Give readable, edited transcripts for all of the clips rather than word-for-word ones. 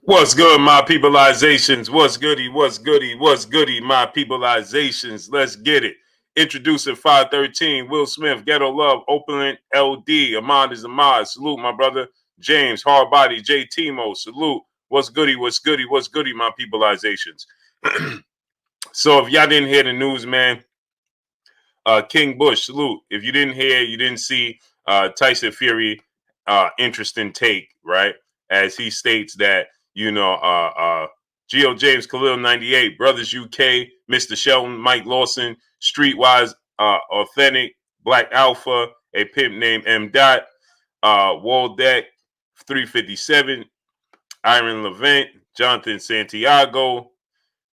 What's good, my peopleizations? What's goody? What's goody? What's goody, my peopleizations? Let's get it. Introducing 513, Will Smith, Ghetto Love, Oakland LD, Ahmad is Ahmad. Salute, my brother. James, Hard Body, J. Timo, salute. What's goody? What's goody? What's goody, my peopleizations? So if y'all didn't hear the news, man, King Bush, salute. If you didn't hear, you didn't see Tyson Fury, interesting take, right? As he states that, Geo James, Khalil 98, Brothers UK, Mr. Shelton, Mike Lawson, Streetwise, Authentic, Black Alpha, a pimp named M. Dot, Waldeck, 357, Iron Levent, Jonathan Santiago,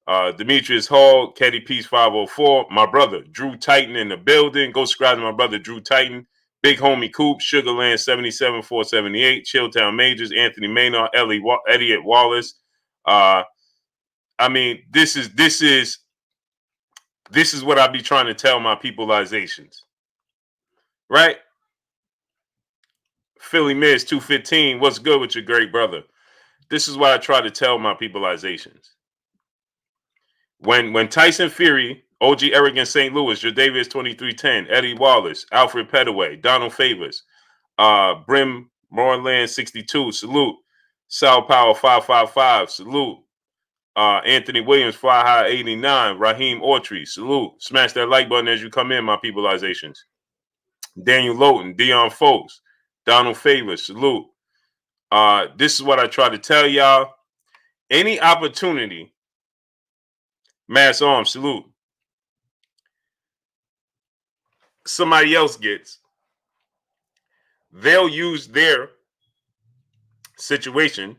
Demetrius Hall, Ketty Peace 504, my brother Drew Titan in the building. Go subscribe to my brother Drew Titan. Big Homie Coop, Sugarland 77478, Chilltown Majors, Anthony Maynard, Elliot Wallace. This is what I be trying to tell my peopleizations, right? Philly Miz 215, what's good with your great brother? This is what I try to tell my peopleizations. When Tyson Fury, OG Eric in St. Louis, Jadavius 2310, Eddie Wallace, Alfred Petaway, Donald Favors, Brim Moreland 62, salute. Sal Power 555, salute. Anthony Williams, Fly High 89, Raheem Autry, salute. Smash that like button as you come in, my peopleizations. Daniel Lowton, Dion Folks, Donald Favors, salute. This is what I try to tell y'all. Any opportunity, Mass Arms, salute, somebody else gets, they'll use their situation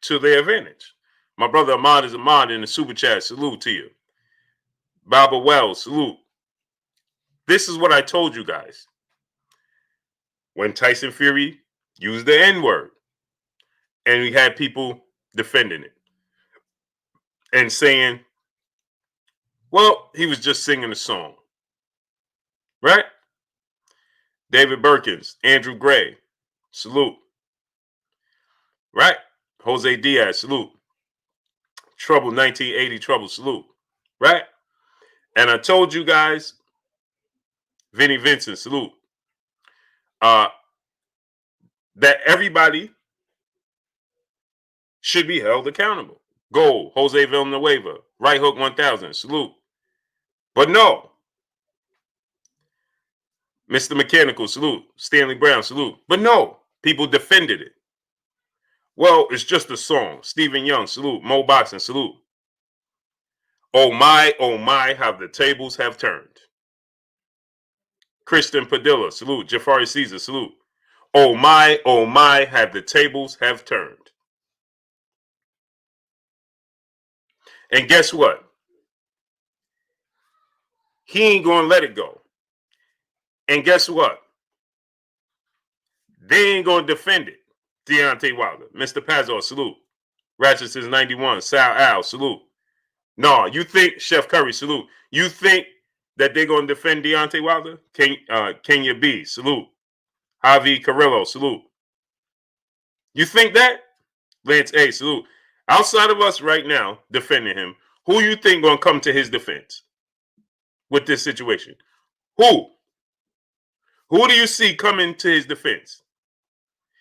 to their advantage. My brother Ahmad is Ahmad in the super chat. Salute to you. Baba Wells, salute. This is what I told you guys. When Tyson Fury used the N-word, and we had people defending it and saying, well, he was just singing a song. Right? David Perkins, Andrew Gray, salute. Right? Jose Diaz, salute. Trouble 1980, Trouble, salute. Right? And I told you guys, Vinnie Vincent, salute. That everybody should be held accountable. Gold, Jose Villanueva, Right Hook 1000, salute. But no. Mr. Mechanical, salute. Stanley Brown, salute. But no, people defended it. Well, it's just a song. Stephen Young, salute. Mo Boxing, salute. Oh my, how the tables have turned. Kristen Padilla, salute. Jafari Caesar, salute. Oh my, how the tables have turned. And guess what? He ain't going to let it go. And guess what? They ain't going to defend it. Deontay Wilder, Mr. Pazor, salute. Ratchet says 91, Sal Al, salute. No, you think, Chef Curry, salute. You think that they're going to defend Deontay Wilder? Kenya B, salute. Javi Carrillo, salute. You think that? Lance A, salute. Outside of us right now defending him, who you think going to come to his defense with this situation? Who? Who do you see coming to his defense?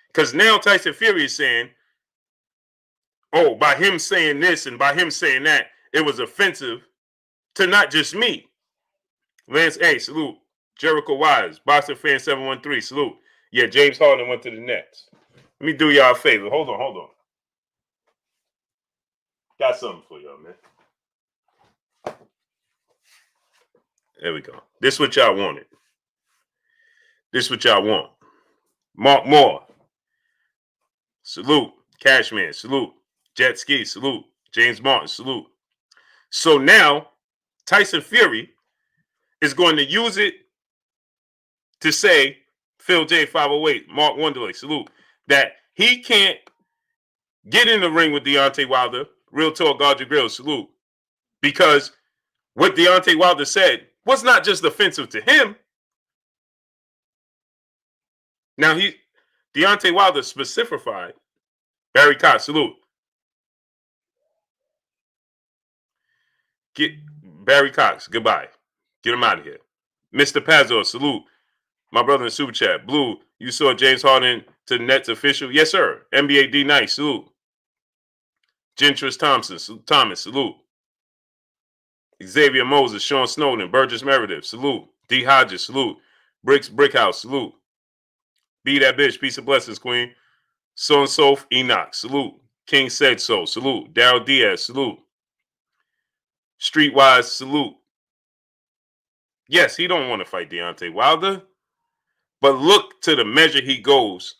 Because now Tyson Fury is saying, oh, by him saying this and by him saying that, it was offensive to not just me. Lance A, salute. Jericho Wise, Boxer Fan 713, salute. Yeah, James Harden went to the Nets. Let me do y'all a favor. Hold on. Got something for y'all, man. There we go. This is what y'all wanted. This is what y'all want. Mark Moore, salute. Cashman, salute. Jet Ski, salute. James Martin, salute. So now, Tyson Fury is going to use it to say, Phil J 508, Mark Wonderley, salute, that he can't get in the ring with Deontay Wilder, Real Talk, Guard Your Grill, salute, because what Deontay Wilder said was not just offensive to him. Now, Deontay Wilder specified, Barry Cox, salute, Get Barry Cox, goodbye. Get him out of here. Mr. Pazzo, salute. My brother in Super Chat. Blue, you saw James Harden to the Nets official? Yes, sir. NBA D Nice, salute. Gentris Thomas, salute. Xavier Moses, Sean Snowden, Burgess Meredith, salute. D Hodges, salute. Bricks Brickhouse, salute. Be that bitch, peace and blessings, queen. So and Soph Enoch, salute. King said so, salute. Daryl Diaz, salute. Streetwise, salute. Yes, he don't want to fight Deontay Wilder, but look to the measure he goes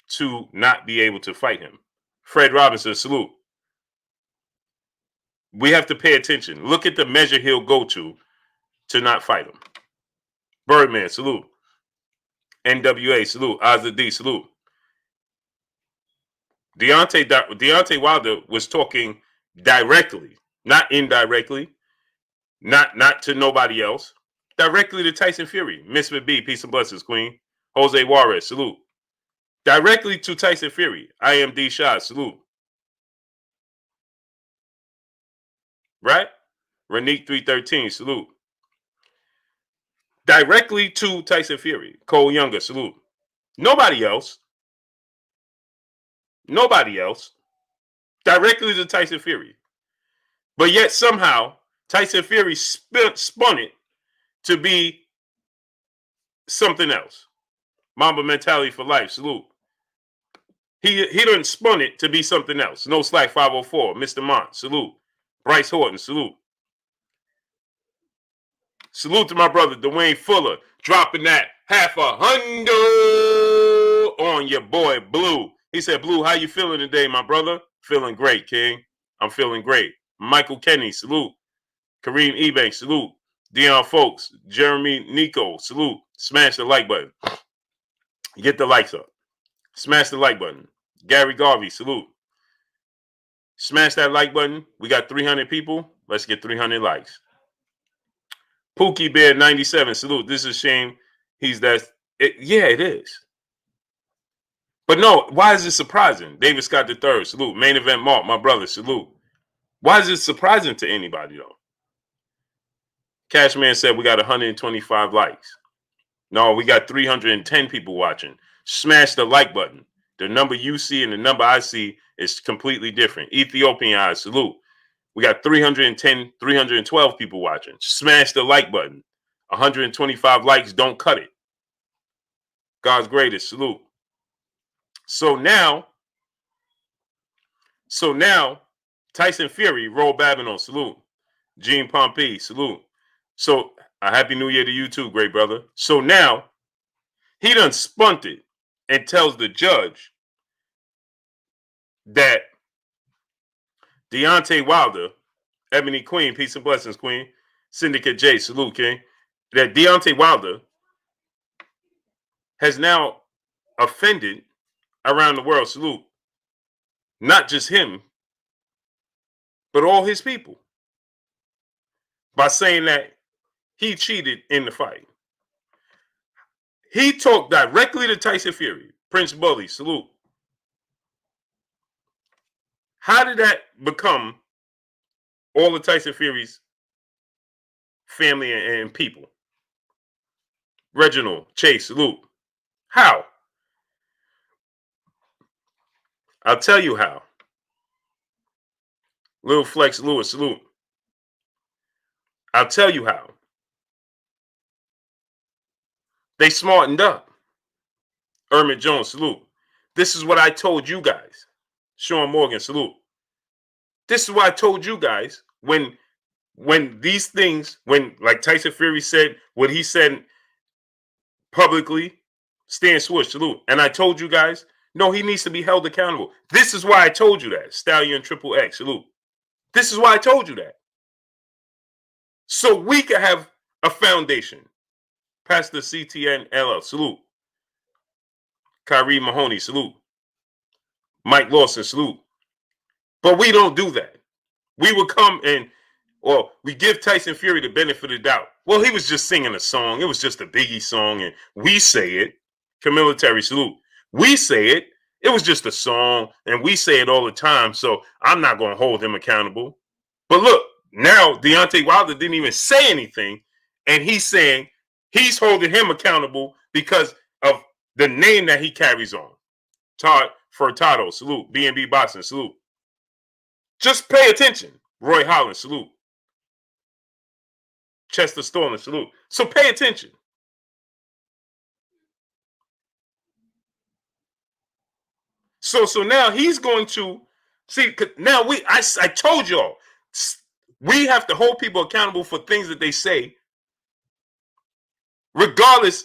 to not be able to fight him. Fred Robinson, salute. We have to pay attention. Look at the measure he'll go to not fight him. Birdman, salute. NWA, salute. Ozzy D, salute. Deontay Wilder was talking directly, not indirectly, not to nobody else, directly to Tyson Fury. Misfit B, peace and blessings, queen. Jose Juarez, salute. Directly to Tyson Fury. I am D Shah, salute. Right? Renique 313, salute. Directly to Tyson Fury. Cole Younger, salute. Nobody else. Nobody else. Directly to Tyson Fury. But yet somehow Tyson Fury spun it to be something else. Mamba mentality for life, salute. He done spun it to be something else. No slack 504, Mr. Mont, salute. Bryce Horton, salute. Salute to my brother Dwayne Fuller, dropping that $500 on your boy Blue. He said, Blue, how you feeling today, my brother? Feeling great, King. I'm feeling great. Michael Kenny, salute. Kareem Ebanks, salute. Dion Folks, Jeremy Nico, salute. Smash the like button. Get the likes up. Smash the like button. Gary Garvey, salute. Smash that like button. We got 300 people. Let's get 300 likes. Pookie Bear 97, salute. This is a shame. Yeah, it is. But no, why is it surprising? David Scott III, salute. Main Event Mark, my brother, salute. Why is it surprising to anybody, though? Cashman said we got 125 likes. No, we got 310 people watching. Smash the like button. The number you see and the number I see is completely different. Ethiopian eyes, salute. We got 310, 312 people watching. Smash the like button. 125 likes don't cut it. God's greatest, salute. So now, Tyson Fury, Roll Babylon, salute. Gene Pompey, salute. So, a happy new year to you too, great brother. So now, he done spunt it and tells the judge that Deontay Wilder, Ebony Queen, peace and blessings, Queen. Syndicate J, salute, King. That Deontay Wilder has now offended around the world, salute. Not just him, but all his people. By saying that he cheated in the fight. He talked directly to Tyson Fury. Prince Bully, salute. How did that become all of Tyson Fury's family and people? Reginald, Chase, salute. How? I'll tell you how. Lil Flex Lewis, salute. I'll tell you how. They smartened up. Ermit Jones, salute. This is what I told you guys. Sean Morgan, salute. This is what I told you guys when these things, when like Tyson Fury said what he said publicly, Stan Swoosh, salute. And I told you guys, no, he needs to be held accountable. This is why I told you that. Stallion Triple X, salute. This is why I told you that. So we can have a foundation. Pastor CTN LL, salute. Kyrie Mahoney, salute. Mike Lawson, salute. But we don't do that. We would come and, we give Tyson Fury the benefit of the doubt. Well, he was just singing a song. It was just a Biggie song, and we say it. Camilla Terry, salute. We say it. It was just a song, and we say it all the time, so I'm not going to hold him accountable. But look, Now Deontay Wilder didn't even say anything, and he's saying he's holding him accountable because of the name that he carries on. Todd Furtado, salute. B&B Boxing, salute. Just pay attention. Roy Holland, salute. Chester Stallman, salute. So pay attention. So now he's going to see. Now I told y'all, we have to hold people accountable for things that they say, regardless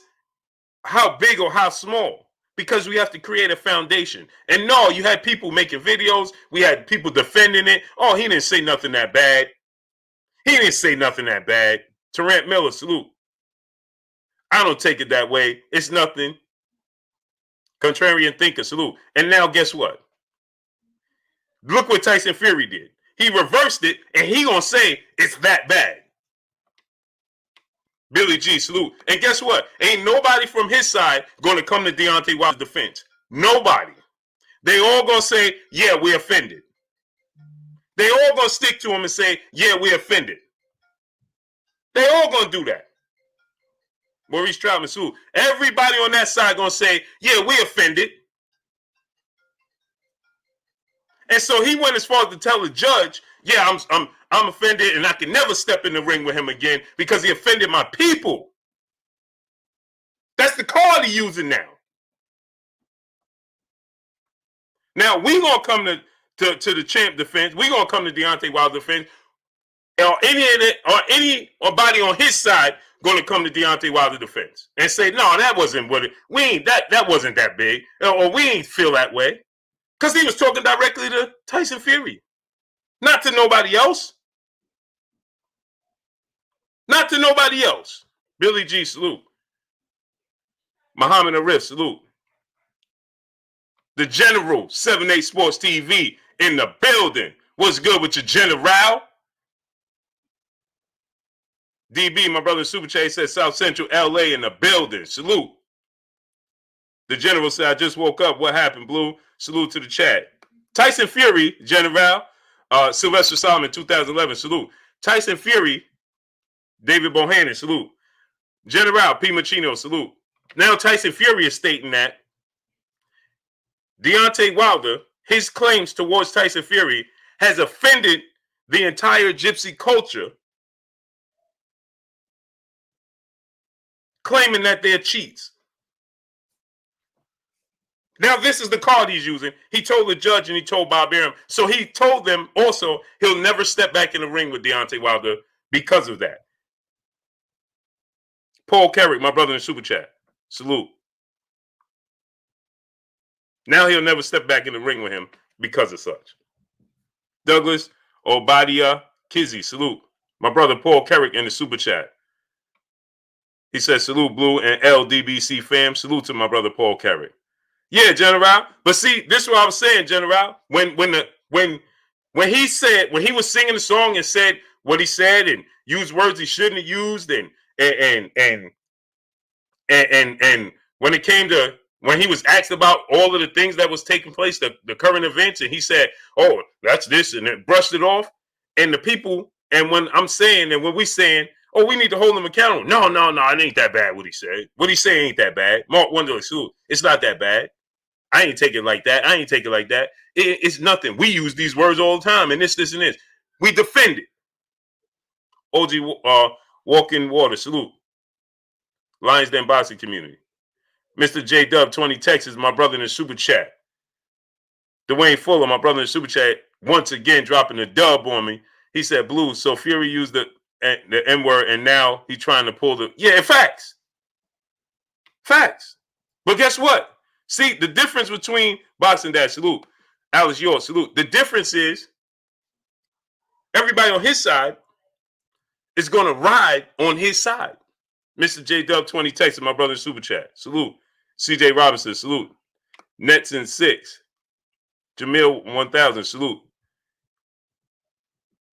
how big or how small, because we have to create a foundation. And no, you had people making videos. We had people defending it. Oh, he didn't say nothing that bad. He didn't say nothing that bad. Terrence Miller, salute. I don't take it that way. It's nothing. Contrarian thinker, salute. And now guess what? Look what Tyson Fury did. He reversed it, and he gonna say it's that bad. Billy G, salute. And guess what? Ain't nobody from his side gonna come to Deontay Wilder's defense. Nobody. They all gonna say, yeah, we offended. They all gonna stick to him and say, yeah, we offended. They all gonna do that. Maurice Troutman, salute. Everybody on that side gonna say, yeah, we offended. And so he went as far as to tell the judge, yeah, I'm offended and I can never step in the ring with him again because he offended my people. That's the card he's using now. Now we gonna come to the champ defense. We gonna come to Deontay Wilder defense. Or anybody on his side gonna come to Deontay Wilder defense and say, no, that wasn't what it. We ain't that wasn't that big, or we ain't feel that way. Because he was talking directly to Tyson Fury. Not to nobody else. Not to nobody else. Billy G, salute. Muhammad Arif, salute. The General, 7-8 Sports TV in the building. What's good with your General? DB, my brother Super Chat, said South Central LA in the building. Salute. The General said, I just woke up. What happened, Blue? Salute to the chat. Tyson Fury, General, Sylvester Solomon, 2011, salute. Tyson Fury, David Bohannon, salute. General, P. Machino, salute. Now Tyson Fury is stating that Deontay Wilder, his claims towards Tyson Fury has offended the entire gypsy culture, claiming that they're cheats. Now, this is the card he's using. He told the judge and he told Bob Arum. So he told them also he'll never step back in the ring with Deontay Wilder because of that. Paul Carrick, my brother in Super Chat. Salute. Now he'll never step back in the ring with him because of such. Douglas Obadia Kizzy, salute. My brother Paul Carrick in the Super Chat. He says, salute, Blue and LDBC fam. Salute to my brother Paul Carrick. Yeah, General. But see, this is what I was saying, General. When he was singing the song and said what he said and used words he shouldn't have used and when it came to when he was asked about all of the things that was taking place, the current events, and he said, "Oh, that's this," and then brushed it off. And the people, and when I'm saying, and when we saying, "Oh, we need to hold him accountable," no, it ain't that bad. What he said, what he say ain't that bad. Mark Wonderly, it's not that bad. I ain't take it like that. It's nothing. We use these words all the time, and this, and this. We defend it. OG Walking Water, salute. Lions Den Boxing Community. Mr. J Dub 20 Texas, my brother in the Super Chat. Dwayne Fuller, my brother in the Super Chat, once again dropping a dub on me. He said, Blue, so Fury used the N-word, and now he's trying to pull the... Yeah, facts. Facts. But guess what? See, the difference between Boxing Dad, salute, Alice York, salute. The difference is everybody on his side is going to ride on his side. Mr. J Dub 20 Texas, my brother in Super Chat, salute. CJ Robinson, salute. Nets in 6. Jamil 1000, salute.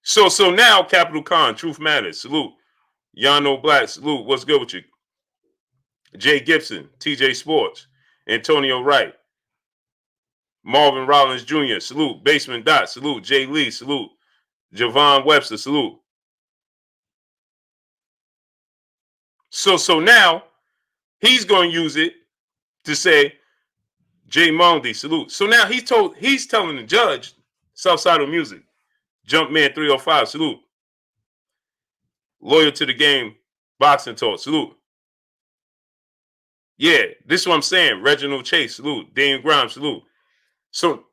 So now, Capital Con, Truth Matters, salute. Yano Black, salute. What's good with you? Jay Gibson, TJ Sports. Antonio Wright. Marvin Rollins Jr., salute. Basement Dot, salute. Jay Lee, salute. Javon Webster, salute. So now he's going to use it to say J Mondi salute. So now he's telling the judge, Southside Music, Jumpman 305 salute, loyal to the game, boxing talk salute. Yeah, this is what I'm saying. Reginald Chase salute, Daniel Grimes salute. So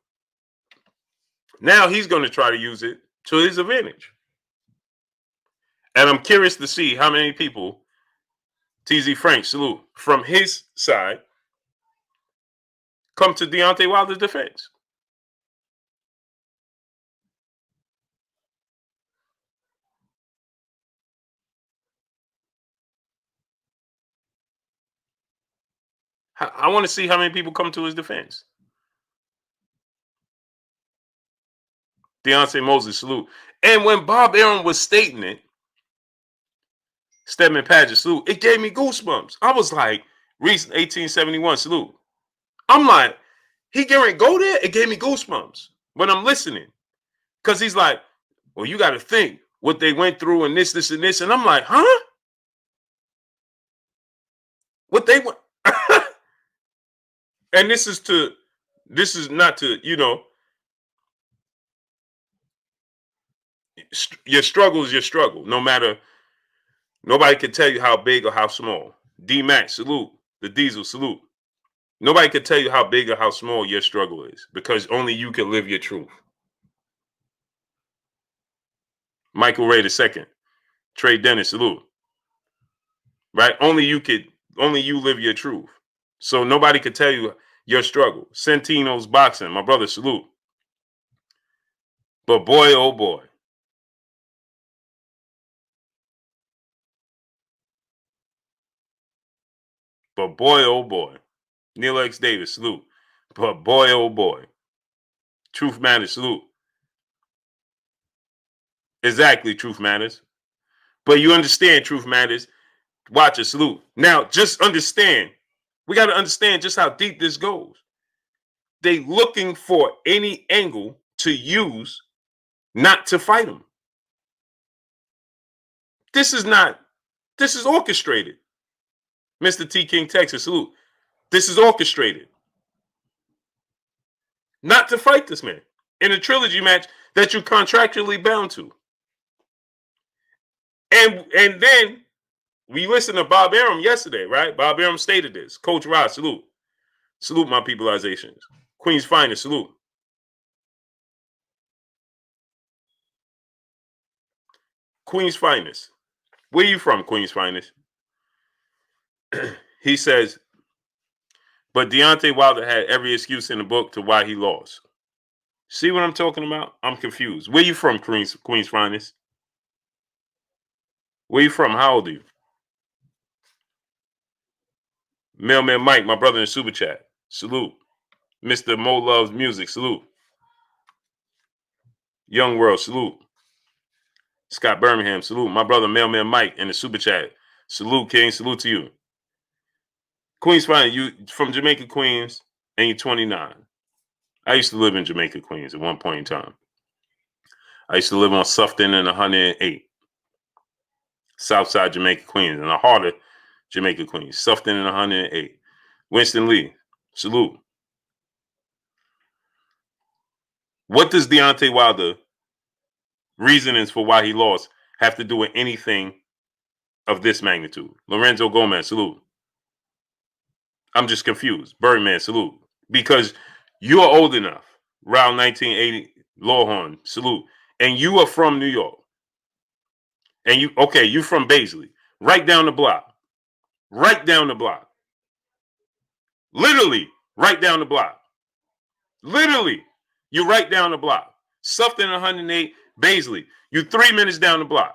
now he's going to try to use it to his advantage. And I'm curious to see how many people, TZ Frank, salute, from his side, come to Deontay Wilder's defense. I want to see how many people come to his defense. Deontay Mosley, salute. And when Bob Arum was stating it, Stedman Padgett, salute, it gave me goosebumps. I was like, Reese, 1871, salute. I'm like, he getting go there? It gave me goosebumps when I'm listening. Because he's like, well, you got to think what they went through and this, and this. And I'm like, huh? What they went. And this is not to, your struggle is your struggle. No matter, nobody can tell you how big or how small. D-Max, salute. The Diesel, salute. Nobody can tell you how big or how small your struggle is because only you can live your truth. Michael Ray II, Trey Dennis, salute. Right? Only you live your truth. So nobody could tell you your struggle. Centino's boxing, my brother, salute. But boy, oh boy. But boy, oh boy. Neil X. Davis, salute. But boy, oh boy. Truth matters, salute. Exactly, truth matters. But you understand truth matters. Watch it, salute. Now, just understand. We got to understand just how deep this goes. They looking for any angle to use not to fight him. This is orchestrated. Mr. T. King, Texas, salute. This is orchestrated. Not to fight this man in a trilogy match that you're contractually bound to. And then we listened to Bob Arum yesterday, right? Bob Arum stated this. Coach Ross, salute. Salute my peopleizations. Queen's finest, salute. Queen's finest. Where are you from, Queen's finest? He says, but Deontay Wilder had every excuse in the book to why he lost. See what I'm talking about? I'm confused. Where you from, Queen's finest? Where you from? How old are you? Mailman Mike, my brother in Super Chat. Salute. Mr. Mo Loves Music. Salute. Young World. Salute. Scott Birmingham. Salute. My brother Mailman Mike in the Super Chat. Salute, King. Salute to you. Queens fine. You from Jamaica, Queens, and you're 29. I used to live in Jamaica, Queens at one point in time. I used to live on Sufton and 108. Southside Jamaica, Queens, in the heart of Jamaica, Queens. Sufton and 108. Winston Lee, salute. What does Deontay Wilder reasonings for why he lost have to do with anything of this magnitude? Lorenzo Gomez, salute. I'm just confused. Birdman, salute. Because you're old enough, around 1980, Lawhorn, salute. And you are from New York. And you're from Baisley. Right down the block. Right down the block. Literally, right down the block. Literally, you're right down the block. Sufton 108, Baisley. You're 3 minutes down the block.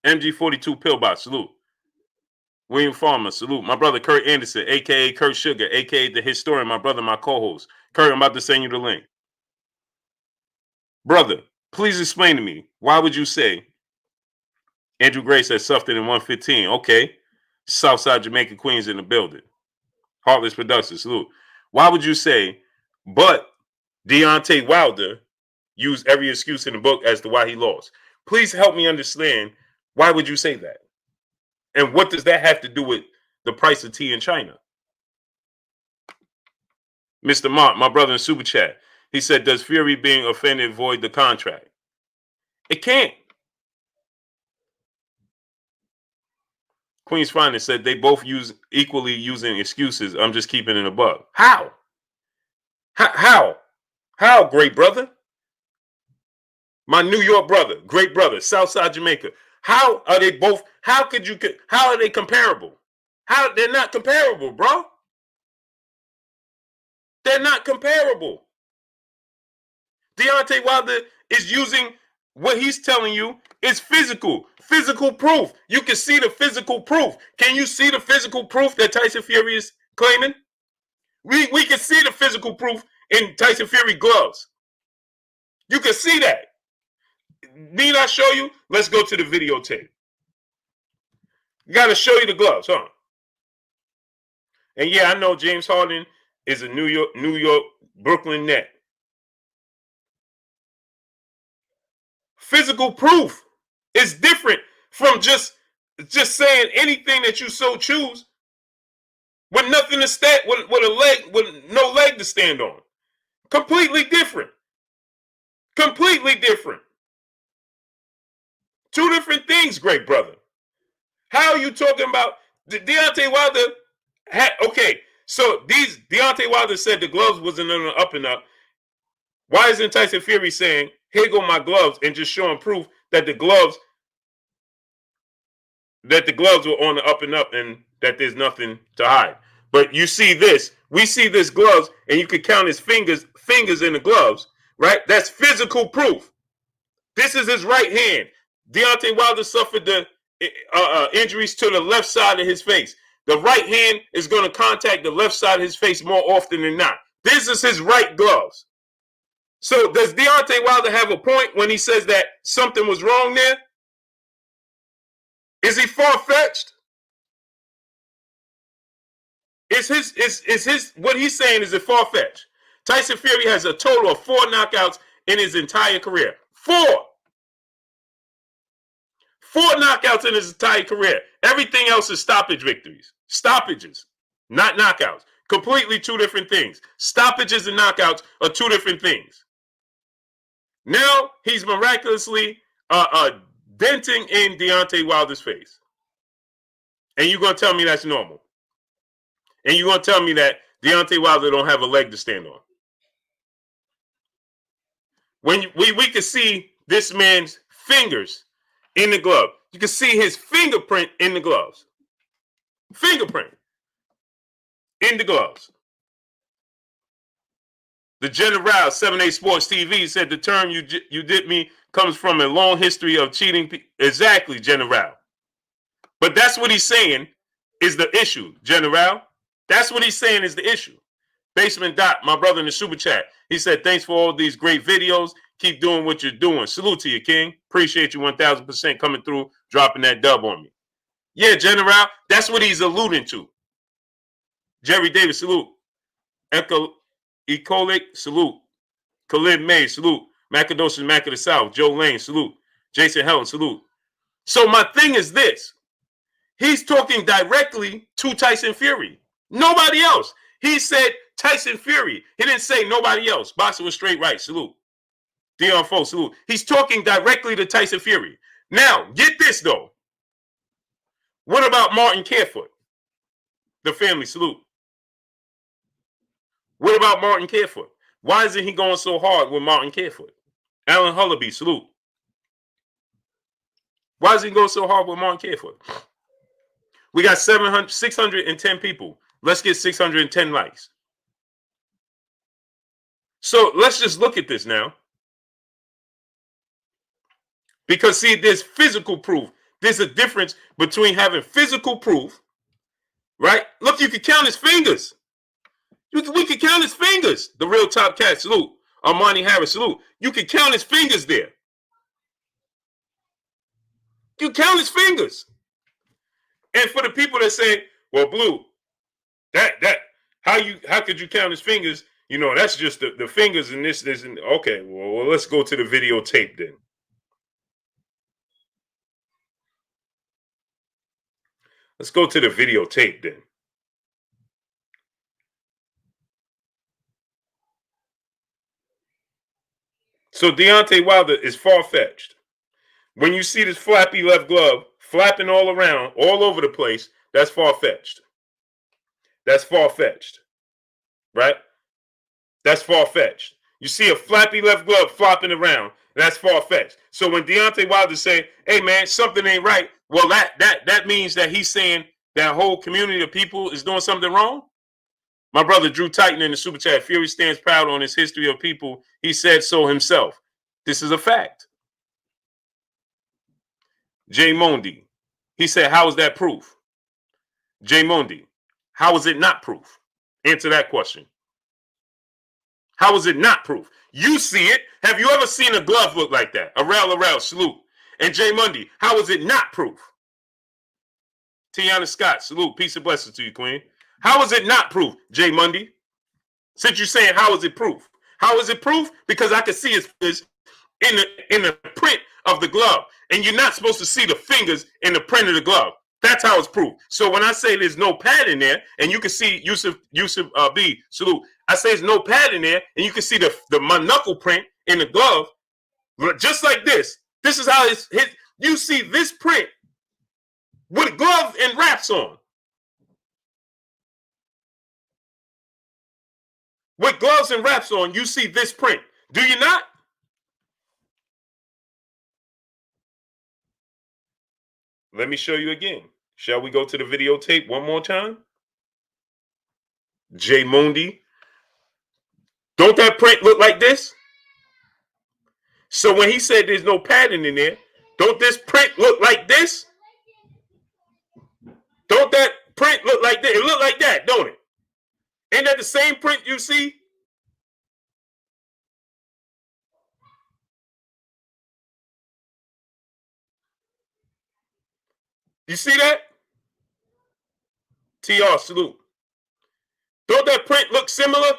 MG42 Pillbot, salute. William Farmer, salute. My brother Kurt Anderson, a.k.a. Kurt Sugar, a.k.a. the historian, my brother, my co-host. Kurt, I'm about to send you the link. Brother, please explain to me, why would you say Andrew Gray said Sufton in 115? Okay. Southside Jamaica, Queens in the building. Heartless Productions, salute. Why would you say, but Deontay Wilder used every excuse in the book as to why he lost? Please help me understand, why would you say that? And what does that have to do with the price of tea in China? Mr. Mark, my brother in Super Chat, he said, does Fury being offended void the contract? It can't. Queen's Finest said they both use equally using excuses. I'm just keeping it above. How? How, great brother? My New York brother, great brother, Southside Jamaica. How are they both? How are they comparable? How they're not comparable, bro? They're not comparable. Deontay Wilder is using what he's telling you is physical proof. You can see the physical proof. Can you see the physical proof that Tyson Fury is claiming? We can see the physical proof in Tyson Fury gloves. You can see that. Need I show you? Let's go to the videotape. Got to show you the gloves, huh? And yeah, I know James Harden is a New York, Brooklyn net. Physical proof is different from just saying anything that you so choose with nothing to stand, with a leg, with no leg to stand on. Completely different. Completely different. Two different things, great brother. How are you talking about Deontay Wilder? Okay, so Deontay Wilder said the gloves wasn't on the up and up. Why isn't Tyson Fury saying, here go my gloves, and just showing proof that the gloves were on the up and up and that there's nothing to hide? But you see this, we see this gloves, and you can count his fingers in the gloves, right? That's physical proof. This is his right hand. Deontay Wilder suffered the injuries to the left side of his face. The right hand is going to contact the left side of his face more often than not. This is his right gloves. So does Deontay Wilder have a point when he says that something was wrong there? Is he far-fetched? Is his what he's saying, is it far-fetched? Tyson Fury has a total of 4 knockouts in his entire career. 4 knockouts in his entire career. Everything else is stoppage victories. Stoppages, not knockouts. Completely two different things. Stoppages and knockouts are two different things. Now he's miraculously denting in Deontay Wilder's face. And you're going to tell me that's normal. And you're going to tell me that Deontay Wilder don't have a leg to stand on. When we can see this man's fingers in the glove. You can see his fingerprint in the gloves. Fingerprint in the gloves. The General 7A Sports TV said the term you did me comes from a long history of cheating. Exactly, General. But that's what he's saying is the issue, General. That's what he's saying is the issue. Basement Dot, my brother in the super chat, he said, thanks for all these great videos. Keep doing what you're doing. Salute to you, King. Appreciate you 1,000% coming through, dropping that dub on me. Yeah, General, that's what he's alluding to. Jerry Davis, salute. Ecolic, salute. Khalid May, salute. Macadocious Mac of the South. Joe Lane, salute. Jason Helen, salute. So my thing is this. He's talking directly to Tyson Fury. Nobody else. He said Tyson Fury. He didn't say nobody else. Boxer was straight right. Salute. Dion Foe, salute. He's talking directly to Tyson Fury. Now, get this, though. What about Martin Carefoot? The family, salute. What about Martin Carefoot? Why isn't he going so hard with Martin Carefoot? Alan Hullaby, salute. Why is he going so hard with Martin Carefoot? We got 610 people. Let's get 610 likes. So let's just look at this now. Because, see, there's physical proof. There's a difference between having physical proof, right? Look, you can count his fingers. We can count his fingers. The Real Top Cat, salute. Armani Harris, salute. You can count his fingers there. You count his fingers. And for the people that say, well, Blue, how could you count his fingers? You know, that's just the fingers and this, and okay, well, let's go to the videotape then. Let's go to the videotape then. So Deontay Wilder is far-fetched. When you see this flappy left glove flapping all around, all over the place, that's far-fetched. That's far-fetched, right? That's far-fetched. You see a flappy left glove flopping around, that's far-fetched. So when Deontay Wilder say, "Hey man, something ain't right," well, that means that he's saying that whole community of people is doing something wrong. My brother Drew Titan in the super chat, Fury stands proud on his history of people. He said so himself. This is a fact. Jay Mondi, he said, how is that proof? Jay Mondi, how is it not proof? Answer that question. How is it not proof? You see it. Have you ever seen a glove look like that? A rail, salute. And Jay Mundy, how is it not proof? Tiana Scott, salute. Peace and blessings to you, Queen. How is it not proof, Jay Mundy? Since you're saying how is it proof? How is it proof? Because I can see his fingers in the print of the glove. And you're not supposed to see the fingers in the print of the glove. That's how it's proof. So when I say there's no pad in there, and you can see Yusuf B, salute. I say there's no pad in there, and you can see my knuckle print in the glove, just like this. This is how it's hit. You see this print with gloves and wraps on. With gloves and wraps on, you see this print. Do you not? Let me show you again. Shall we go to the videotape one more time? Jay Mondi. Don't that print look like this? So when he said there's no padding in there, don't this print look like this? Don't that print look like that? It look like that, don't it? Ain't that the same print you see? You see that? TR, salute. Don't that print look similar?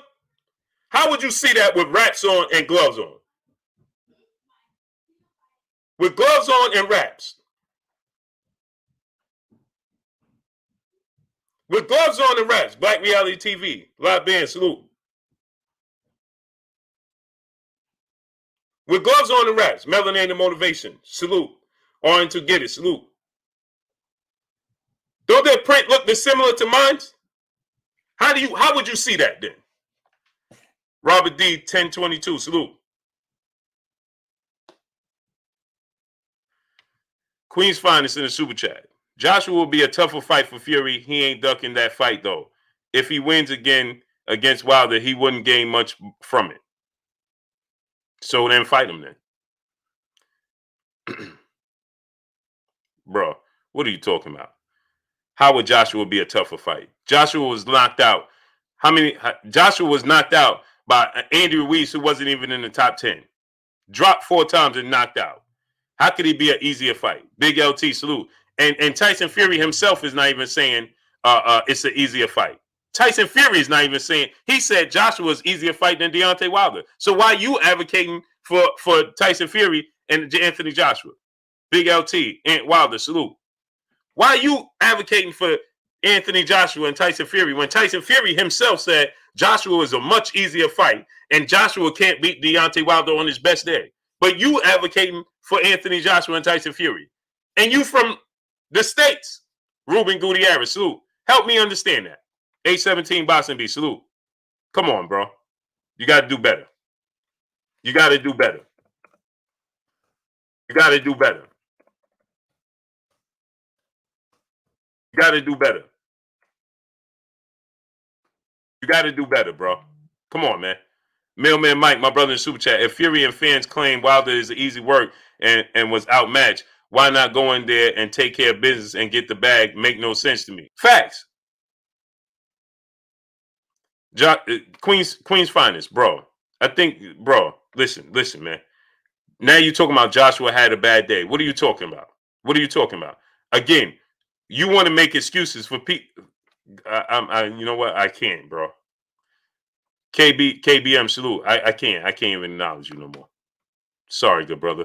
How would you see that with wraps on and gloves on? With gloves on and wraps. With gloves on and wraps. Black Reality TV. Live band, salute. With gloves on and wraps. Melanated Motivation, salute. On to get it, salute. Don't that print look similar to mine? How would you see that then? Robert D 1022, salute. Queen's Finest in the super chat. Joshua will be a tougher fight for Fury. He ain't ducking that fight though. If he wins again against Wilder, he wouldn't gain much from it. So then fight him then. Bro, what are you talking about? How would Joshua be a tougher fight? Joshua was knocked out. Joshua was knocked out by Andy Ruiz, who wasn't even in the top 10. Dropped 4 times and knocked out. How could he be an easier fight? Big LT, salute. And Tyson Fury himself is not even saying it's an easier fight. Tyson Fury is not even saying. He said Joshua's easier fight than Deontay Wilder. So why are you advocating for Tyson Fury and Anthony Joshua? Big LT and Wilder, salute. Why are you advocating for Anthony Joshua and Tyson Fury when Tyson Fury himself said Joshua is a much easier fight and Joshua can't beat Deontay Wilder on his best day? But you advocating for Anthony Joshua and Tyson Fury. And you from the States, Ruben Gutierrez, salute. Help me understand that. 817 Boston B, salute. Come on, bro. You got to do better. You got to do better. You got to do better. You got to do better. You got to do better, bro. Come on, man. Mailman Mike, my brother in super chat. If Fury and fans claim Wilder is easy work and was outmatched, why not go in there and take care of business and get the bag? Make no sense to me. Facts. Queen's Finest, bro. I think, bro, listen, man. Now you're talking about Joshua had a bad day. What are you talking about? What are you talking about? Again, you want to make excuses for people. You know what? I can't, bro. KBM, salute. I can't even acknowledge you no more. Sorry, good brother.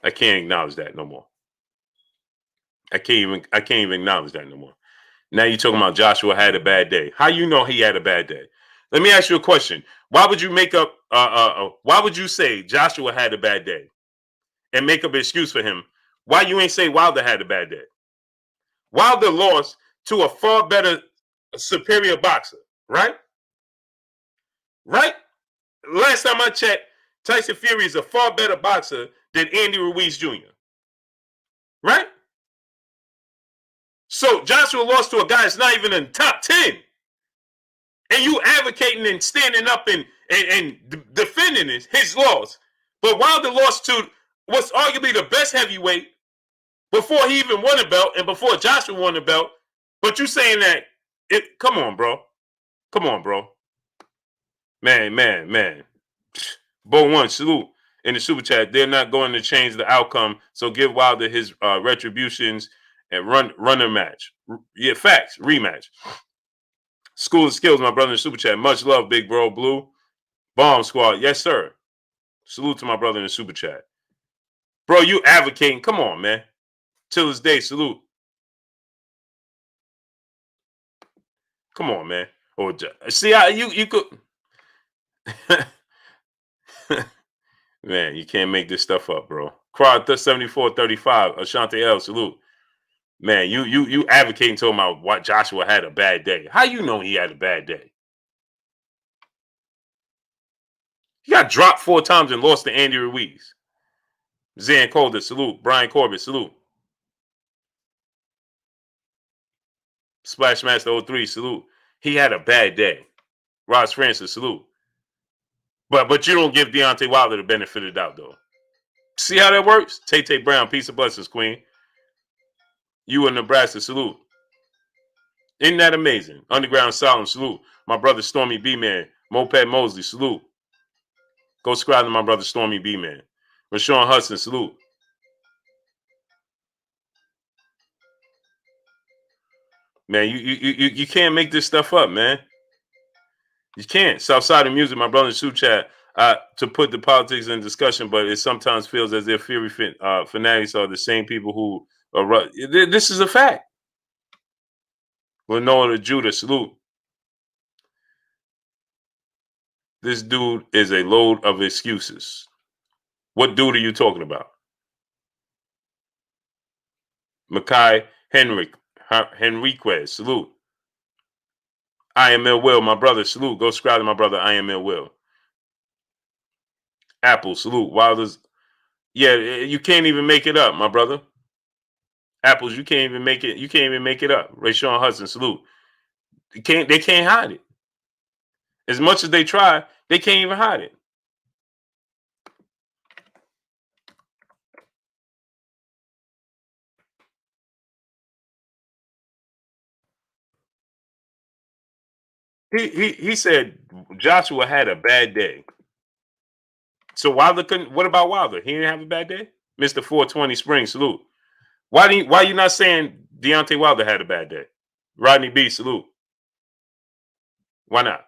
I can't acknowledge that no more. I can't even acknowledge that no more. Now you're talking about Joshua had a bad day. How you know he had a bad day? Let me ask you a question. Why would you make up? Why would you say Joshua had a bad day and make up an excuse for him? Why you ain't say Wilder had a bad day? Wilder lost to a far better, superior boxer, right? Right? Last time I checked, Tyson Fury is a far better boxer than Andy Ruiz Jr. Right? So Joshua lost to a guy that's not even in the top 10. And you advocating and standing up and defending his loss. But Wilder lost to what's arguably the best heavyweight before he even won a belt and before Joshua won the belt. But you saying that come on, bro. Come on, bro. Man. Bo one, salute in the super chat. They're not going to change the outcome, so give Wilder his retributions and run a match. Yeah, facts. Rematch. School of Skills, my brother in the super chat. Much love, big bro. Blue. Bomb Squad. Yes, sir. Salute to my brother in the super chat. Bro, you advocating. Come on, man. Till this day, salute. Come on, man. Or see how you could man, you can't make this stuff up, bro. Quad 7435, Ashante L, salute. Man, you advocating talking about what Joshua had a bad day. How you know he had a bad day? He got dropped 4 times and lost to Andy Ruiz. Zan Calder, salute. Brian Corbett, salute. Splashmaster 03, salute. He had a bad day. Ross Francis, salute. But you don't give Deontay Wilder the benefit of the doubt, though. See how that works? Tay Brown, peace of blessings, Queen. You in Nebraska, salute. Isn't that amazing? Underground Solemn, salute. My brother Stormy B-Man. Moped Mosley, salute. Go subscribe to my brother Stormy B-Man. Rashawn Hudson, salute. Man, you can't make this stuff up, man. You can't. Southside of Music, my brother in Super Chat, to put the politics in discussion, but it sometimes feels as if Fury fanatics are the same people who are. This is a fact. Lenore Judah, salute. This dude is a load of excuses. What dude are you talking about? Makai Henriquez, salute. I am ill will, my brother, salute. Go subscribe to my brother, I am ill will. Apple, salute. Wilders, yeah, you can't even make it up, my brother. Apples, you can't even make it. You can't even make it up. Rayshawn Hudson, salute. They can't hide it. As much as they try, they can't even hide it. He said Joshua had a bad day. So Wilder couldn't. What about Wilder? He didn't have a bad day. Mr. 420 Spring, salute. Why you not saying Deontay Wilder had a bad day? Rodney B, salute. Why not?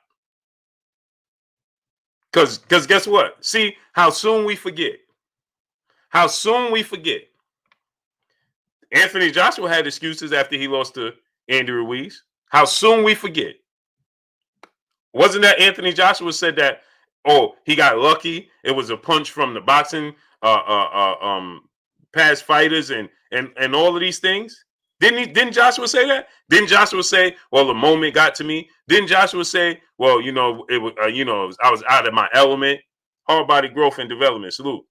Because guess what? See how soon we forget. How soon we forget. Anthony Joshua had excuses after he lost to Andy Ruiz. How soon we forget. Wasn't that Anthony Joshua said that, oh, he got lucky. It was a punch from the boxing past fighters and all of these things? Didn't Joshua say that? Didn't Joshua say, well, the moment got to me? Didn't Joshua say, well, it was I was out of my element? Hard body growth and development, salute.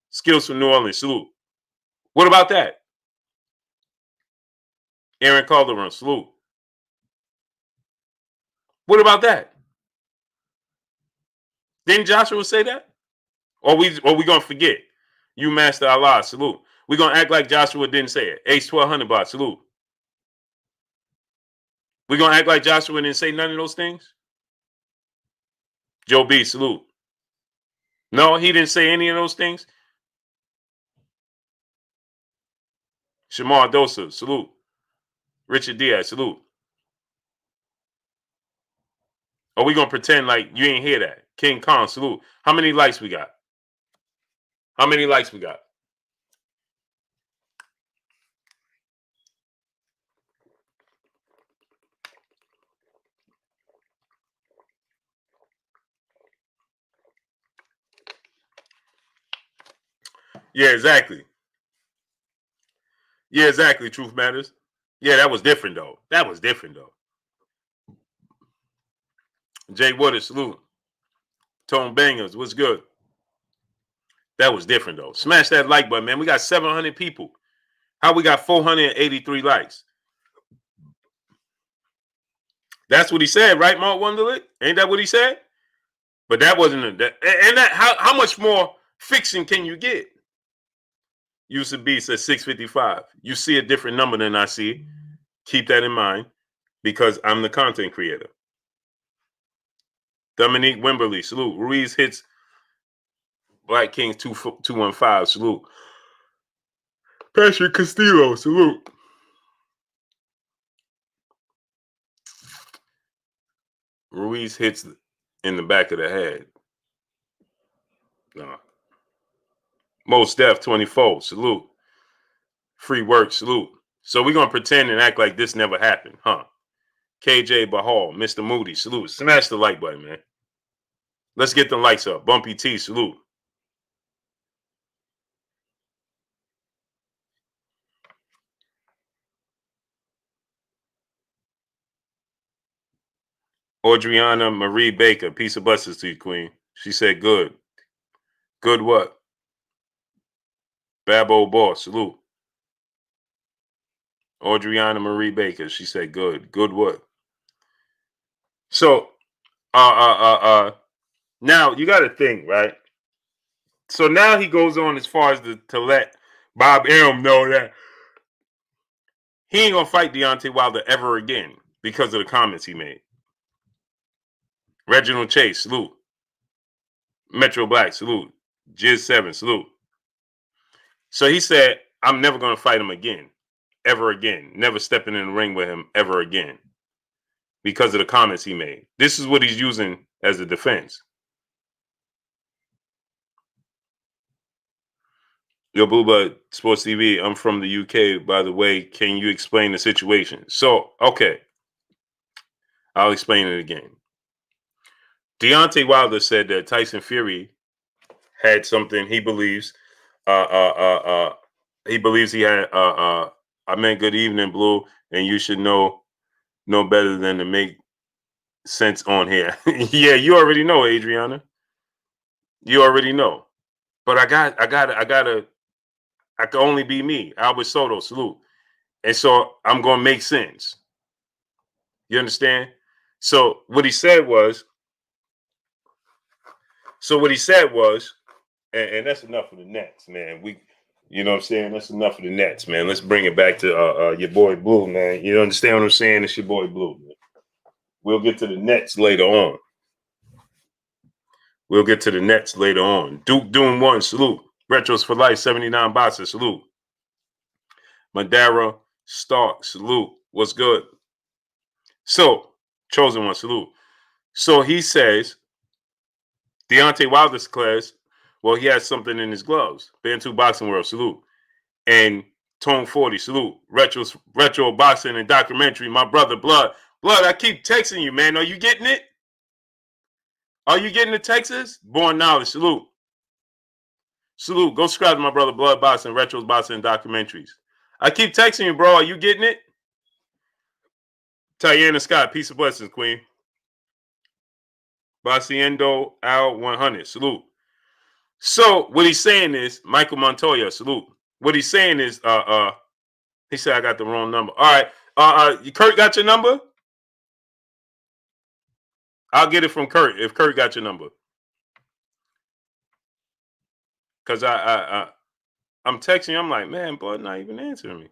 Skills from New Orleans, salute. What about that? Aaron Calderon, salute. What about that? Didn't Joshua say that? Or we gonna forget? You Master Allah, salute. We gonna act like Joshua didn't say it. Ace 1200 bot, salute. We gonna act like Joshua didn't say none of those things? Joe B, salute. No, he didn't say any of those things. Shamar Dosa, salute. Richard Diaz, salute. Are we gonna pretend like you ain't hear that? King Kong, salute. How many likes we got? How many likes we got? Yeah, exactly. Yeah, exactly. Truth matters. Yeah, that was different though. That was different though. Jay Waters, salute. Tone Bangers, what's good? That was different though. Smash that like button, man. We got 700 people. How we got 483 likes? That's what he said, right, Mark Wonderlick? Ain't that what he said? But that wasn't a, that. And that how much more fiction can you get? Used to be says 655. You see a different number than I see. Keep that in mind because I'm the content creator. Dominique Wimberly, salute. Ruiz hits Black Kings 215, salute. Patrick Castillo, salute. Ruiz hits in the back of the head. No. Most Def 24, salute. Free work, salute. So we're gonna pretend and act like this never happened, huh? KJ Bahal, Mr. Moody, salute. Smash the like button, man. Let's get the likes up. Bumpy T, salute. Audriana Marie Baker, peace of blessings to you, Queen. She said good. Good what? Babo Boss, salute. Audriana Marie Baker, she said good. Good what? So, now you got to think, right? So now he goes on as far as to let Bob Arum know that he ain't gonna fight Deontay Wilder ever again because of the comments he made. Reginald Chase, salute. Metro Black, salute. Jiz7, salute. So he said, I'm never gonna fight him again. Ever again. Never stepping in the ring with him ever again. Because of the comments he made. This is what he's using as a defense. Yo, Booba Sports TV, I'm from the UK, by the way. Can you explain the situation? So, okay. I'll explain it again. Deontay Wilder said that Tyson Fury had something he believes. He believes he had. I meant good evening, Blue, and you should know better than to make sense on here. Yeah, you already know, Adriana. You already know. But I can only be me. Albert Soto, salute. And so I'm gonna make sense. You understand? So what he said was, and that's enough of the Nets, man. You know what I'm saying? That's enough of the Nets, man. Let's bring it back to your boy Blue, man. You understand what I'm saying? It's your boy Blue, man. We'll get to the Nets later on. Duke Doom 1, salute. Retros for Life, 79 boxes, salute. Madara Stark, salute. What's good? So, Chosen One, salute. So he says, Deontay Wilder's class, well, he has something in his gloves. Bantu Boxing World, salute. And Tone 40, salute. Retro Boxing and Documentary, my brother, Blood. Blood, I keep texting you, man. Are you getting it? Are you getting the Texas? Born Knowledge, salute. Salute. Go subscribe to my brother, Blood Boxing, Retro Boxing and Documentaries. I keep texting you, bro. Are you getting it? Tayana Scott, peace of blessings, Queen. Basiendo Al 100, salute. So what he's saying is, Michael Montoya, salute. What he's saying is, he said I got the wrong number. All right, Kurt got your number? I'll get it from Kurt if Kurt got your number. Cause I'm texting you. I'm like, man, Bud not even answering me.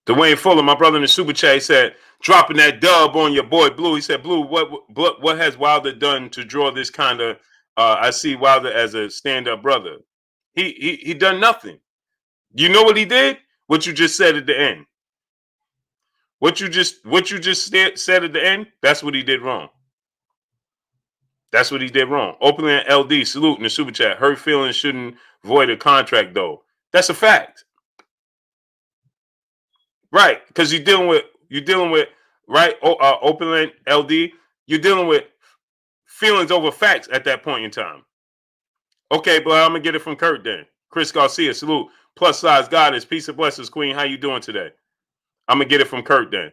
Dwayne Fuller, my brother in the super chat, he said, dropping that dub on your boy Blue. He said, Blue, what has Wilder done to draw this kind of? I see Wilder as a stand-up brother. He done nothing. You know what he did? What you just said at the end. What you just said at the end. That's what he did wrong. That's what he did wrong. Openly LD, salute in the super chat. Hurt feelings shouldn't void a contract, though. That's a fact. Right, because you're dealing with right. Openland LD. You're dealing with feelings over facts at that point in time. Okay, but I'm gonna get it from Kurt then. Chris Garcia, salute. Plus size goddess, peace and blessings, queen. How you doing today? I'm gonna get it from Kurt then.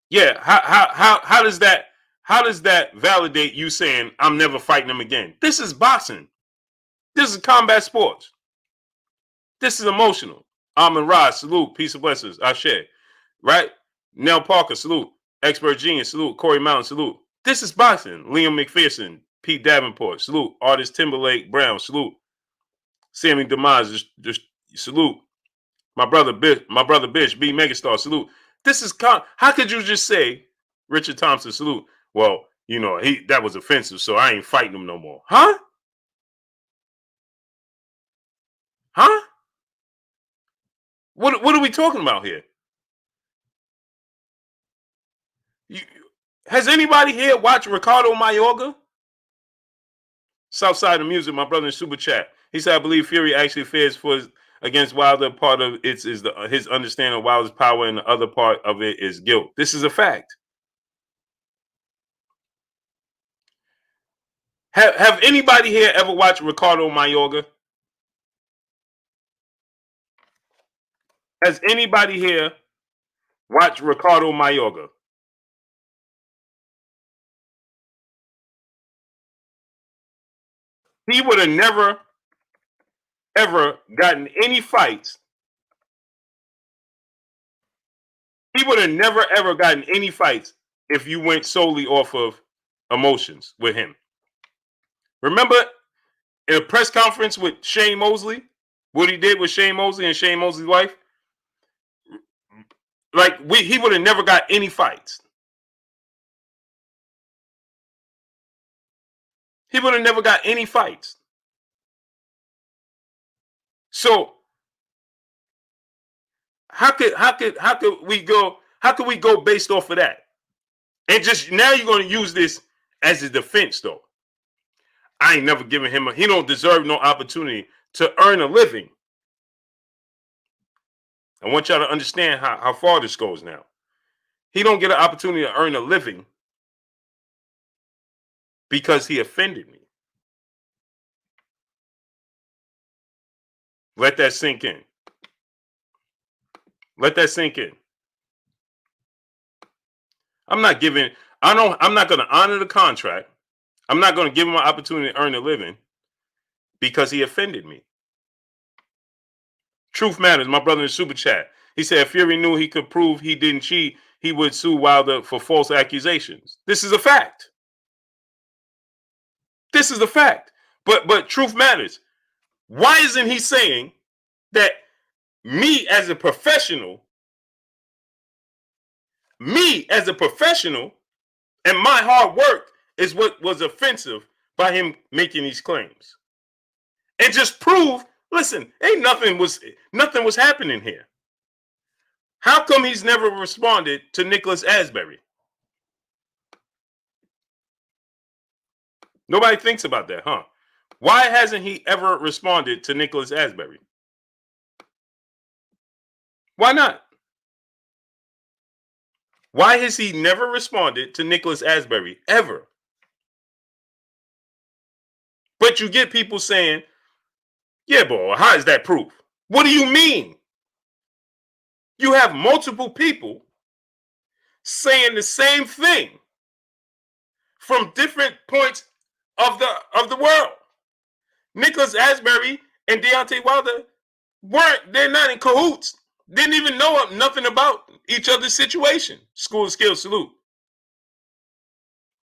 Yeah, how does that validate you saying I'm never fighting him again? This is boxing. This is combat sports. This is emotional. Amon Rod, salute, peace and blessings. Ashe. Right? Nell Parker, salute. Expert Genius, salute. Corey Mountain, salute. This is boxing. Liam McPherson, Pete Davenport, salute. Artist Timberlake Brown, salute. Sammy Demise, just salute. My brother Bish, B Megastar, salute. This is how could you just say, Richard Thompson, salute? Well, that was offensive, so I ain't fighting him no more. Huh? Huh? What are we talking about here? Has anybody here watched Ricardo Mayorga? Southside of Music, my brother in Super Chat. He said, I believe Fury actually fears against Wilder. Part of it is his understanding of Wilder's power, and the other part of it is guilt. This is a fact. Have anybody here ever watched Ricardo Mayorga? Has anybody here watched Ricardo Mayorga? He would have never, ever gotten any fights. He would have never, ever gotten any fights if you went solely off of emotions with him. Remember in a press conference with Shane Mosley, what he did with Shane Mosley and Shane Mosley's wife? He would have never got any fights. He would have never got any fights. So how could we go based off of that? And just now you're going to use this as a defense, though. I ain't never given him he don't deserve no opportunity to earn a living. I want y'all to understand how far this goes now. He don't get an opportunity to earn a living because he offended me. Let that sink in. Let that sink in. I'm not going to honor the contract. I'm not going to give him an opportunity to earn a living because he offended me. Truth matters. My brother in Super Chat. He said, if Fury knew he could prove he didn't cheat, he would sue Wilder for false accusations. This is a fact. This is the fact. But truth matters. Why isn't he saying that me as a professional and my hard work is what was offensive by him making these claims? And just prove, listen, ain't nothing was happening here. How come he's never responded to Nicholas Asbury? Nobody thinks about that, huh? Why hasn't he ever responded to Nicholas Asbury? Why not? Why has he never responded to Nicholas Asbury ever? But you get people saying, yeah, boy, how is that proof? What do you mean? You have multiple people saying the same thing from different points of the world. Nicholas Asbury and Deontay Wilder they're not in cahoots. Didn't even know nothing about each other's situation. School of Skills, salute.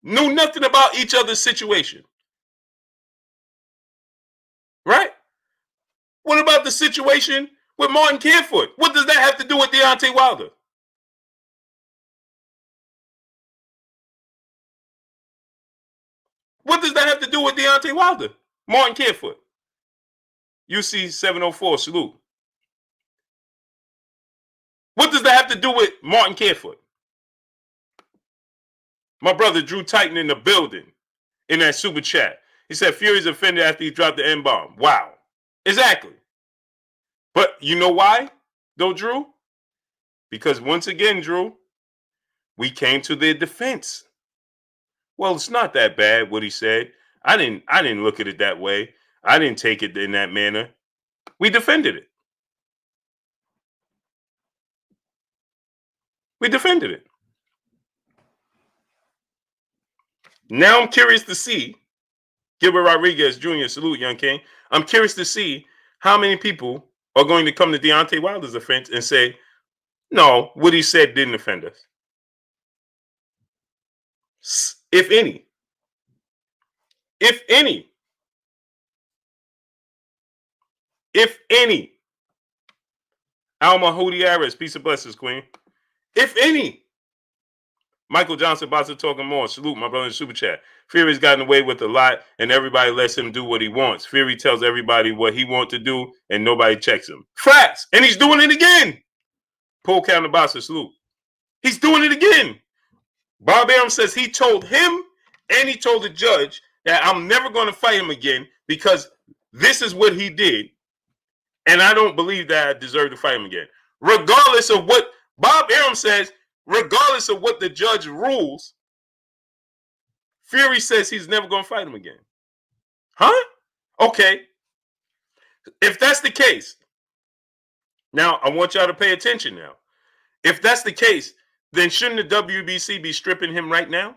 Knew nothing about each other's situation. Right? What about the situation with Martin Carefoot? What does that have to do with Deontay Wilder? What does that have to do with Deontay Wilder? Martin Carefoot. UC 704, salute. What does that have to do with Martin Carefoot? My brother Drew Titan in the building in that super chat. He said Fury's offended after he dropped the N-bomb. Wow. Exactly. But you know why, though, Drew? Because once again, Drew, we came to their defense. Well, it's not that bad, what he said. I didn't look at it that way. I didn't take it in that manner. We defended it. We defended it. Now I'm curious to see Gilbert Rodriguez Jr. Salute, young king. I'm curious to see how many people are going to come to Deontay Wilder's defense and say, no, what he said didn't offend us. If any. If any. If any. Alma Hootie Aris, peace and blessings, queen. If any. Michael Johnson about to talking more. Salute, my brother in Super Chat. Fury's gotten away with a lot, and everybody lets him do what he wants. Fury tells everybody what he wants to do, and nobody checks him. Facts! And he's doing it again. Paul Counterboxer, salute. He's doing it again. Bob Arum says he told him and he told the judge that I'm never going to fight him again because this is what he did, and I don't believe that I deserve to fight him again. Regardless of what Bob Arum says, regardless of what the judge rules, Fury says he's never going to fight him again. Huh? Okay. If that's the case, now I want y'all to pay attention now. If that's the case, then shouldn't the WBC be stripping him right now?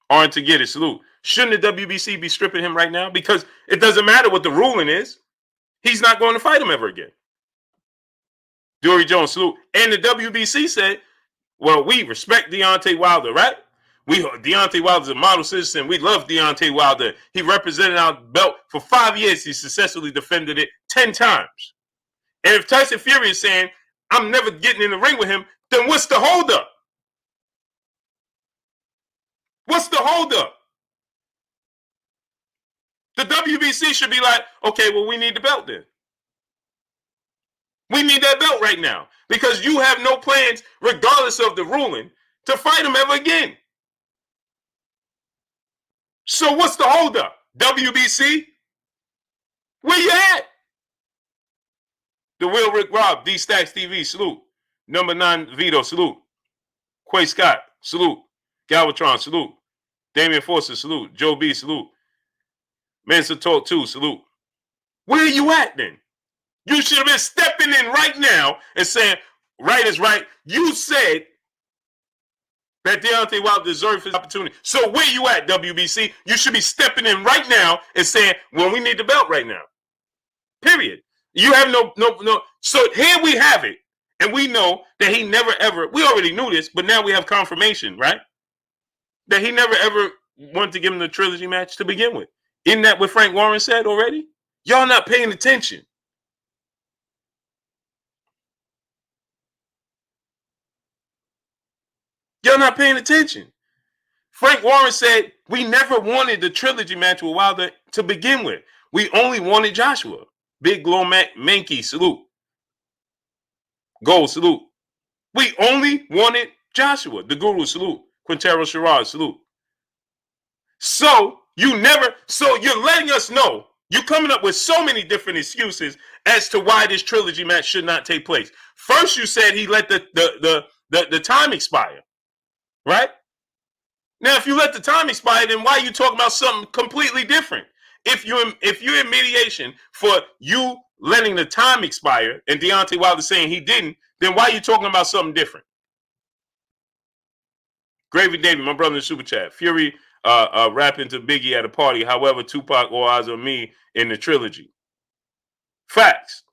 On to get it, salute. Shouldn't the WBC be stripping him right now? Because it doesn't matter what the ruling is. He's not going to fight him ever again. Dory Jones, salute. And the WBC said, well, we respect Deontay Wilder, right? Deontay Wilder's a model citizen. We love Deontay Wilder. He represented our belt for 5 years. He successfully defended it 10 times. And if Tyson Fury is saying, I'm never getting in the ring with him, then what's the holdup? What's the holdup? The WBC should be like, okay, well, we need the belt then. We need that belt right now because you have no plans, regardless of the ruling, to fight him ever again. So what's the holdup? WBC? Where you at? The Will Rick Rob, D Stacks TV, salute. Number 9 Vito, salute. Quay Scott, salute. Galvatron, salute. Damian Forster, salute. Joe B, salute. Mensa Talk 2, salute. Where are you at then? You should have been stepping in right now and saying, right is right. You said that Deontay Wilder deserved his opportunity. So where you at, WBC? You should be stepping in right now and saying, well, we need the belt right now. Period. You have no. So here we have it. And we know that he never ever, we already knew this, but now we have confirmation, right? That he never ever wanted to give him the trilogy match to begin with. Isn't that what Frank Warren said already? Y'all not paying attention. Y'all not paying attention. Frank Warren said we never wanted the trilogy match with Wilder to begin with. We only wanted Joshua. Big Glow Mankey, salute. Gold, salute. We only wanted Joshua. The Guru, salute. Quintero Sherrod, salute. So you're letting us know. You're coming up with so many different excuses as to why this trilogy match should not take place. First, you said he let the time expire. Right? Now, if you let the time expire, then why are you talking about something completely different? If you're in mediation for you letting the time expire and Deontay Wilder saying he didn't, then why are you talking about something different? Gravy David, my brother in Super Chat. Fury rapping to Biggie at a party. However, Tupac all eyes on me in the trilogy. Facts.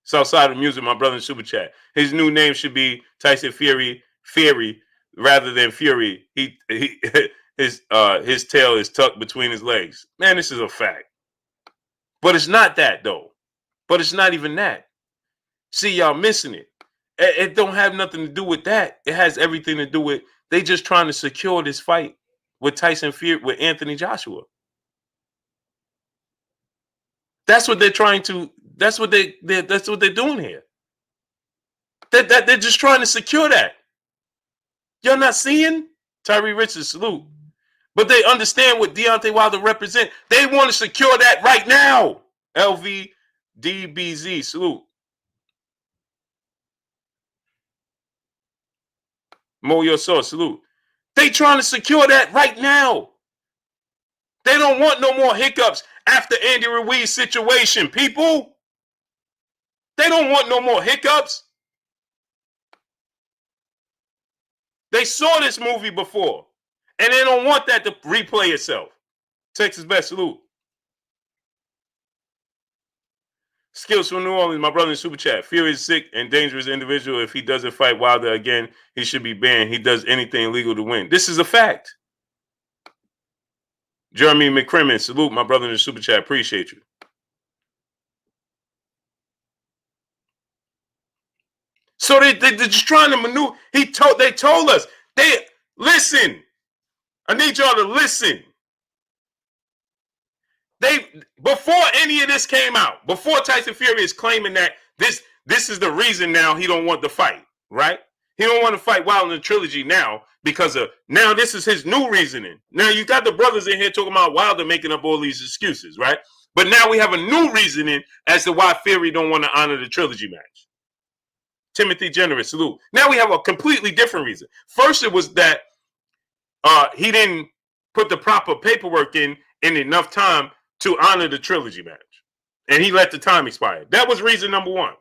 Southside of Music, my brother in Super Chat. His new name should be Tyson Fury rather than Fury. His tail is tucked between his legs. Man, this is a fact. But it's not that though. But it's not even that. See, y'all missing it. It don't have nothing to do with that. It has everything to do with they just trying to secure this fight with Tyson Fury with Anthony Joshua. That's what they're trying to. That's what they're doing here. They're just trying to secure that. You're not seeing Tyree Richards, salute. But they understand what Deontay Wilder represent. They want to secure that right now. LVDBZ, salute. Mo your source, salute. They trying to secure that right now. They don't want no more hiccups after Andy Ruiz's situation, people. They don't want no more hiccups. They saw this movie before, and they don't want that to replay itself. Texas best, salute. Skills from New Orleans, my brother in Super Chat. Fury is sick and dangerous individual. If he doesn't fight Wilder again, he should be banned. He does anything illegal to win. This is a fact. Jeremy McCrimmon, salute, my brother in the Super Chat. Appreciate you. So they're just trying to maneuver. They told us. Listen. I need y'all to listen. Before any of this came out, before Tyson Fury is claiming that this is the reason now he don't want to fight, right? He don't want to fight Wilder in the trilogy now because of now this is his new reasoning. Now you got the brothers in here talking about Wilder making up all these excuses, right? But now we have a new reasoning as to why Fury don't want to honor the trilogy match. Timothy Generous, salute. Now we have a completely different reason. First, it was that he didn't put the proper paperwork in enough time to honor the trilogy match. And he let the time expire. That was reason number one.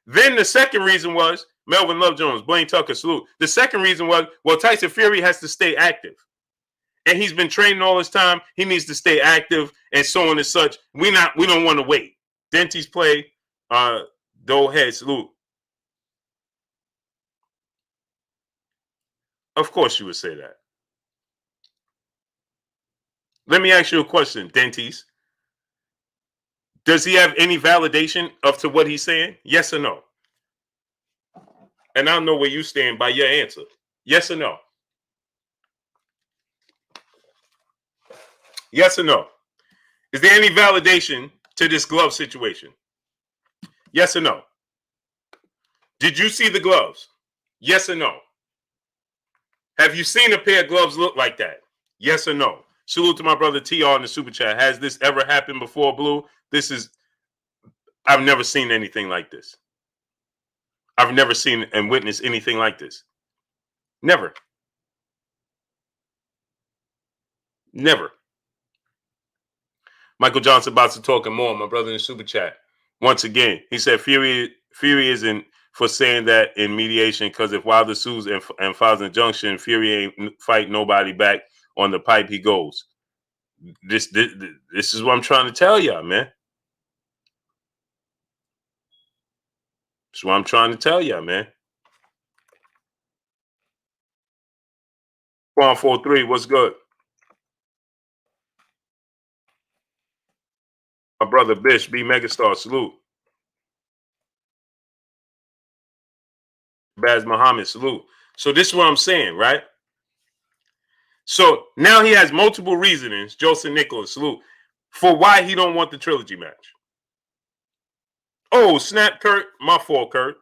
Then the second reason was, Melvin Love Jones, Blaine Tucker, salute. The second reason was, well, Tyson Fury has to stay active. And he's been training all this time. He needs to stay active and so on and such. We don't want to wait. Denty's play, Dole Head, salute. Of course you would say that. Let me ask you a question, Dentis. Does he have any validation to what he's saying? Yes or no? And I'll know where you stand by your answer. Yes or no? Yes or no? Is there any validation to this glove situation? Yes or no? Did you see the gloves? Yes or no? Have you seen a pair of gloves look like that? Yes or no? Salute to my brother TR in the Super Chat. Has this ever happened before, Blue? I've never seen anything like this. I've never seen and witnessed anything like this. Never. Never. Michael Johnson about to talking more, my brother in the Super Chat. Once again, he said Fury isn't for saying that in mediation because if Wilder sues and files an injunction, Fury ain't fight nobody back on the pipe he goes. This is what I'm trying to tell y'all, man. That's what I'm trying to tell y'all, man. 143, what's good? My brother Bish, B Megastar, salute. Baz Muhammad, salute. So this is what I'm saying, right? So now he has multiple reasonings, Joseph Nicholas, salute, for why he don't want the trilogy match. Oh, snap, Kurt. My fault, Kurt.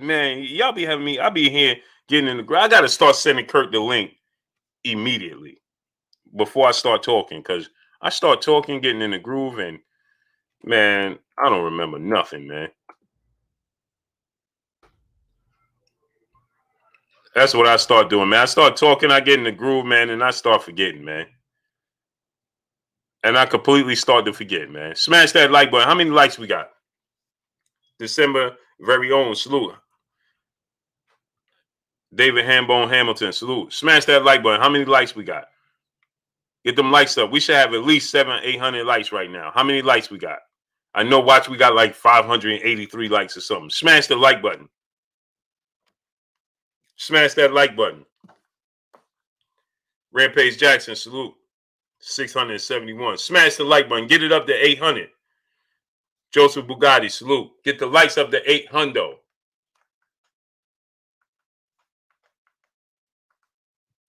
Man, y'all be having me. I be here getting in the groove. I got to start sending Kurt the link immediately before I start talking because I start talking, getting in the groove, and man, I don't remember nothing, man. That's what I start doing, man. I start talking, I get in the groove, man, and I start forgetting, man. And I completely start to forget, man. Smash that like button. How many likes we got? December very own, salute. David Hambone Hamilton, salute. Smash that like button. How many likes we got? Get them likes up. We should have at least 700-800 likes right now. How many likes we got? I know, watch, we got like 583 likes or something. Smash the like button. Smash that like button. Rampage Jackson, salute. 671. Smash the like button. Get it up to 800. Joseph Bugatti, salute. Get the likes up to 800.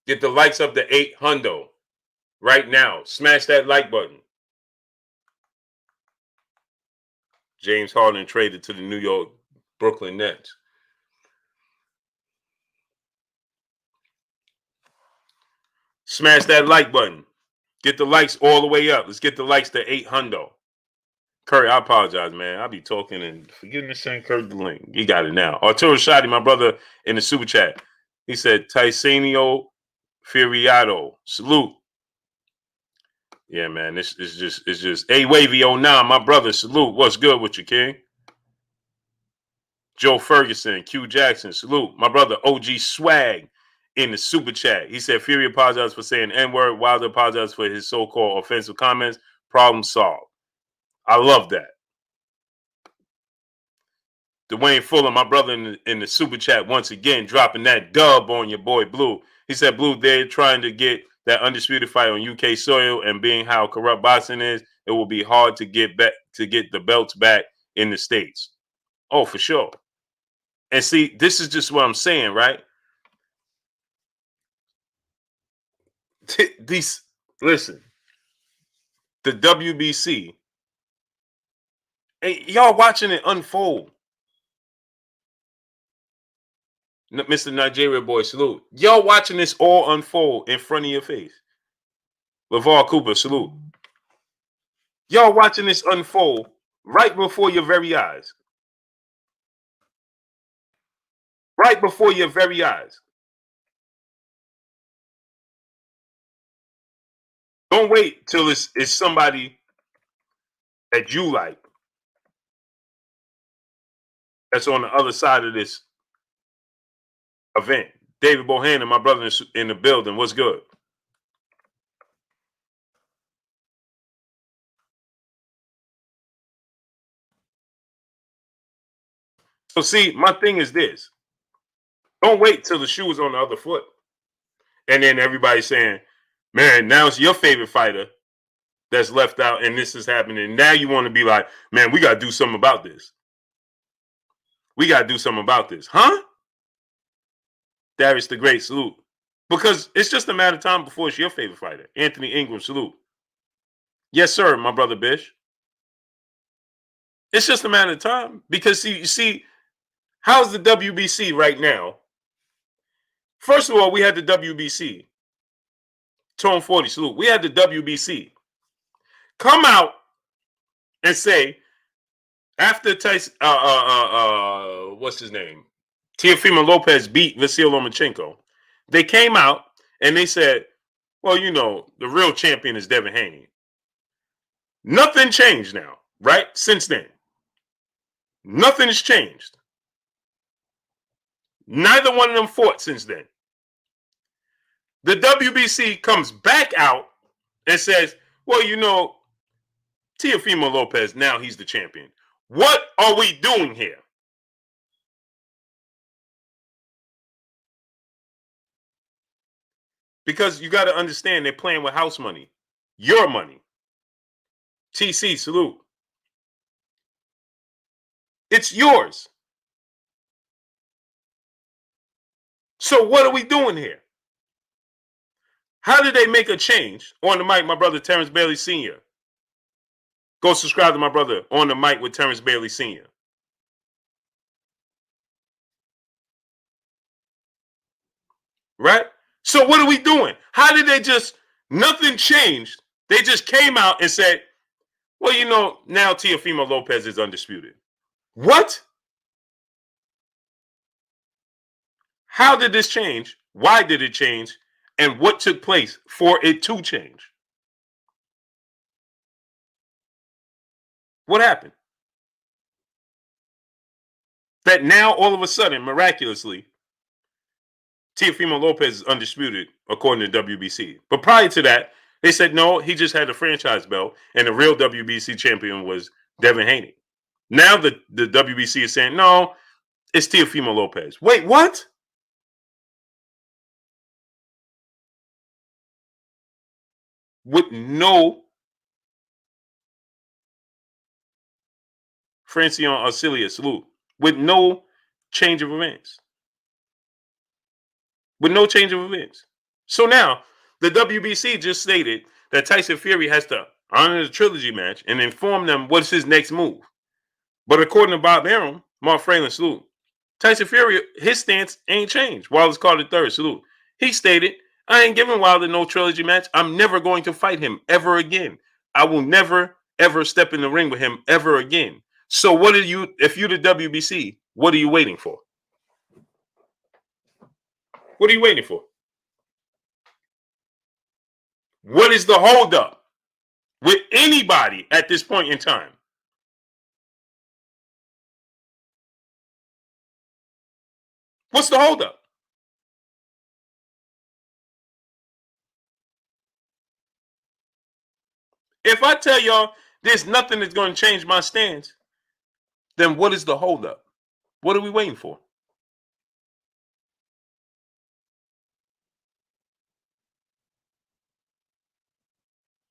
Get the likes up to 800 right now. Smash that like button. James Harden traded to the New York Brooklyn Nets. Smash that like button. Get the likes all the way up. Let's get the likes to 800. Curry, I apologize, man. I'll be talking and forgetting to send Kurt the link. He got it now. Arturo Shadi, my brother in the Super Chat. He said, Tysonio Furiato. Salute. Yeah, man. This is just A Wavy 09, my brother. Salute. What's good with you, King? Joe Ferguson, Q Jackson. Salute. My brother OG Swag in the super chat. He said Fury apologized for saying N-word. Wilder apologized for his so-called offensive comments. Problem solved. I love that. Dwayne Fuller, my brother in the super chat, once again dropping that dub on your boy Blue. He said, Blue, they're trying to get that undisputed fight on UK soil, and being how corrupt boxing is, it will be hard to get the belts back in the States. Oh, for sure. And see, this is just what I'm saying, right? Listen, the WBC, hey, y'all watching it unfold. Mr. Nigeria boy, salute. Y'all watching this all unfold in front of your face. LeVar Cooper, salute. Y'all watching this unfold right before your very eyes. Right before your very eyes. Don't wait till it's somebody that you like that's on the other side of this event. David Bohannon, my brother in the building. What's good? So see, my thing is this. Don't wait till the shoe is on the other foot. And then everybody's saying, man, now it's your favorite fighter that's left out and this is happening. Now you want to be like, man, we got to do something about this. We got to do something about this. Huh? Darius the Great, salute. Because it's just a matter of time before it's your favorite fighter. Anthony Ingram, salute. Yes, sir, my brother Bish. It's just a matter of time. Because you see, how's the WBC right now? First of all, we had the WBC. Tone 40, salute. We had the WBC. Come out and say, after Tyson, what's his name? Teofimo Lopez beat Vasyl Lomachenko. They came out and they said, well, you know, the real champion is Devin Haney. Nothing changed now, right? Since then. Nothing has changed. Neither one of them fought since then. The WBC comes back out and says, well, you know, Teofimo Lopez, now he's the champion. What are we doing here? Because you got to understand they're playing with house money. Your money. TC, salute. It's yours. So what are we doing here? How did they make a change? On the mic, my brother Terrence Bailey Sr. Go subscribe to my brother On the Mic with Terrence Bailey Sr. Right? So what are we doing? How did they just, nothing changed. They just came out and said, well, you know, now Teofimo Lopez is undisputed. What? How did this change? Why did it change? And what took place for it to change? What happened? That now, all of a sudden, miraculously, Teofimo Lopez is undisputed, according to WBC. But prior to that, they said, no, he just had a franchise belt, and the real WBC champion was Devin Haney. Now the WBC is saying, no, it's Teofimo Lopez. Wait, what? With no Francione Arcilia, salute. With no change of events. With no change of events. So now, the WBC just stated that Tyson Fury has to honor the trilogy match and inform them what's his next move. But according to Bob Arum, Mark Fralin, salute, Tyson Fury, his stance ain't changed. Wilder's called it third, salute. He stated, I ain't giving Wilder no trilogy match. I'm never going to fight him ever again. I will never, ever step in the ring with him ever again. So what are you, if you're the WBC, what are you waiting for? What are you waiting for? What is the holdup with anybody at this point in time? What's the holdup? If I tell y'all there's nothing that's going to change my stance, then what is the holdup? What are we waiting for?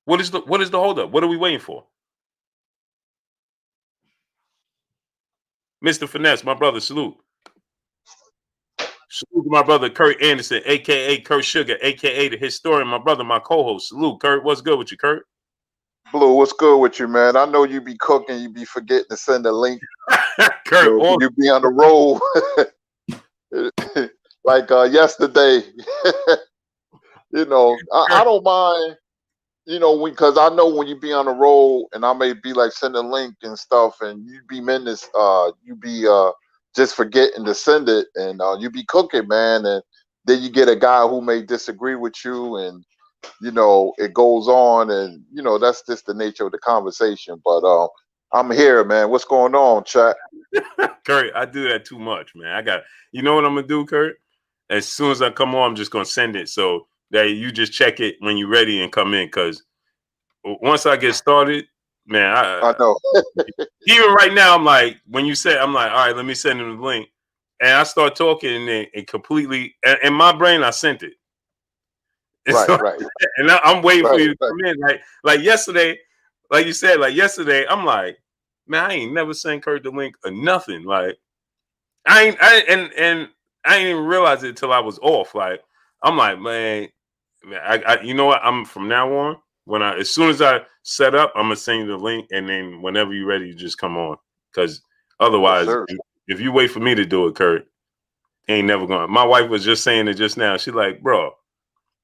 What is the holdup? What are we waiting for? Mr. Finesse, my brother, salute. Salute to my brother Kurt Anderson, aka Kurt Sugar, aka the historian, my brother, my co-host. Salute, Kurt. What's good with you, Kurt? Blue, what's good with you, man? I know you be cooking, you be forgetting to send a link. Kurt, you be on the roll like yesterday. I don't mind, because I know when you be on the roll and I may be like send a link and stuff, and you be you be just forgetting to send it, and you be cooking, man, and then you get a guy who may disagree with you, and it goes on, and that's just the nature of the conversation. But I'm here, man. What's going on, chat? Kurt, I do that too much, man. You know what I'm gonna do, Kurt? As soon as I come on, I'm just gonna send it so that you just check it when you're ready and come in. Because once I get started, man, I know. Even right now, I'm like, when you said, I'm like, all right, let me send him the link, and I start talking, and it completely, in my brain, I sent it. Right. And I'm waiting for you to come in. Like yesterday, like you said, like yesterday, I'm like, man, I ain't never sent Kurt the link or nothing. Like, I didn't even realize it until I was off. Like, I'm like, man, you know what? I'm from now on, as soon as I set up, I'm gonna send you the link, and then whenever you're ready, you just come on. Because otherwise, if you wait for me to do it, Kurt, ain't never gonna. My wife was just saying it just now. She's like, bro,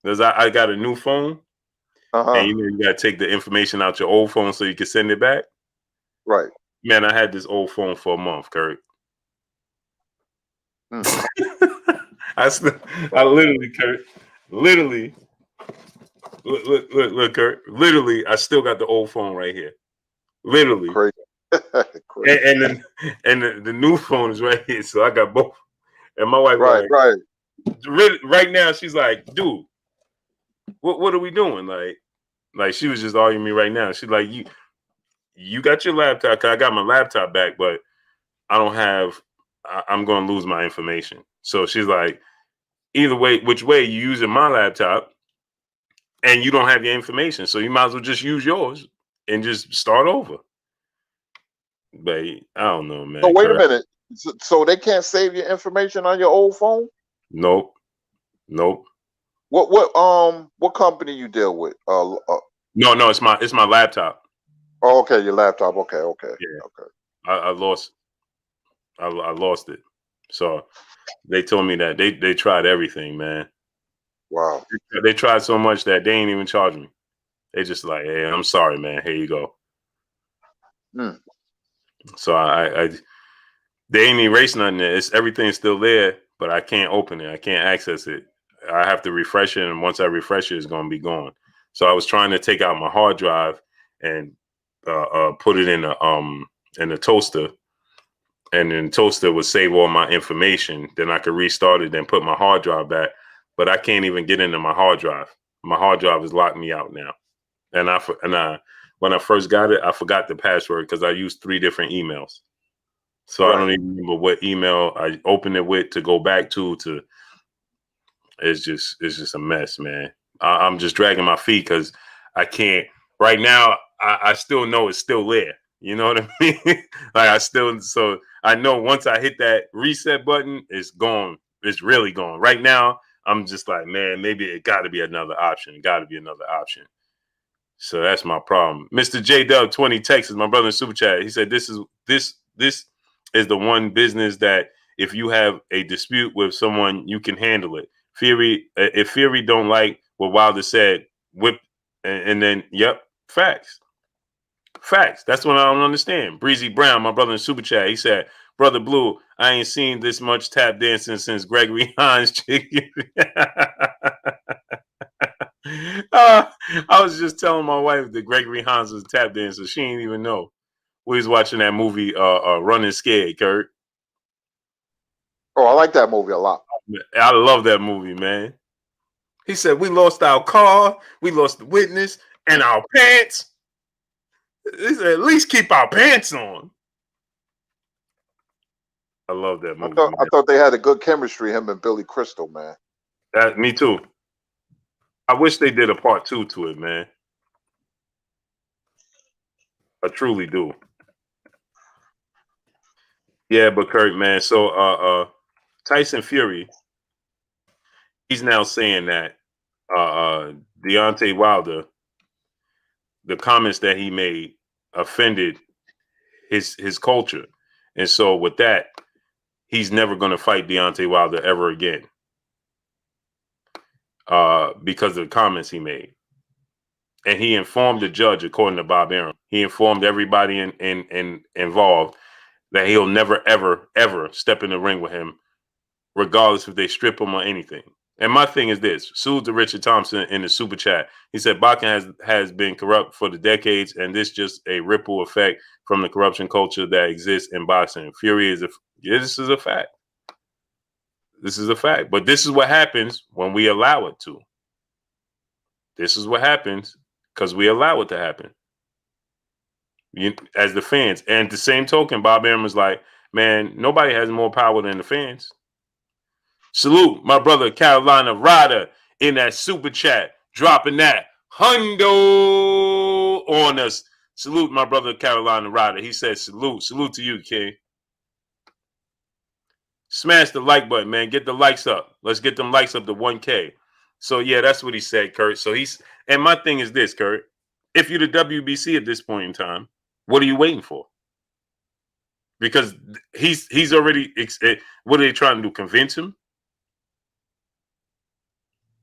because I got a new phone, and you gotta take the information out your old phone so you can send it back. Right. Man, I had this old phone for a month, Kurt. I literally, Kurt, look, Kurt, literally, I still got the old phone right here, literally. Crazy. And then the new phone is right here, so I got both. And my wife, right. Really, right now, she's like, dude, what are we doing? Like she was just arguing me right now. She's like, you got your laptop, 'cause I got my laptop back, but I don't have. I'm going to lose my information. So she's like, either way, which way you using my laptop, and you don't have your information, so you might as well just use yours and just start over. But I don't know, man. So wait a minute. So they can't save your information on your old phone? Nope. What company you deal with? No, it's my laptop. Oh, okay, your laptop. Okay. Yeah. Okay. I lost it. So they told me that they tried everything, man. Wow. They tried so much that they ain't even charge me. They just like, hey, I'm sorry, man. Here you go. So I they ain't erased nothing. Everything's still there, but I can't open it. I can't access it. I have to refresh it, and once I refresh it, it's gonna be gone. So I was trying to take out my hard drive and put it in the toaster, and then toaster would save all my information. Then I could restart it, then put my hard drive back. But I can't even get into my hard drive. My hard drive has locked me out now. And when I first got it, I forgot the password because I used 3 different emails. So I don't even remember what email I opened it with to go back to. It's just a mess, man. I'm just dragging my feet because I can't. Right now, I still know it's still there. You know what I mean? So I know once I hit that reset button, it's gone. It's really gone. Right now, I'm just like, man, maybe it got to be another option. So that's my problem. Mr. J Dub 20 Texas, my brother in Super Chat. He said this is the one business that if you have a dispute with someone, you can handle it. If Fury don't like what Wilder said, and then facts. That's what I don't understand. Breezy Brown, my brother in Super Chat, he said, Brother Blue, I ain't seen this much tap dancing since Gregory Hines chicken. I was just telling my wife that Gregory Hines was a tap dancer. She didn't even know. We was watching that movie, Running Scared, Kurt. Oh, I like that movie a lot. I love that movie, man. He said, we lost our car, we lost the witness, and our pants. He said, at least keep our pants on. I love that movie. I thought they had a good chemistry, him and Billy Crystal, man. Me too. I wish they did a part 2 to it, man. I truly do. Yeah, but Kurt, man. So Tyson Fury, he's now saying that Deontay Wilder, the comments that he made offended his culture. And so with that, he's never going to fight Deontay Wilder ever again. Because of the comments he made. And he informed the judge, according to Bob Arum, he informed everybody involved that he'll never, ever, ever step in the ring with him, regardless if they strip him or anything. And my thing is this: salute to Richard Thompson in the super chat. He said boxing has been corrupt for the decades, and this just a ripple effect from the corruption culture that exists in boxing. Fury is this is a fact. This is a fact. But this is what happens when we allow it to. This is what happens because we allow it to happen. As the fans. And the same token, Bob Arum was like, man, nobody has more power than the fans. Salute my brother Carolina Ryder in that super chat, dropping that hundo on us. Salute my brother Carolina Ryder. He said salute. Salute to you, King. Smash the like button, man. Get the likes up. Let's get them likes up to 1K. So, yeah, that's what he said, Kurt. So and my thing is this, Kurt. If you're the WBC at this point in time, what are you waiting for? Because he's already, what are they trying to do? Convince him?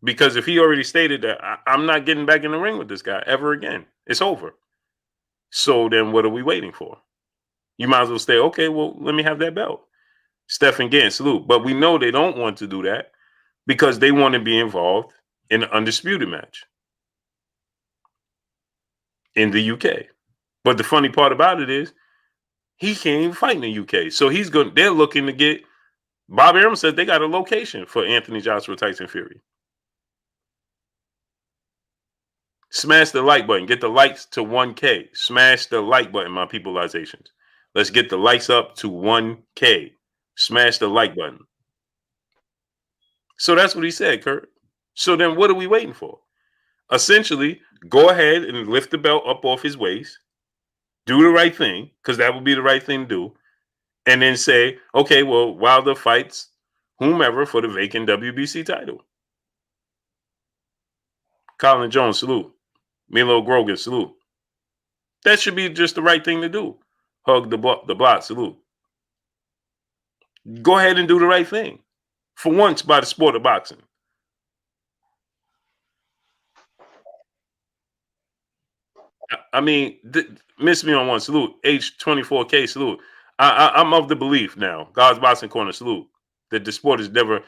Because if he already stated that I'm not getting back in the ring with this guy ever again, it's over. So then what are we waiting for? You might as well say, okay, well, let me have that belt. Stephen Gant, salute. But we know they don't want to do that because they want to be involved in an undisputed match in the UK. But the funny part about it is he can't even fight in the UK. So they're looking to get, Bob Arum said they got a location for Anthony Joshua, Tyson Fury. Smash the like button. Get the likes to 1K. Smash the like button, my peopleizations. Let's get the likes up to 1K. Smash the like button. So that's what he said, Kurt. So then what are we waiting for? Essentially, go ahead and lift the belt up off his waist. Do the right thing, because that would be the right thing to do. And then say, okay, well, Wilder fights whomever for the vacant WBC title. Colin Jones, salute. Milo Grogan, salute. That should be just the right thing to do. Hug the block, salute. Go ahead and do the right thing. For once, by the sport of boxing. I mean, miss me on one, salute. H24K, salute. I'm of the belief now, God's Boxing Corner, salute, that the sport is never,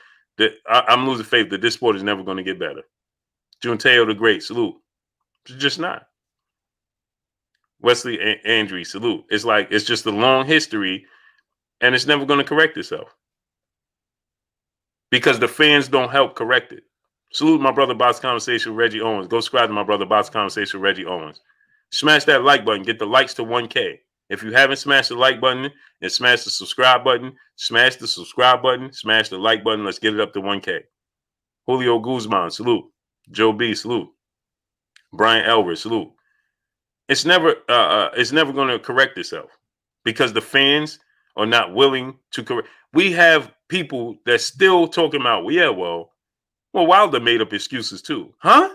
I'm losing faith that this sport is never going to get better. Junteo the Great, salute. It's just not. Wesley Andrews, salute. It's like, it's just a long history and it's never going to correct itself because the fans don't help correct it. Salute my brother Box Conversation, Reggie Owens. Go subscribe to my brother Box Conversation, Reggie Owens. Smash that like button. Get the likes to 1K. If you haven't smashed the like button and smash the subscribe button, smash the subscribe button, smash the like button. Let's get it up to 1K. Julio Guzman, salute. Joe B, salute. Brian Elbert, salute. It's never going to correct itself because the fans are not willing to correct. We have people that still talking about, well, Wilder made up excuses too. Huh?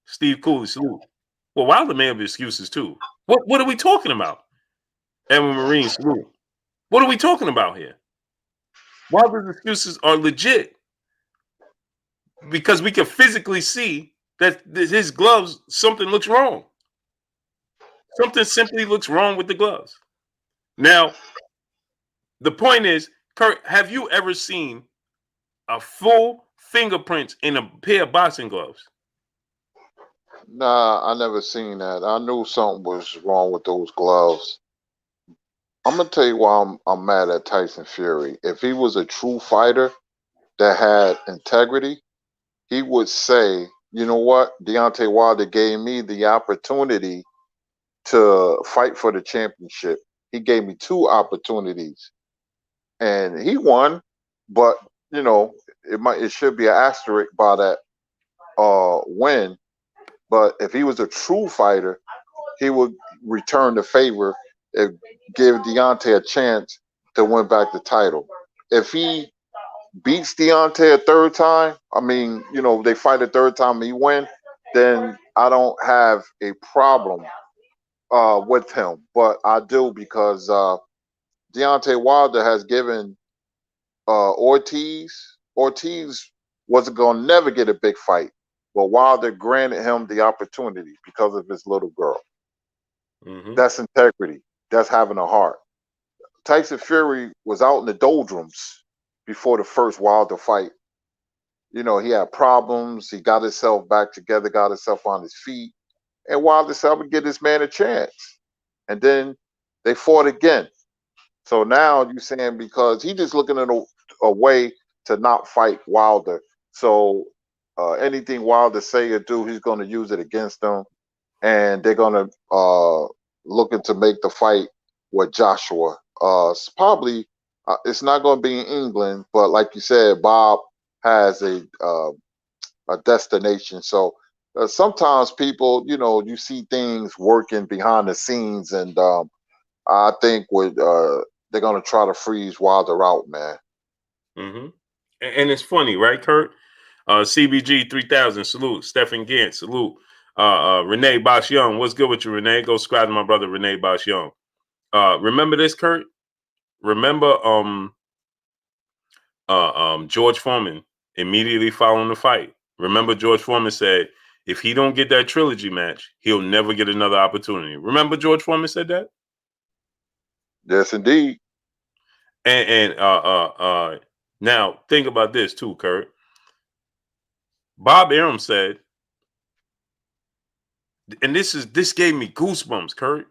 Steve Cooley, salute. Well, Wilder made up excuses too. What are we talking about? Edwin Marine, salute. What are we talking about here? Wilder's excuses are legit because we can physically see that his gloves, something looks wrong. Something simply looks wrong with the gloves. Now, The point is, Kurt, have you ever seen a full fingerprints in a pair of boxing gloves? Nah, I never seen that. I knew something was wrong with those gloves. I'm gonna tell you why I'm mad at Tyson Fury. If he was a true fighter that had integrity, he would say, you know what, Deontay Wilder gave me the opportunity to fight for the championship. He gave me two opportunities, and he won. But it should be an asterisk by that win. But if he was a true fighter, he would return the favor and give Deontay a chance to win back the title. If he beats Deontay a third time, I mean, they fight a third time and he win, then I don't have a problem with him. But I do because Deontay Wilder has given Ortiz. Ortiz wasn't going to never get a big fight, but Wilder granted him the opportunity because of his little girl. Mm-hmm. That's integrity. That's having a heart. Tyson Fury was out in the doldrums before the first Wilder fight. He had problems. He got himself back together, got himself on his feet. And Wilder said, I'm going to give this man a chance. And then they fought again. So now you're saying because he just looking at a way to not fight Wilder. So anything Wilder say or do, he's going to use it against them. And they're going to looking to make the fight with Joshua. It's probably it's not going to be in England, but like you said, Bob has a destination. So sometimes people, you see things working behind the scenes, and I think they're going to try to freeze Wilder out, man. Mm-hmm. And it's funny, right, Kurt? CBG 3000, salute. Stephen Gant, salute. Renee Bosch Young, what's good with you, Renee? Go subscribe to my brother Renee Bosch Young. Remember this, Kurt? Remember George Foreman immediately following the fight. Remember George Foreman said, if he don't get that trilogy match, he'll never get another opportunity. Remember George Foreman said that? Yes, indeed. And now think about this too, Kurt. Bob Arum said, and this gave me goosebumps, Kurt.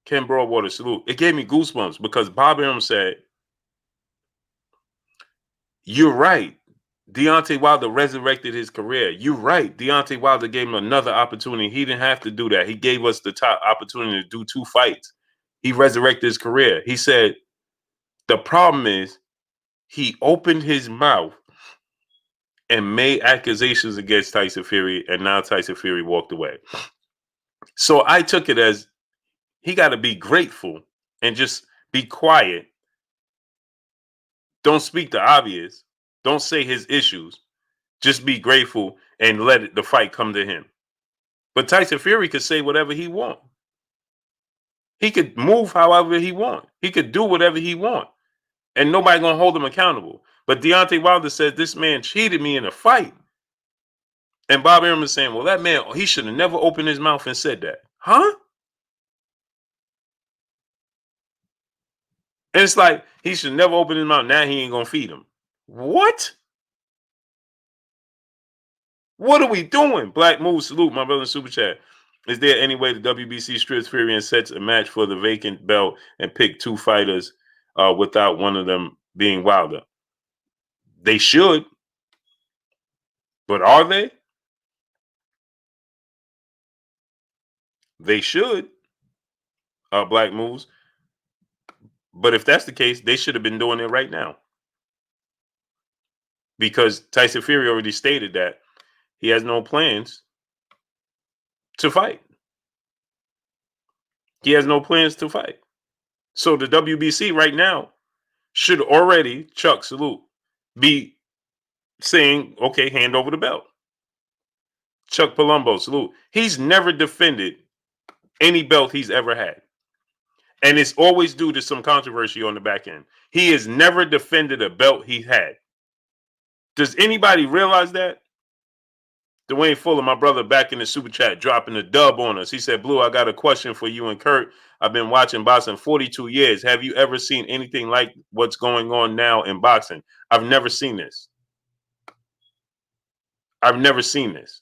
Ken Broadwater, salute. It gave me goosebumps because Bob Arum said, you're right. Deontay Wilder resurrected his career. You're right. Deontay Wilder gave him another opportunity. He didn't have to do that. He gave us the top opportunity to do 2 fights. He resurrected his career. He said, the problem is he opened his mouth and made accusations against Tyson Fury, and now Tyson Fury walked away. So I took it as he got to be grateful and just be quiet. Don't speak the obvious. Don't say his issues. Just be grateful and let the fight come to him. But Tyson Fury could say whatever he want. He could move however he want. He could do whatever he want. And nobody going to hold him accountable. But Deontay Wilder said, this man cheated me in a fight. And Bob Arum is saying, well, that man, he should have never opened his mouth and said that. Huh? And it's like, he should never open his mouth. Now he ain't going to feed him. What? What are we doing? Black Move, salute, my brother in Super Chat. Is there any way the WBC strips Fury and sets a match for the vacant belt and pick 2 fighters without one of them being Wilder? They should. But are they? They should. Black Moves. But if that's the case, they should have been doing it right now. Because Tyson Fury already stated that he has no plans to fight. He has no plans to fight. So the WBC right now should already, Chuck, salute, be saying, okay, hand over the belt. Chuck Palumbo, salute. He's never defended any belt he's ever had. And it's always due to some controversy on the back end. He has never defended a belt he had. Does anybody realize that? Dwayne Fuller, my brother, back in the super chat, dropping a dub on us. He said, Blue, I got a question for you and Kurt. I've been watching boxing 42 years. Have you ever seen anything like what's going on now in boxing? I've never seen this. I've never seen this.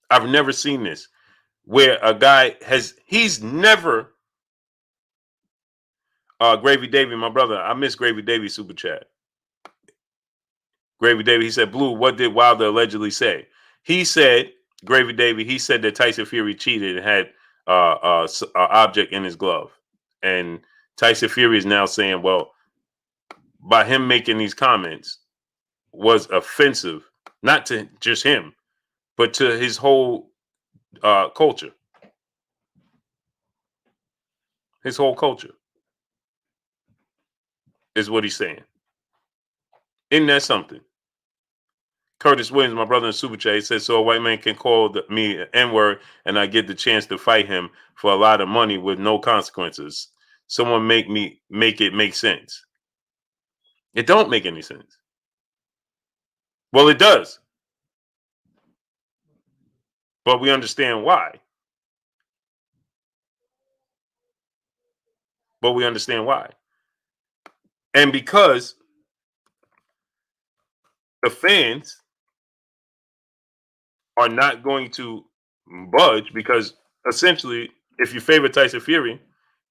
I've never seen this where a guy he's never, Gravy Davy, my brother, I miss Gravy Davy super chat. Gravy Davy, he said, Blue, what did Wilder allegedly say? He said, Gravy Davy, he said that Tyson Fury cheated and had an object in his glove. And Tyson Fury is now saying, well, by him making these comments was offensive, not to just him, but to his whole culture. His whole culture is what he's saying. Isn't that something? Curtis Williams, my brother in Super Chat, he says, so a white man can call me an N-word and I get the chance to fight him for a lot of money with no consequences. Someone make it make sense. It don't make any sense. Well, it does. But we understand why. And because the fans are not going to budge, because essentially, if you favor Tyson Fury,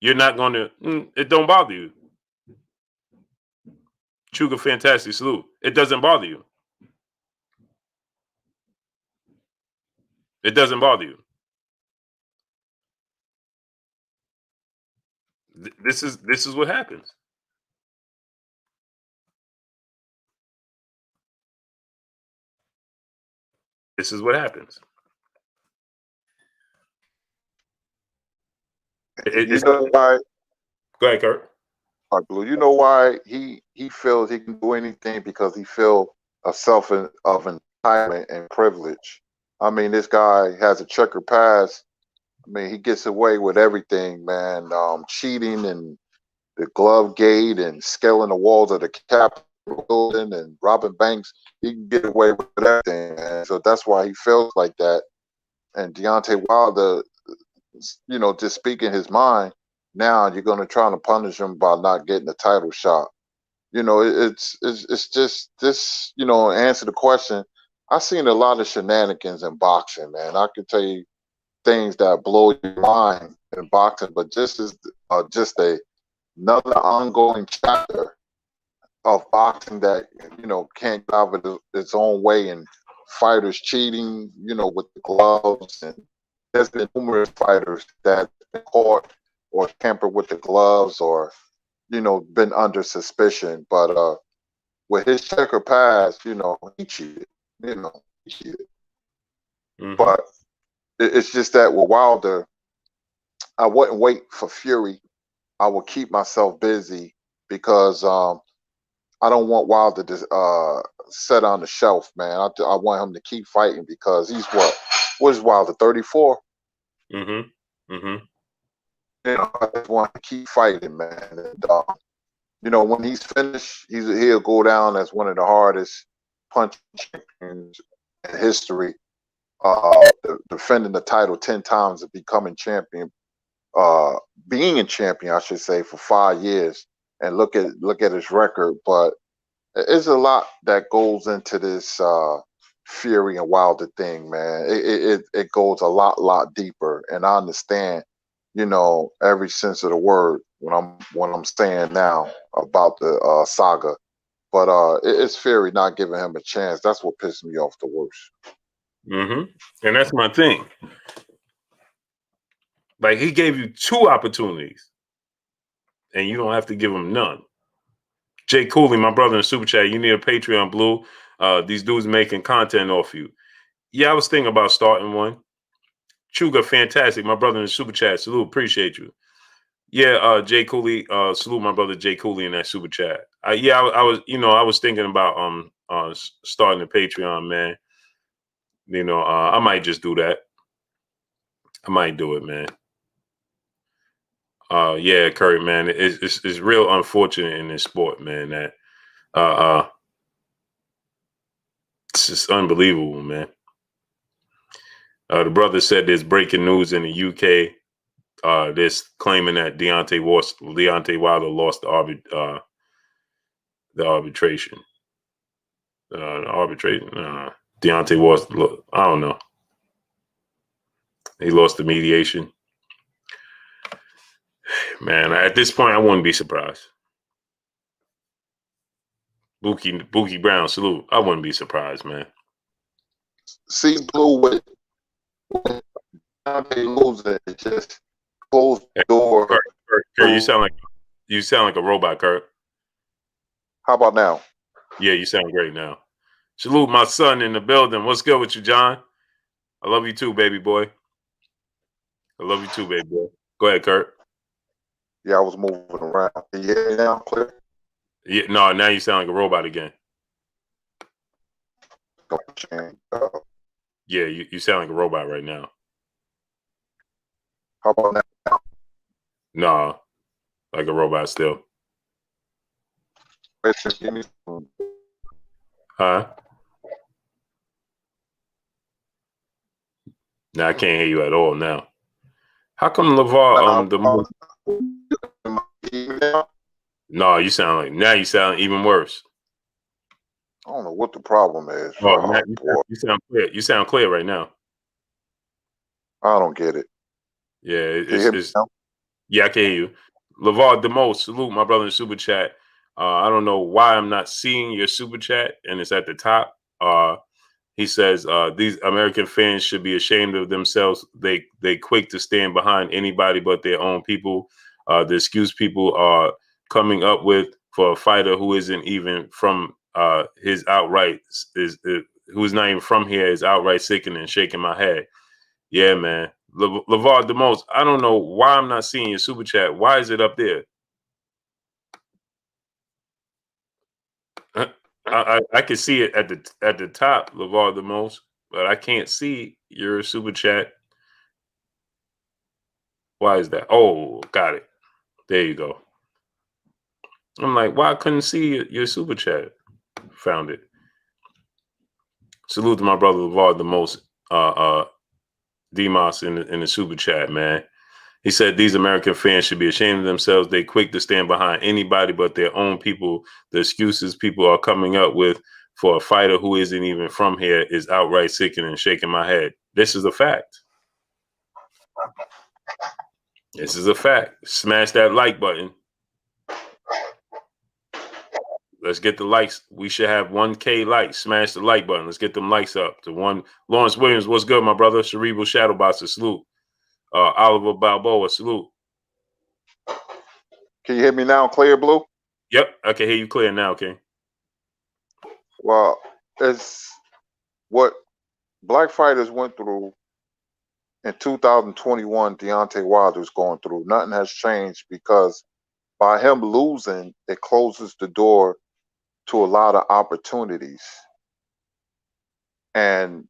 you're not going to, it don't bother you. Chuga, fantastic salute. It doesn't bother you. It doesn't bother you. This is what happens. This is what happens. You know why? Go ahead, Kurt. Blue. You know why he feels he can do anything? Because he feels a self of entitlement and privilege. I mean, this guy has a checkered past. I mean, he gets away with everything, man. Cheating and the glove gate and scaling the walls of the Capitol building and robbing banks. He can get away with everything, man. So that's why he feels like that. And Deontay Wilder, you know, just speaking his mind, now you're going to try to punish him by not getting the title shot. You know, it's just this, you know, answer the question. I've seen a lot of shenanigans in boxing, man. I can tell you things that blow your mind in boxing, but this is just another ongoing chapter of boxing that, you know, can't get out of its own way, and fighters cheating, you know, with the gloves. And there's been numerous fighters that been caught or tampered with the gloves, or, you know, been under suspicion. But with his checker past, you know, he cheated. You know, he cheated. But it's just that with Wilder, I wouldn't wait for Fury. I would keep myself busy because I don't want Wilder to set on the shelf, man. I want him to keep fighting because he's what is Wilder, 34? You know, I just want to keep fighting, man. And, you know, when he's finished, he'll go down as one of the hardest punching champions in history. Defending the title 10 times and becoming champion, being a champion, I should say, for 5 years. And look at his record. But there's a lot that goes into this Fury and Wilder thing, man. It goes a lot deeper, and I understand, you know, every sense of the word when I'm saying now about the saga. But it's Fury not giving him a chance. That's what pissed me off the worst. And that's my thing. Like, he gave you 2 opportunities, and you don't have to give him none. Jay Cooley, my brother in Super Chat, you need a Patreon, Blue. These dudes making content off you. Yeah, I was thinking about starting one. Chuga, fantastic. My brother in Super Chat, salute, appreciate you. Yeah, Jay Cooley, salute my brother Jay Cooley in that Super Chat. I was thinking about starting a Patreon, man. You know, I might just do that. I might do it, man. Yeah, Curry, man, it's real unfortunate in this sport, man, that It's just unbelievable, man. The brother said there's breaking news in the UK. This claiming that Deontay Wilder lost the arbitration. Deontay was, I don't know. He lost the mediation. Man, at this point, I wouldn't be surprised. Bookie Brown, salute. I wouldn't be surprised, man. See, Blue, with they losing, it just closed the door. Kurt, you sound like a robot, Kurt. How about now? Yeah, you sound great now. Salute my son in the building. What's good with you, John? I love you too, baby boy. I love you too, baby boy. Go ahead, Kurt. Yeah, I was moving around. Can you hear me now, clear? Yeah, no, now you sound like a robot again. Yeah, you sound like a robot right now. How about now? Nah, like a robot still. Give me some. Huh? Now I can't hear you at all now. How come LeVar No, you sound even worse. I don't know what the problem is. Oh, you sound clear. You sound clear right now. I don't get it. Yeah, Can you hear me now? Yeah, I can hear you. LeVar DeMo, salute my brother in super chat. I don't know why I'm not seeing your super chat, and it's at the top. He says these American fans should be ashamed of themselves. They quick to stand behind anybody but their own people. The excuse people are coming up with for a fighter who isn't even from his outright who's not even from here is outright sickening, shaking my head. Yeah, man. LeVar DeMos, I don't know why I'm not seeing your super chat. Why is it up there? I can see it at the top, LeVar DeMos, but I can't see your super chat. Why is that? Oh, got it. There you go. I'm like, why I couldn't see your super chat? Found it. Salute to my brother LeVar DeMos, Demos in the super chat, man. He said these American fans should be ashamed of themselves. They quick to stand behind anybody but their own people. The excuses people are coming up with for a fighter who isn't even from here is outright sickening and shaking my head. This is a fact. This is a fact. Smash that like button. Let's get the likes. We should have 1K likes. Smash the like button. Let's get them likes up to one. Lawrence Williams, what's good, my brother? Cerebral Shadowboxer, salute. Oliver Balboa, salute. Can you hear me now, clear, Blue? Yep, I can hear you clear now, King. Well, it's what black fighters went through in 2021. Deontay Wilder is going through. Nothing has changed because by him losing, it closes the door to a lot of opportunities. And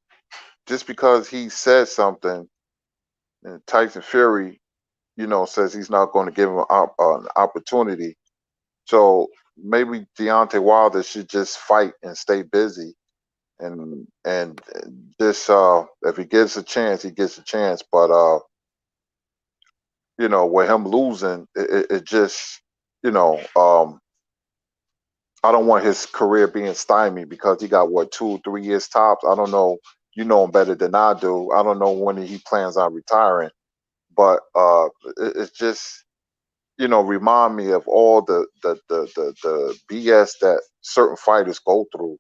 just because he said something, and Tyson Fury, says he's not going to give him an opportunity. So maybe Deontay Wilder should just fight and stay busy, and just if he gets a chance, he gets a chance. But with him losing, it just I don't want his career being stymied because he got 2-3 years tops. I don't know. You know him better than I do. I don't know when he plans on retiring, but it's just remind me of all the BS that certain fighters go through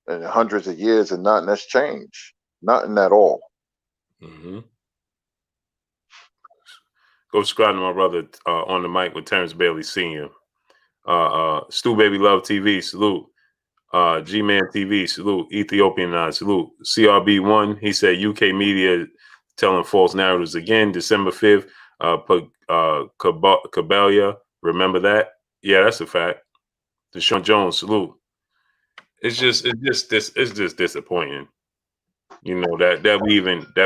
in hundreds of years, and nothing has changed. Nothing at all. Mm-hmm. Go subscribe to my brother on the mic with Terrence Bailey Sr. Stu Baby Love TV, salute. G-Man TV, salute. Ethiopian salute. CRB1, he said UK media telling false narratives again. December 5th, Cabelia, remember that? Yeah, that's a fact. Deshaun Jones, salute. It's just disappointing. That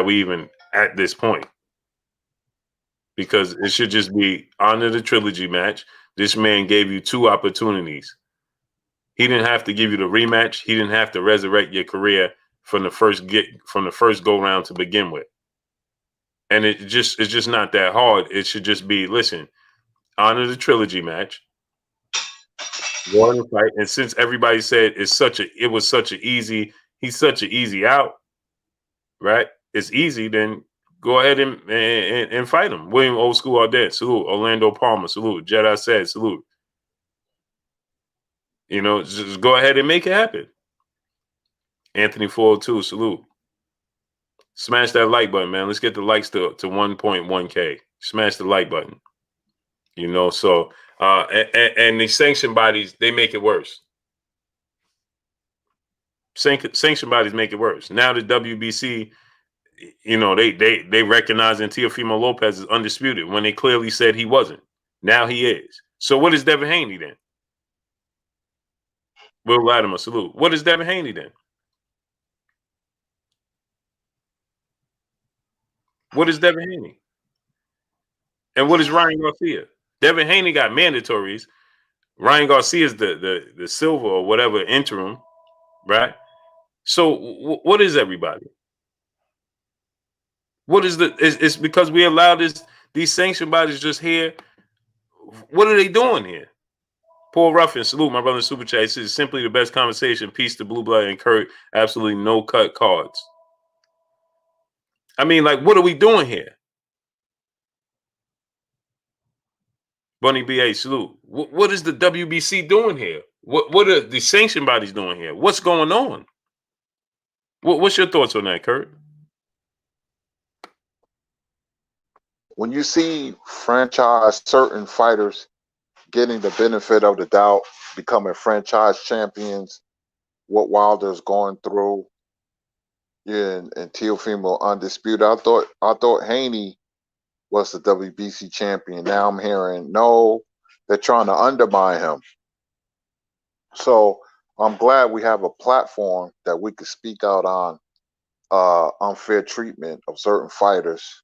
we even at this point. Because it should just be honor the trilogy match. This man gave you 2 opportunities. He didn't have to give you the rematch. He didn't have to resurrect your career from the first go round to begin with. And it's just not that hard. It should just be, listen, honor the trilogy match, go in the fight. And since everybody said he's such an easy out, right? It's easy, then go ahead and fight him. William Old School Ardet, salute. Orlando Palmer, salute. Jedi said, salute. You know, just go ahead and make it happen. Anthony Ford too, salute. Smash that like button, man. Let's get the likes to 1.1K. Smash the like button. You know, so and the sanction bodies, they make it worse. Sanction bodies make it worse. Now the WBC, you know, they recognizing Teofimo Lopez is undisputed when they clearly said he wasn't. Now he is. So what is Devin Haney then? Will Latimer, salute. What is Devin Haney then? What is Devin Haney? And what is Ryan Garcia? Devin Haney got mandatories. Ryan Garcia is the silver or whatever interim, right? So what is everybody? What is it's because we allow these sanction bodies just here. What are they doing here? Paul Ruffin, salute my brother in Super Chat. This is simply the best conversation. Peace to Blue Blood and Kurt. Absolutely no cut cards. I mean, like, what are we doing here? Bunny BA, salute. What is the WBC doing here? What are the sanction bodies doing here? What's going on? What's your thoughts on that, Kurt? When you see certain fighters getting the benefit of the doubt, becoming franchise champions, what Wilder's going through, and Teofimo undisputed. I thought Haney was the WBC champion. Now I'm hearing no, they're trying to undermine him. So I'm glad we have a platform that we could speak out on unfair treatment of certain fighters.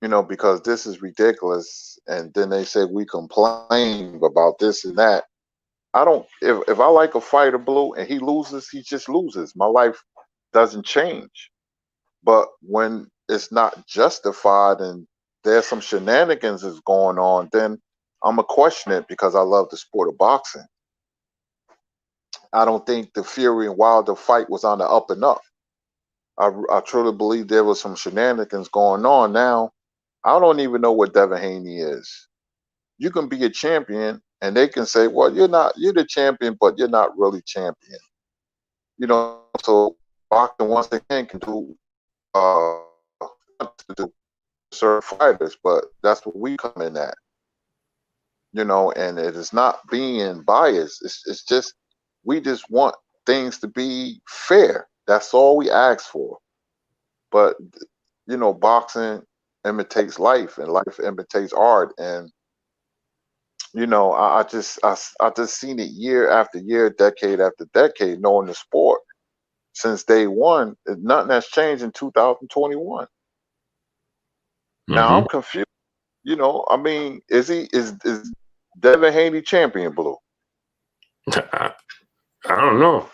You know, because this is ridiculous. And then they say we complain about this and that. I don't. If I like a fighter, Blue, and he loses, he just loses. My life doesn't change. But when it's not justified and there's some shenanigans that's going on, then I'm going to question it because I love the sport of boxing. I don't think the Fury and Wilder fight was on the up and up. I truly believe there was some shenanigans going on. Now, I don't even know what Devin Haney is. You can be a champion and they can say, well, you're the champion, but you're not really champion. You know, so boxing once again can do to certain fighters, but that's what we come in at. You know, and it is not being biased. It's just we just want things to be fair. That's all we ask for. But you know, boxing imitates life, and life imitates art. And you know, I just seen it year after year, decade after decade, knowing the sport since day one. Nothing has changed in 2021. Now I'm confused. You know, I mean, is Devin Haney champion, Blue? I don't know.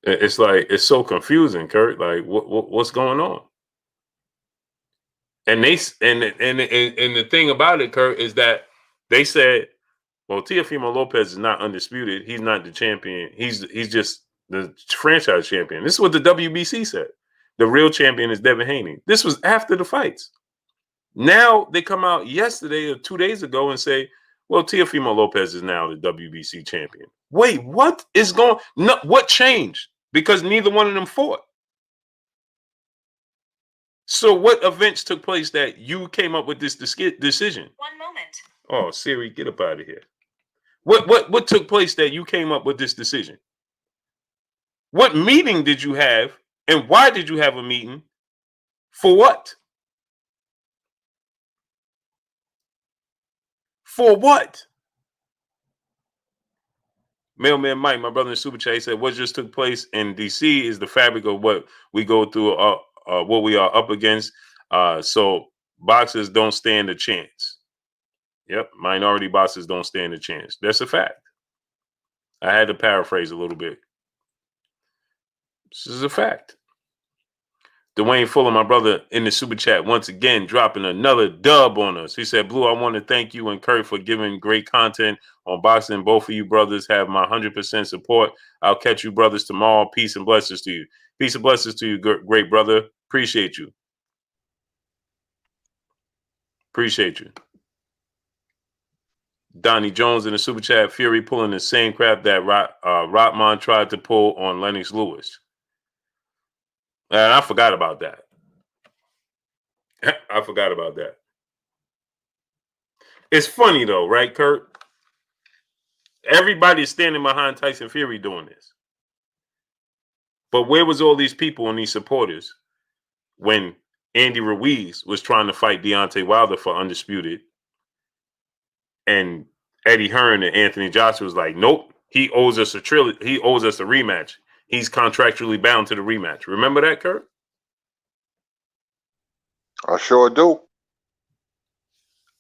It's like it's so confusing, Kurt. Like what's going on? And the thing about it, Kurt, is that they said, well, Teofimo Lopez is not undisputed. He's not the champion. He's just the franchise champion. This is what the WBC said. The real champion is Devin Haney. This was after the fights. Now they come out yesterday or 2 days ago and say, well, Teofimo Lopez is now the WBC champion. Wait, what is going? No, what changed? Because neither one of them fought. So what events took place that you came up with this decision? 1 moment. Oh, Siri, get up out of here. What took place that you came up with this decision? What meeting did you have, and why did you have a meeting? For what? For what? Mailman Mike, my brother in Super Chat, said what just took place in DC is the fabric of what we go through, what we are up against. So boxers don't stand a chance. Yep. Minority boxers don't stand a chance. That's a fact. I had to paraphrase a little bit. This is a fact. Dwayne Fuller, my brother, in the super chat, once again dropping another dub on us. He said, Blue, I want to thank you and Kurt for giving great content on boxing. Both of you brothers have my 100% support. I'll catch you brothers tomorrow. Peace and blessings to you. Peace and blessings to you, great brother. Appreciate you. Appreciate you. Donnie Jones in the super chat, Fury pulling the same crap that Rotman tried to pull on Lennox Lewis. And I forgot about that. I forgot about that. It's funny though, right, Kurt? Everybody's standing behind Tyson Fury doing this. But where was all these people and these supporters when Andy Ruiz was trying to fight Deontay Wilder for undisputed? And Eddie Hearn and Anthony Joshua was like, nope, he owes us a trilogy. He owes us a rematch. He's contractually bound to the rematch. Remember that, Kurt? I sure do.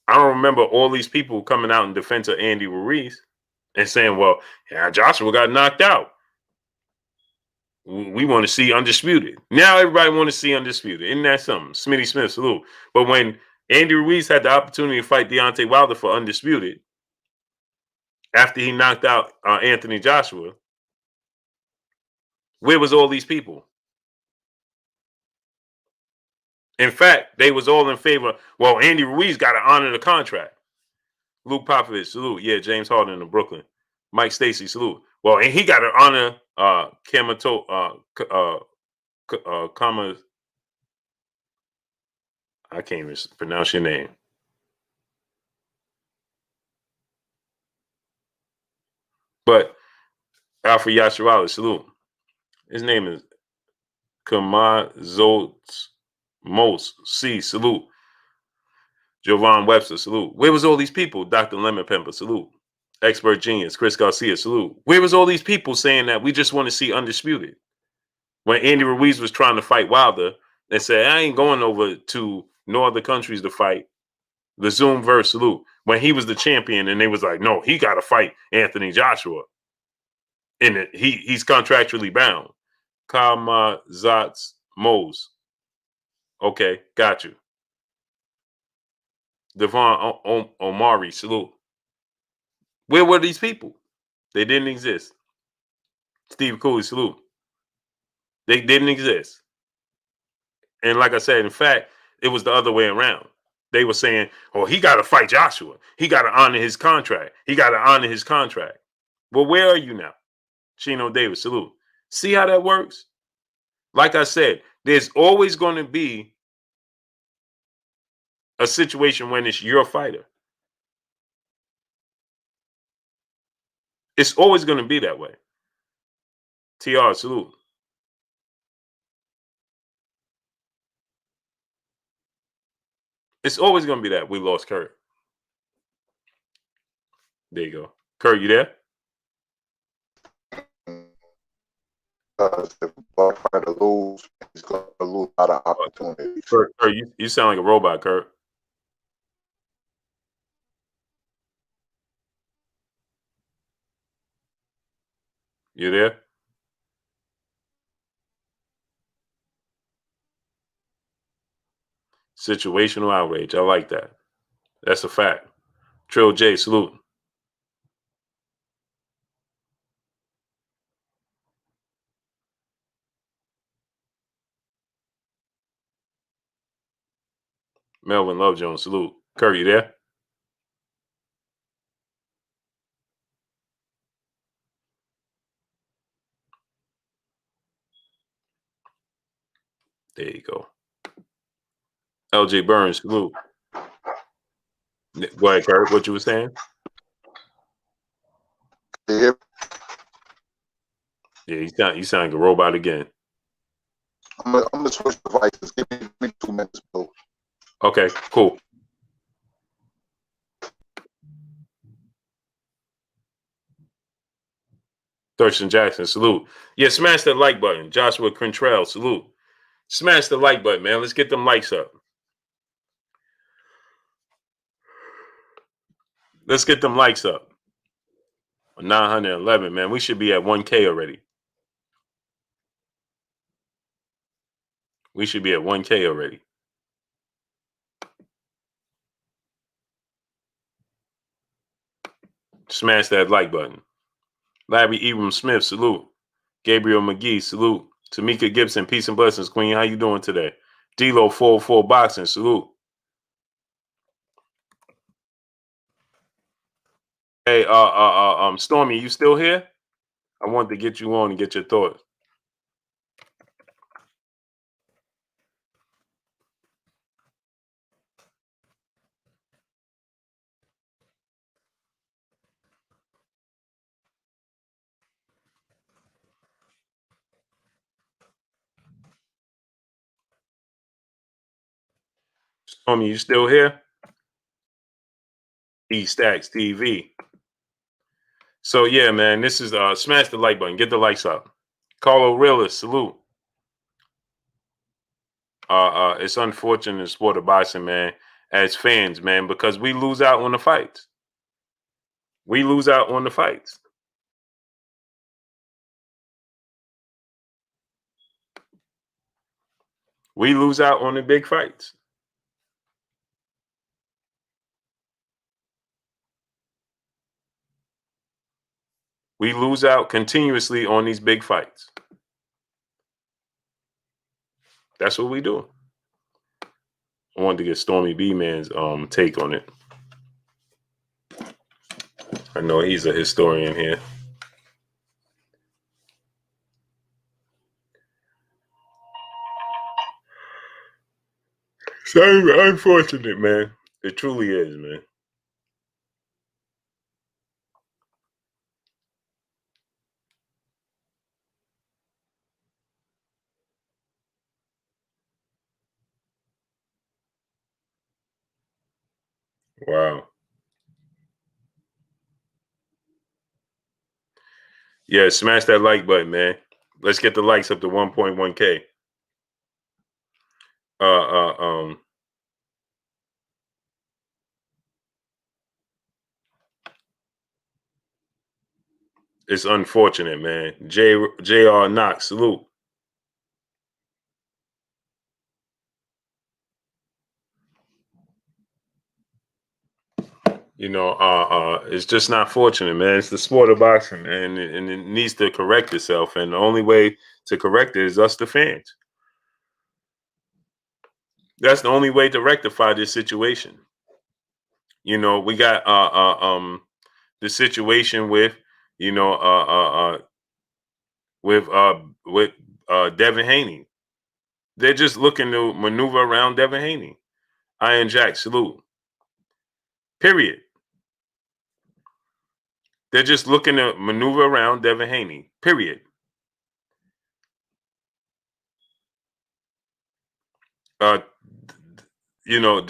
I don't remember all these people coming out in defense of Andy Ruiz and saying, well, yeah, Joshua got knocked out. We want to see undisputed. Now everybody want to see undisputed. Isn't that something? Smitty Smith, salute. But when Andy Ruiz had the opportunity to fight Deontay Wilder for undisputed, after he knocked out Anthony Joshua, where was all these people? In fact, they was all in favor. Well, Andy Ruiz got to honor the contract. Luke Popovich, salute. Yeah, James Harden in Brooklyn. Mike Stacy, salute. Well, and he got to honor Kama. I can't even pronounce your name. But Alfred Yasharala, salute. His name is Kamazot Mos C, salute. Jovan Webster, salute. Where was all these people? Dr. Lemon Pemper, salute. Expert Genius, Chris Garcia, salute. Where was all these people saying that we just want to see undisputed? When Andy Ruiz was trying to fight Wilder and said, I ain't going over to no other countries to fight. The Zoom verse, salute. When he was the champion and they was like, no, he got to fight Anthony Joshua. And he's contractually bound. Kamazats Mose. Okay, got you. Devon Omari, salute. Where were these people? They didn't exist. Steve Cooley, salute. They didn't exist. And like I said, in fact, it was the other way around. They were saying, oh, he got to fight Joshua. He got to honor his contract. He got to honor his contract. Well, where are you now? Chino Davis, salute. See how that works? Like I said, there's always going to be a situation when it's your fighter. It's always going to be that way. TR, salute. It's always going to be that. We lost Kurt. There you go. Kurt, you there? If a fighter lose, he's going to lose a lot of opportunities. Kurt, you sound like a robot, Kurt. You there? Situational outrage. I like that. That's a fact. Trill J, salute. Melvin Love Jones, salute. Kurt, you there? There you go. LJ Burns, salute. Go ahead, Kurt. What you were saying? Yeah. Yeah, you sound like a robot again. I'm gonna switch devices. Give me 2 minutes, bro. Okay, cool. Thurston Jackson, salute. Yeah, smash that like button. Joshua Quintrell, salute. Smash the like button, man. Let's get them likes up. Let's get them likes up. 911, man. We should be at 1K already. We should be at 1K already. Smash that like button. Larry Ebram Smith, salute. Gabriel McGee, salute. Tamika Gibson, peace and blessings, Queen. How you doing today? D-Lo 404 Boxing, salute. Hey, Stormy, you still here? I wanted to get you on and get your thoughts. Stormy, you still here? E-Stacks TV. So yeah, man, this is smash the like button, get the likes up. Carlo Realist, salute. It's unfortunate in the sport of boxing, man, as fans, man, because we lose out on the fights. We lose out on the fights. We lose out on the big fights. We lose out continuously on these big fights. That's what we do. I wanted to get Stormy B Man's take on it. I know he's a historian here. So unfortunate, man. It truly is, man. Wow. Yeah, smash that like button, man. Let's get the likes up to 1.1K. It's unfortunate, man. J.R. Knox, salute. You know, it's just not fortunate, man. It's the sport of boxing, and it needs to correct itself. And the only way to correct it is us, the fans. That's the only way to rectify this situation. You know, we got the situation with, you know, with Devin Haney. They're just looking to maneuver around Devin Haney. Iron Jack, salute. Period. They're just looking to maneuver around Devin Haney. Period. You know,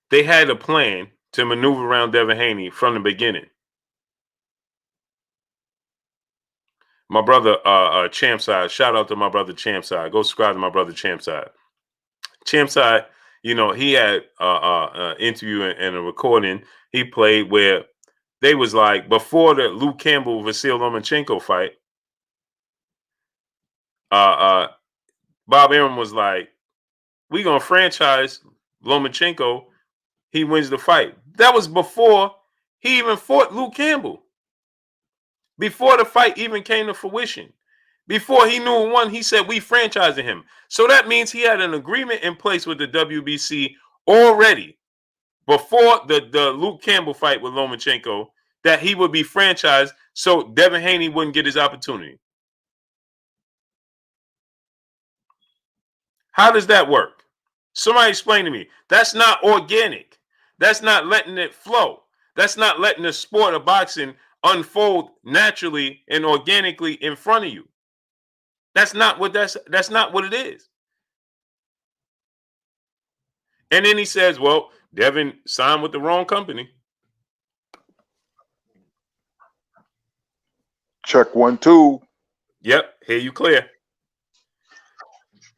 they had a plan to maneuver around Devin Haney from the beginning. My brother, Champside, shout out to my brother Champside. Go subscribe to my brother Champside. Champside, you know, he had an interview and a recording he played where they was like, before the Luke Campbell Vasyl Lomachenko fight, Bob Arum was like, we gonna franchise Lomachenko. He wins the fight. That was before he even fought Luke Campbell. Before the fight even came to fruition. Before he knew who won, he said, we franchising him. So that means he had an agreement in place with the WBC already before the Luke Campbell fight with Lomachenko that he would be franchised so Devin Haney wouldn't get his opportunity. How does that work? Somebody explain to me. That's not organic. That's not letting it flow. That's not letting the sport of boxing unfold naturally and organically in front of you. That's not what it is. And then he says, well, Devin signed with the wrong company. Check 1, 2. Yep, hear you clear.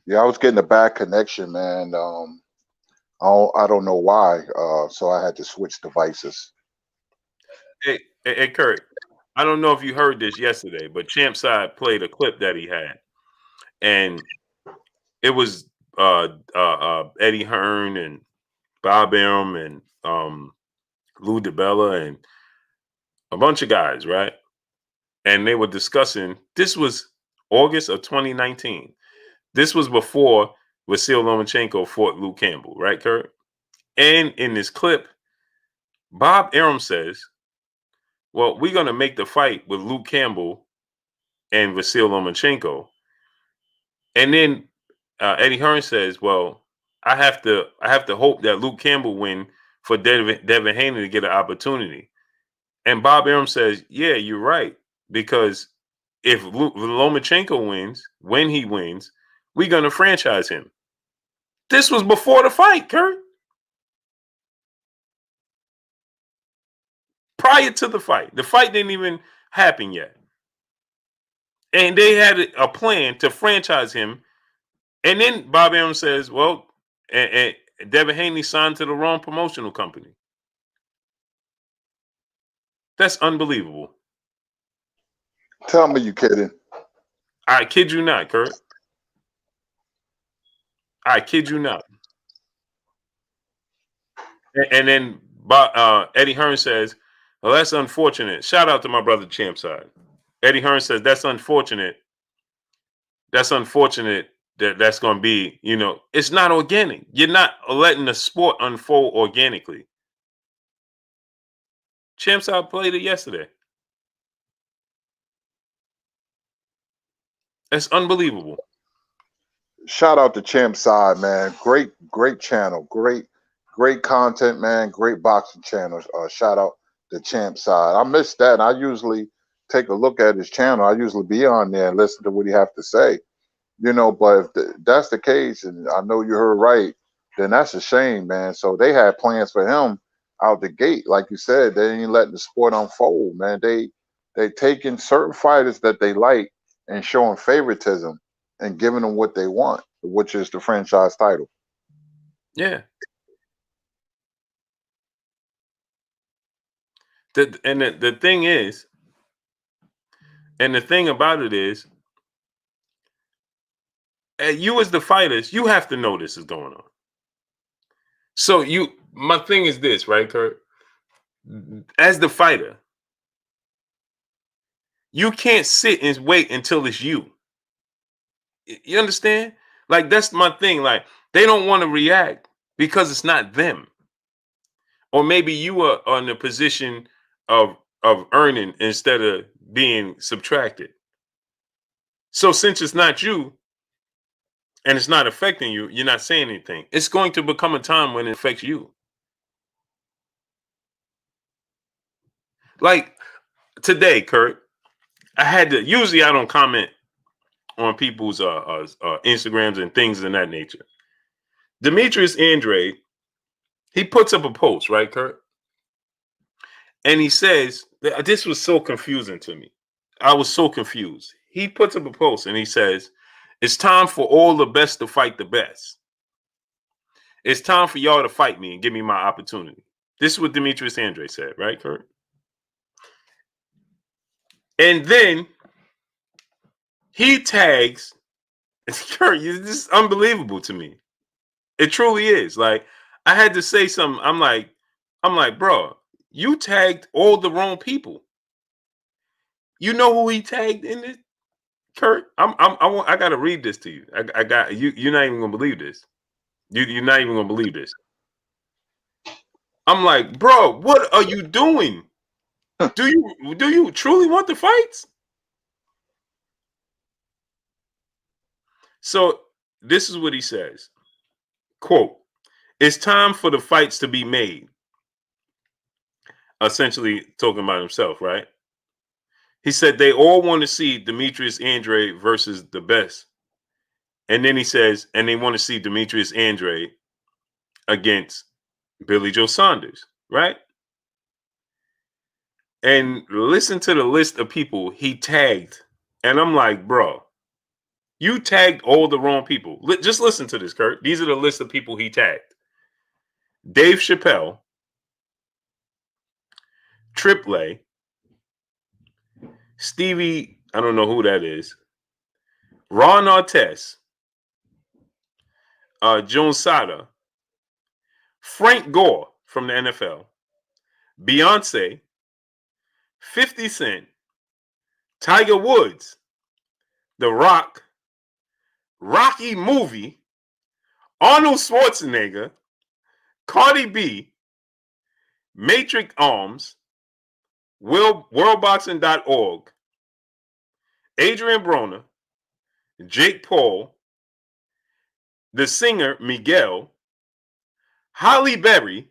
Yeah, I was getting a bad connection, man. I don't know why. So I had to switch devices. Hey, Kurt, I don't know if you heard this yesterday, but Champ Side played a clip that he had, and it was Eddie Hearn and Bob Arum and Lou DiBella and a bunch of guys, right? And they were discussing. This was August of 2019. This was before Vasil Lomachenko fought Luke Campbell, right, Kurt? And in this clip, Bob Arum says, "Well, we're gonna make the fight with Luke Campbell and Vasil Lomachenko." And then Eddie Hearn says, "Well, I have to hope that Luke Campbell win for Devin Haney to get an opportunity." And Bob Arum says, "Yeah, you're right, because if Lomachenko wins, when he wins, we're gonna franchise him." This was before the fight, Kurt. Prior to the fight, the fight didn't even happen yet, and they had a plan to franchise him. And then Bob Arum says, "Well, and Devin Haney signed to the wrong promotional company." That's unbelievable. Tell me you kidding. I kid you not, Kurt. I kid you not. And then Eddie Hearn says, "Well, that's unfortunate." Shout out to my brother Champ Side. Eddie Hearn says, "That's unfortunate. That's unfortunate that's going to be, it's not organic. You're not letting the sport unfold organically." Champ Side played it yesterday. That's unbelievable. Shout out to Champ Side, man. Great channel. Great content, man. Great boxing channel. Shout out to Champ Side. I missed that. I usually take a look at his channel. I usually be on there and listen to what he have to say. But if that's the case, and I know you heard right, then that's a shame, man. So they had plans for him out the gate. Like you said, they ain't letting the sport unfold, man. They taking certain fighters that they like and showing favoritism and giving them what they want, which is the franchise title. Yeah. The thing is, and the thing about it is, you as the fighters, you have to know this is going on. So my thing is this, right, Kurt? As the fighter, you can't sit and wait until it's you. You understand? Like, that's my thing. Like, they don't want to react because it's not them. Or maybe you are in a position of earning instead of being subtracted. So since it's not you and it's not affecting you, you're not saying anything. It's going to become a time when it affects you. Like today, Kurt, usually I don't comment on people's Instagrams and things of that nature. Demetrius Andrade, he puts up a post, right, Kurt? And he says, this was so confusing to me. I was so confused. He puts up a post and he says, "It's time for all the best to fight the best. It's time for y'all to fight me and give me my opportunity." This is what Demetrius Andrade said, right, Kurt? And then he tags, Kurt, this is unbelievable to me. It truly is. Like, I had to say something. I'm like, bro, you tagged all the wrong people. You know who he tagged in this, Kurt? I gotta read this to you. I got you. You're not even gonna believe this. You're not even gonna believe this. I'm like, bro, what are you doing? Do you truly want the fights? So this is what he says. Quote, "It's time for the fights to be made." Essentially talking about himself, right? He said they all want to see Demetrius Andrade versus the best. And then he says, and they want to see Demetrius Andrade against Billy Joe Saunders, right? And listen to the list of people he tagged. And I'm like, bro, you tagged all the wrong people. Just listen to this, Kurt. These are the list of people he tagged: Dave Chappelle, Triple, Stevie, I don't know who that is, Ron Artest, Joan Sada, Frank Gore from the NFL, Beyonce, 50 Cent, Tiger Woods, The Rock, Rocky Movie, Arnold Schwarzenegger, Cardi B, Matrix Arms, WorldBoxing.org, Adrian Broner, Jake Paul, the singer Miguel, Holly Berry,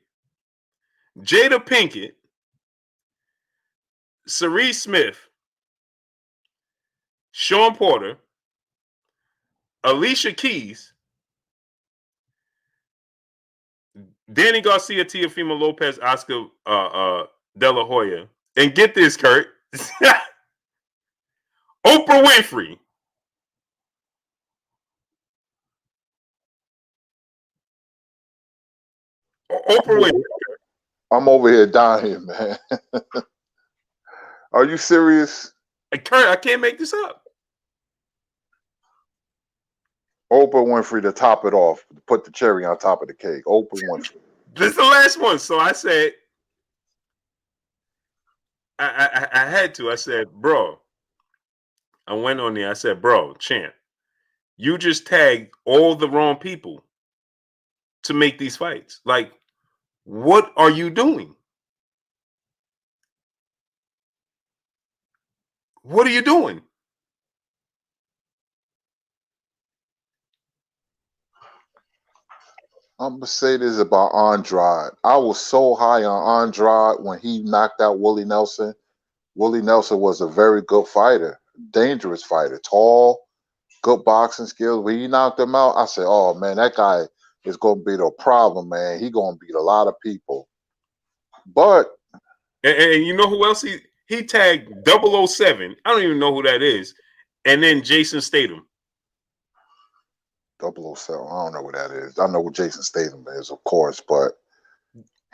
Jada Pinkett, Cerise Smith, Sean Porter, Alicia Keys, Danny Garcia, Teofimo Lopez, Oscar De La Hoya. And get this, Kurt. Oprah Winfrey. Oprah Winfrey. I'm over here dying, man. Are you serious? Kurt, I can't make this up. Oprah Winfrey to top it off, put the cherry on top of the cake. Oprah Winfrey. This is the last one. So I said, I had to. I said, bro. I went on there. I said, bro, champ, you just tagged all the wrong people to make these fights. Like, what are you doing? What are you doing? I'm gonna say this about Andrade. I was so high on Andrade when he knocked out Willie Nelson. Willie Nelson was a very good fighter, dangerous fighter, tall, good boxing skills. When he knocked him out, I said, "Oh man, that guy is gonna be the problem, man. He gonna beat a lot of people." But and you know who else he tagged 007. I don't even know who that is. And then Jason Statham. 007, I don't know what that is. I know what Jason Statham is, of course, but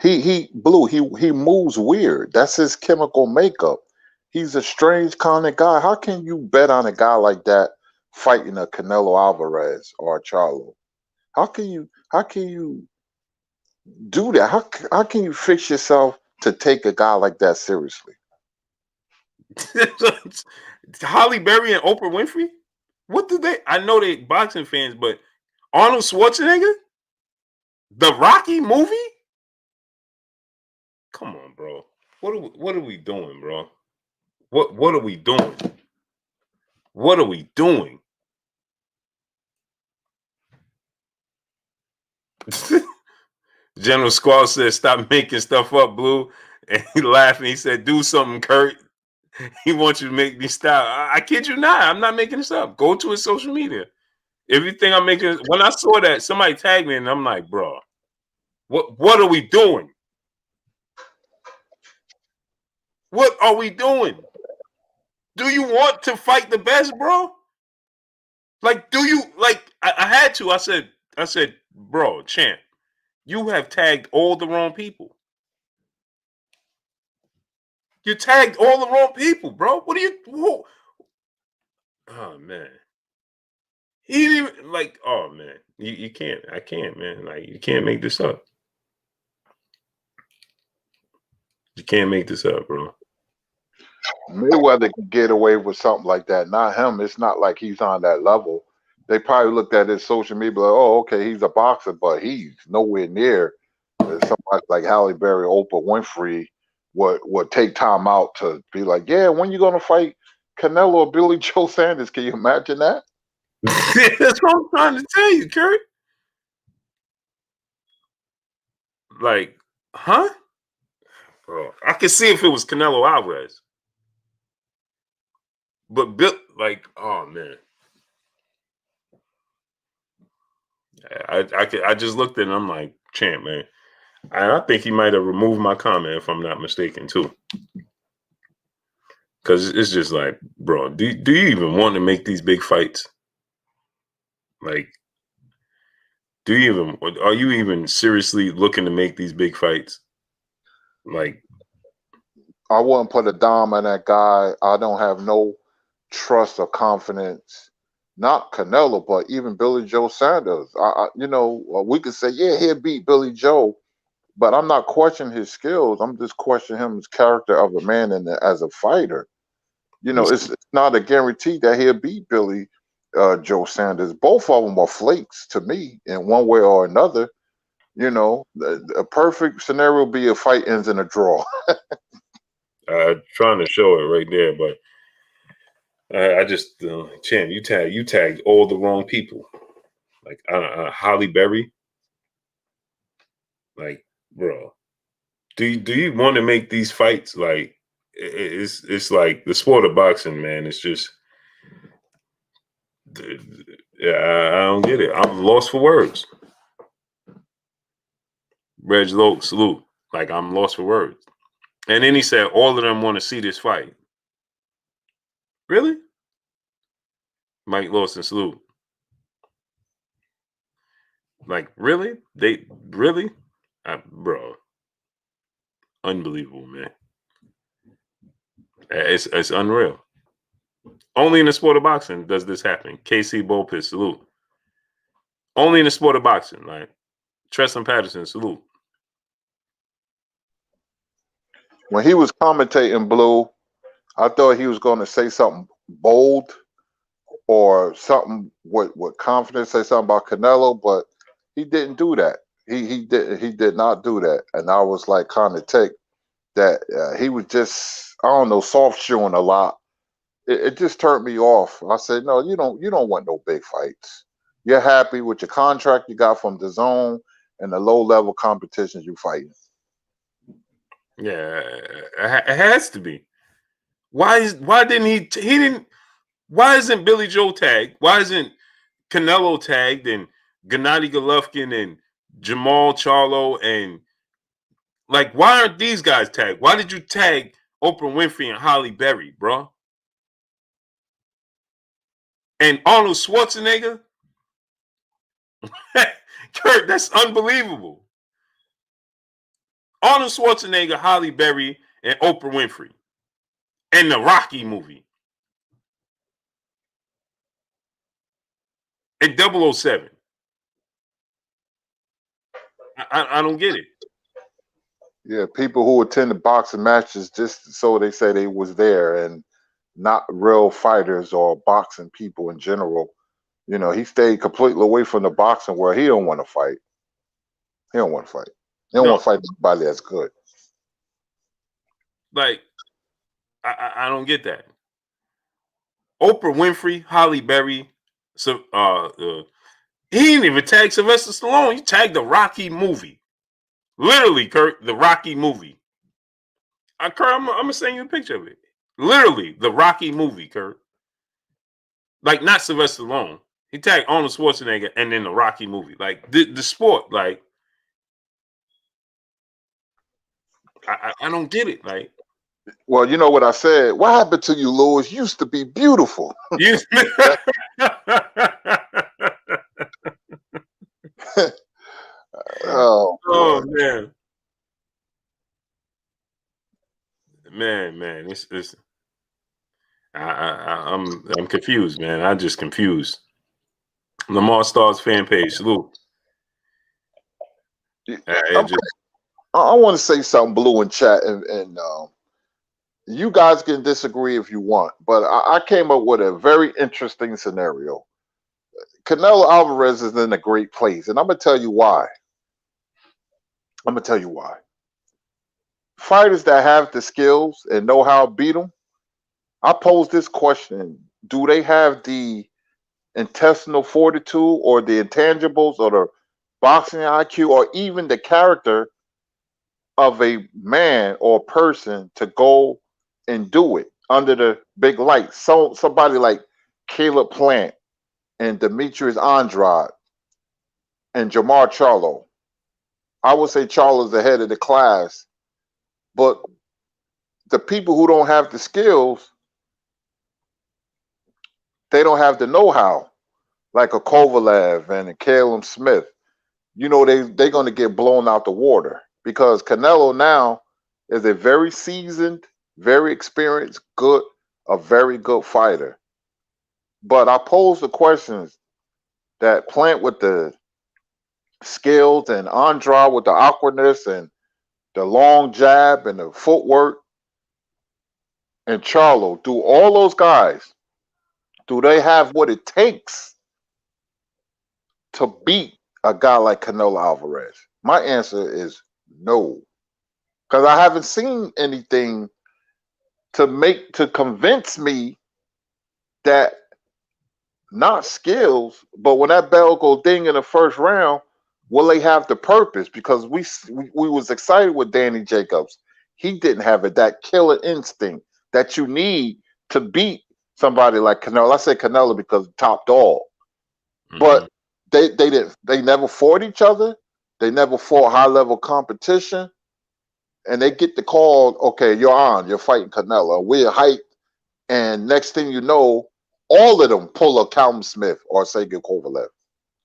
he moves weird. That's his chemical makeup. He's a strange kind of guy. How can you bet on a guy like that fighting a Canelo Alvarez or a Charlo? How can you do that? How can you fix yourself to take a guy like that seriously? Holly Berry and Oprah Winfrey? What did they? I know they boxing fans, but Arnold Schwarzenegger? The Rocky movie? Come on, bro. What are we doing, bro? What are we doing? What are we doing? General Squall said, "Stop making stuff up, Blue." And he laughed and he said, "Do something, Kurt." He wants you to make me stop. I kid you not. I'm not making this up. Go to his social media. Everything I'm making. When I saw that, somebody tagged me, and I'm like, bro, what are we doing? What are we doing? Do you want to fight the best, bro? Like, do you like? I had to. I said, bro, champ, you have tagged all the wrong people. You tagged all the wrong people, bro. What are you? Whoa. Oh man. He didn't even like, oh man, you can't, I can't, man. Like, you can't make this up. You can't make this up, bro. Mayweather can get away with something like that. Not him. It's not like he's on that level. They probably looked at his social media like, oh, okay, he's a boxer, but he's nowhere near somebody like Halle Berry, Oprah Winfrey would take time out to be like, yeah, when you gonna fight Canelo or Billy Joe Sanders? Can you imagine that? That's what I'm trying to tell you, Kurt. Like, huh? Bro, I could see if it was Canelo Alvarez. But Bill, like, oh man. I just looked at it and I'm like, champ, man. And I think he might have removed my comment if I'm not mistaken, too. Because it's just like, bro, do you even want to make these big fights? Like, are you even seriously looking to make these big fights? Like, I wouldn't put a dime on that guy. I don't have no trust or confidence. Not Canelo, but even Billy Joe Sanders. We could say, yeah, he'll beat Billy Joe, but I'm not questioning his skills. I'm just questioning him as character of a man and as a fighter. It's not a guarantee that he'll beat Billy Joe Sanders. Both of them are flakes to me in one way or another. A perfect scenario would be a fight ends in a draw. Trying to show it right there, but I just Champ, you tagged all the wrong people. Like Holly Berry. Like, bro, do you want to make these fights? Like, it's like the sport of boxing, man. It's just, yeah, I don't get it. I'm lost for words. Reg Loke, salute. Like, I'm lost for words. And then he said, all of them want to see this fight. Really? Mike Lawson, salute. Like, really? They really? Bro. Unbelievable, man. It's unreal. Only in the sport of boxing does this happen. KC Bopis, salute. Only in the sport of boxing. Like, Treston Patterson, salute. When he was commentating, Blue, I thought he was going to say something bold or something with confidence, say something about Canelo, but he didn't do that. He did not do that, and I was like kind of ticked that he was just, I don't know, soft shoeing a lot. It just turned me off. I said, no, you don't want no big fights. You're happy with your contract you got from the zone and the low level competitions you fighting. Yeah, it has to be. Why didn't he didn't? Why isn't Billy Joe tagged? Why isn't Canelo tagged and Gennady Golovkin and Jamal Charlo and like, why aren't these guys tagged? Why did you tag Oprah Winfrey and Holly Berry, bro? And Arnold Schwarzenegger? Kurt, that's unbelievable. Arnold Schwarzenegger, Holly Berry, and Oprah Winfrey. And the Rocky movie. And 007. I don't get it. Yeah, people who attend the boxing matches just so they say they was there and not real fighters or boxing people in general. He stayed completely away from the boxing where he don't want to fight. He don't want to fight. He don't want to fight anybody that's good. Like, I don't get that. Oprah Winfrey, Holly Berry, so he didn't even tag Sylvester Stallone. He tagged the Rocky movie. Literally, Kurt, the Rocky movie. Kurt, I'm gonna send you a picture of it. Literally, the Rocky movie, Kurt. Like, not Sylvester Stallone. He tagged Arnold Schwarzenegger and then the Rocky movie. Like, the sport, like, I don't get it. Like, well, you know what I said? What happened to you, Lewis? Used to be beautiful. Oh man, it's I'm confused, man. I'm just confused. Lamar Stars fan page, salute. I want to say something, Blue, in chat, and you guys can disagree if you want, but I came up with a very interesting scenario. Canelo Alvarez is in a great place, and I'm gonna tell you why. Fighters that have the skills and know how to beat them, I pose this question: do they have the intestinal fortitude, or the intangibles, or the boxing IQ, or even the character of a man or person to go and do it under the big lights? So somebody like Caleb Plant and Demetrius Andrade and Jamar Charlo. I would say Charlo's the head of the class, but the people who don't have the skills, they don't have the know-how, like a Kovalev and a Caleb Smith. They're going to get blown out the water because Canelo now is a very seasoned very experienced, good, a very good fighter. But I pose the questions that Plant with the skills and Andrade with the awkwardness and the long jab and the footwork and Charlo, do all those guys, do they have what it takes to beat a guy like Canelo Alvarez? My answer is no. Because I haven't seen anything to convince me that not skills, but when that bell go ding in the first round, will they have the purpose? Because we was excited with Danny Jacobs. He didn't have it, that killer instinct that you need to beat somebody like Canelo. I say Canelo because top dog. But they never fought each other. They never fought high level competition. And they get the call, okay, you're fighting Canelo. We're hyped. And next thing you know, all of them pull a Calvin Smith or Sergey Kovalev.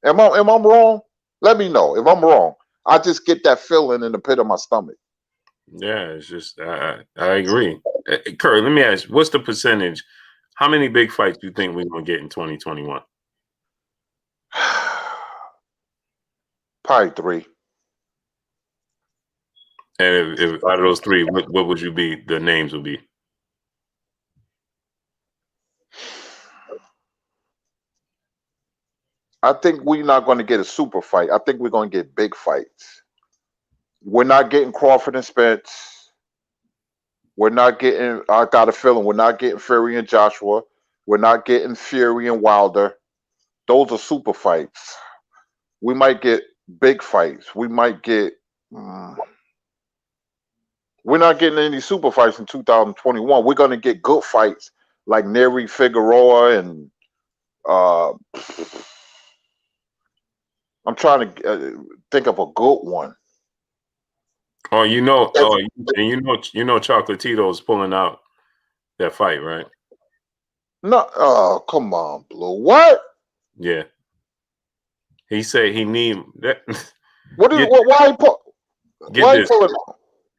Am I wrong? Let me know if I'm wrong. I just get that feeling in the pit of my stomach. Yeah, it's just I agree. Kurt, let me ask, what's the percentage? How many big fights do you think we're gonna get in 2021? Probably 3. And if out of those 3, what would you be? The names would be. I think we're not going to get a super fight. I think we're going to get big fights. We're not getting Crawford and Spence. We're not getting, I got a feeling, we're not getting Fury and Joshua. We're not getting Fury and Wilder. Those are super fights. We might get big fights. We might get, we're not getting any super fights in 2021. We're going to get good fights like Neri Figueroa and, I'm trying to think of a good one. Oh, and you know Chocolatito's pulling out that fight, right? No, oh, come on, Blue. What? Yeah. He said he need that. Why he pulling?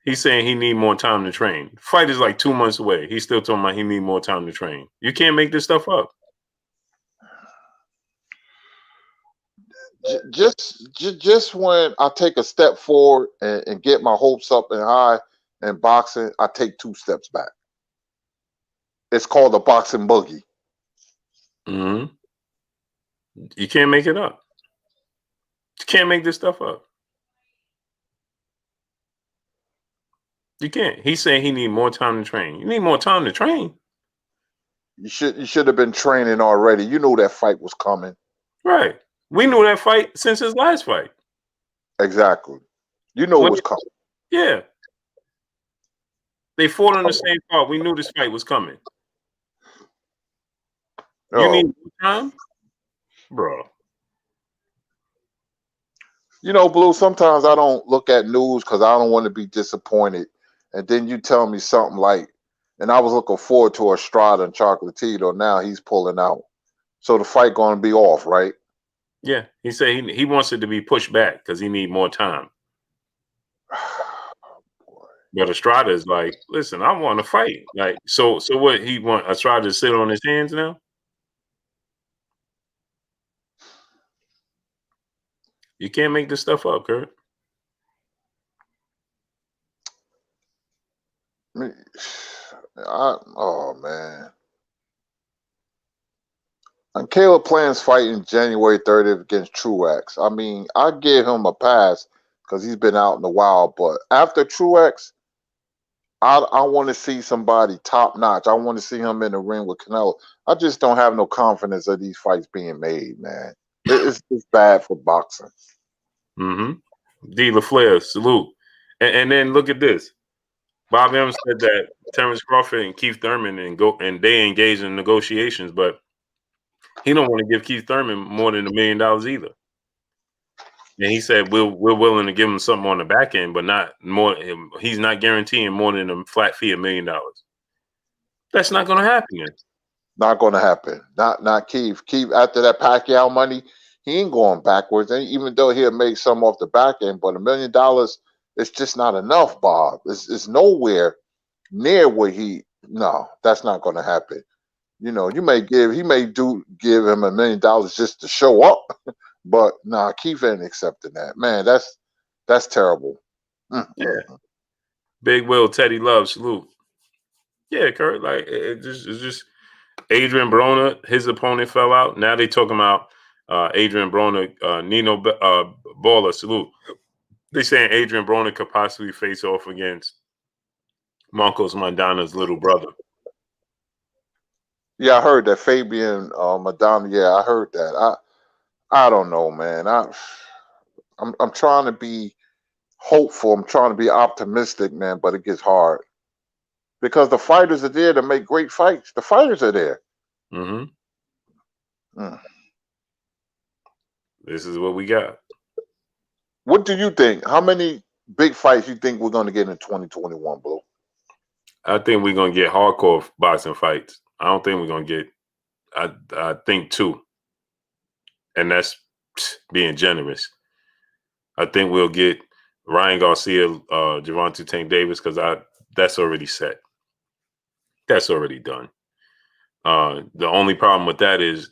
He's saying he need more time to train. Fight is like 2 months away. He's still talking about he need more time to train. You can't make this stuff up. Just when I take a step forward and get my hopes up and high in boxing, I take 2 steps back. It's called the boxing boogie. You can't make it up. You can't make this stuff up. You can't. He's saying he need more time to train. You need more time to train. You should have been training already. You knew that fight was coming. Right. We knew that fight since his last fight. Exactly. You know it was coming. Yeah. They fought on the same card. We knew this fight was coming. You need more time? Bro. You know, Blue, sometimes I don't look at news because I don't want to be disappointed. And then you tell me something like, and I was looking forward to Estrada and Chocolatito. Now he's pulling out. So the fight going to be off, right? Yeah. He said he wants it to be pushed back because he need more time. But Estrada is like, listen, I want to fight. Like, so what he want Estrada to sit on his hands now? You can't make this stuff up, Kurt. Oh man. And Caleb Plant's fighting January 30th against Truex. I mean, I give him a pass because he's been out in the wild. But after Truex, I want to see somebody top notch. I want to see him in the ring with Canelo. I just don't have no confidence of these fights being made, man. It's bad for boxing. D. LaFleur, salute. And then look at this. Bob M said that Terrence Crawford and Keith Thurman and they engaged in negotiations, but he don't want to give Keith Thurman more than $1 million either. And he said we're willing to give him something on the back end, but not more. He's not guaranteeing more than a flat fee of $1 million. That's not going to happen. Not going to happen. Not Keith. Keith, after that Pacquiao money, he ain't going backwards. And even though he'll make some off the back end, but $1 million, it's just not enough, Bob. It's nowhere near what no, that's not going to happen. You know, he may give him $1 million just to show up, but nah, Keith ain't accepting that. Man, that's terrible. Yeah. Big Will, Teddy Love, salute. Yeah, Kurt, like it's just Adrian Broner, his opponent fell out. Now they talking about Adrian Broner, Nino Baller, salute. They saying Adrian Broner could possibly face off against Marcos Mandana's little brother. Yeah, I heard that Fabian Madonna. Yeah, I heard that. I don't know, man. I'm trying to be hopeful. I'm trying to be optimistic, man, but it gets hard because the fighters are there to make great fights. The fighters are there. This is what we got. What do you think? How many big fights you think we're going to get in 2021, Blue? I think we're going to get hardcore boxing fights. I don't think we're going to get, I think 2. And that's being generous. I think we'll get Ryan Garcia, Gervonta Tank Davis, because that's already set. That's already done. The only problem with that is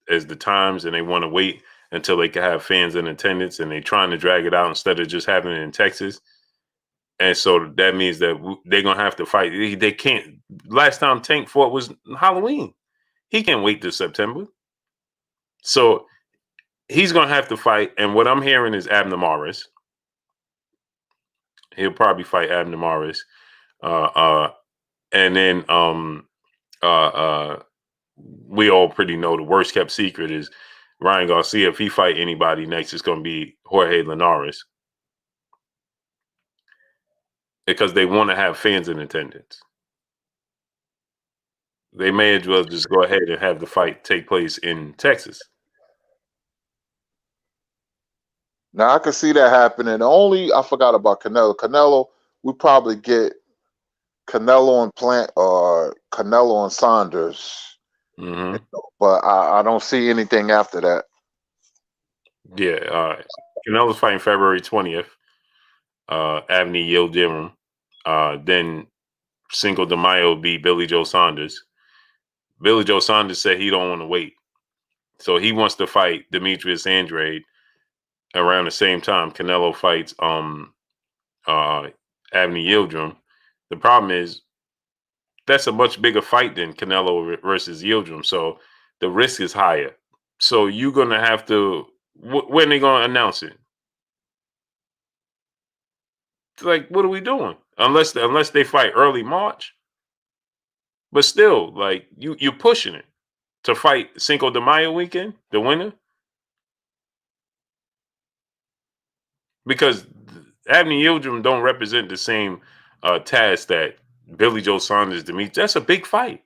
the times, and they want to wait until they can have fans in attendance, and they're trying to drag it out instead of just having it in Texas. And so that means that they're going to have to fight. They can't. Last time Tank fought was Halloween. He can't wait till September. So he's going to have to fight. And what I'm hearing is Abner Maris. He'll probably fight Abner Maris. And then we all pretty know the worst kept secret is Ryan Garcia. If he fight anybody next, it's going to be Jorge Linares. Because they want to have fans in attendance. They may as well just go ahead and have the fight take place in Texas. Now I can see that happening. I forgot about Canelo. Canelo, we probably get Canelo and Plant or Canelo and Saunders. But I don't see anything after that. Yeah, Canelo's fighting February 20th. Avenue Yildirim. Then Cinco de Mayo will be Billy Joe Saunders. Billy Joe Saunders said he don't want to wait. So he wants to fight Demetrius Andrade around the same time Canelo fights Avenue Yildirim. The problem is that's a much bigger fight than Canelo versus Yildirim. So the risk is higher. So you're going to have to, when are they going to announce it? Like, what are we doing? Unless they fight early March. But still, like, you're pushing it to fight Cinco de Mayo weekend, the winner. Because Abner Yildirim don't represent the same task that Billy Joe Saunders, Demetrius. That's a big fight.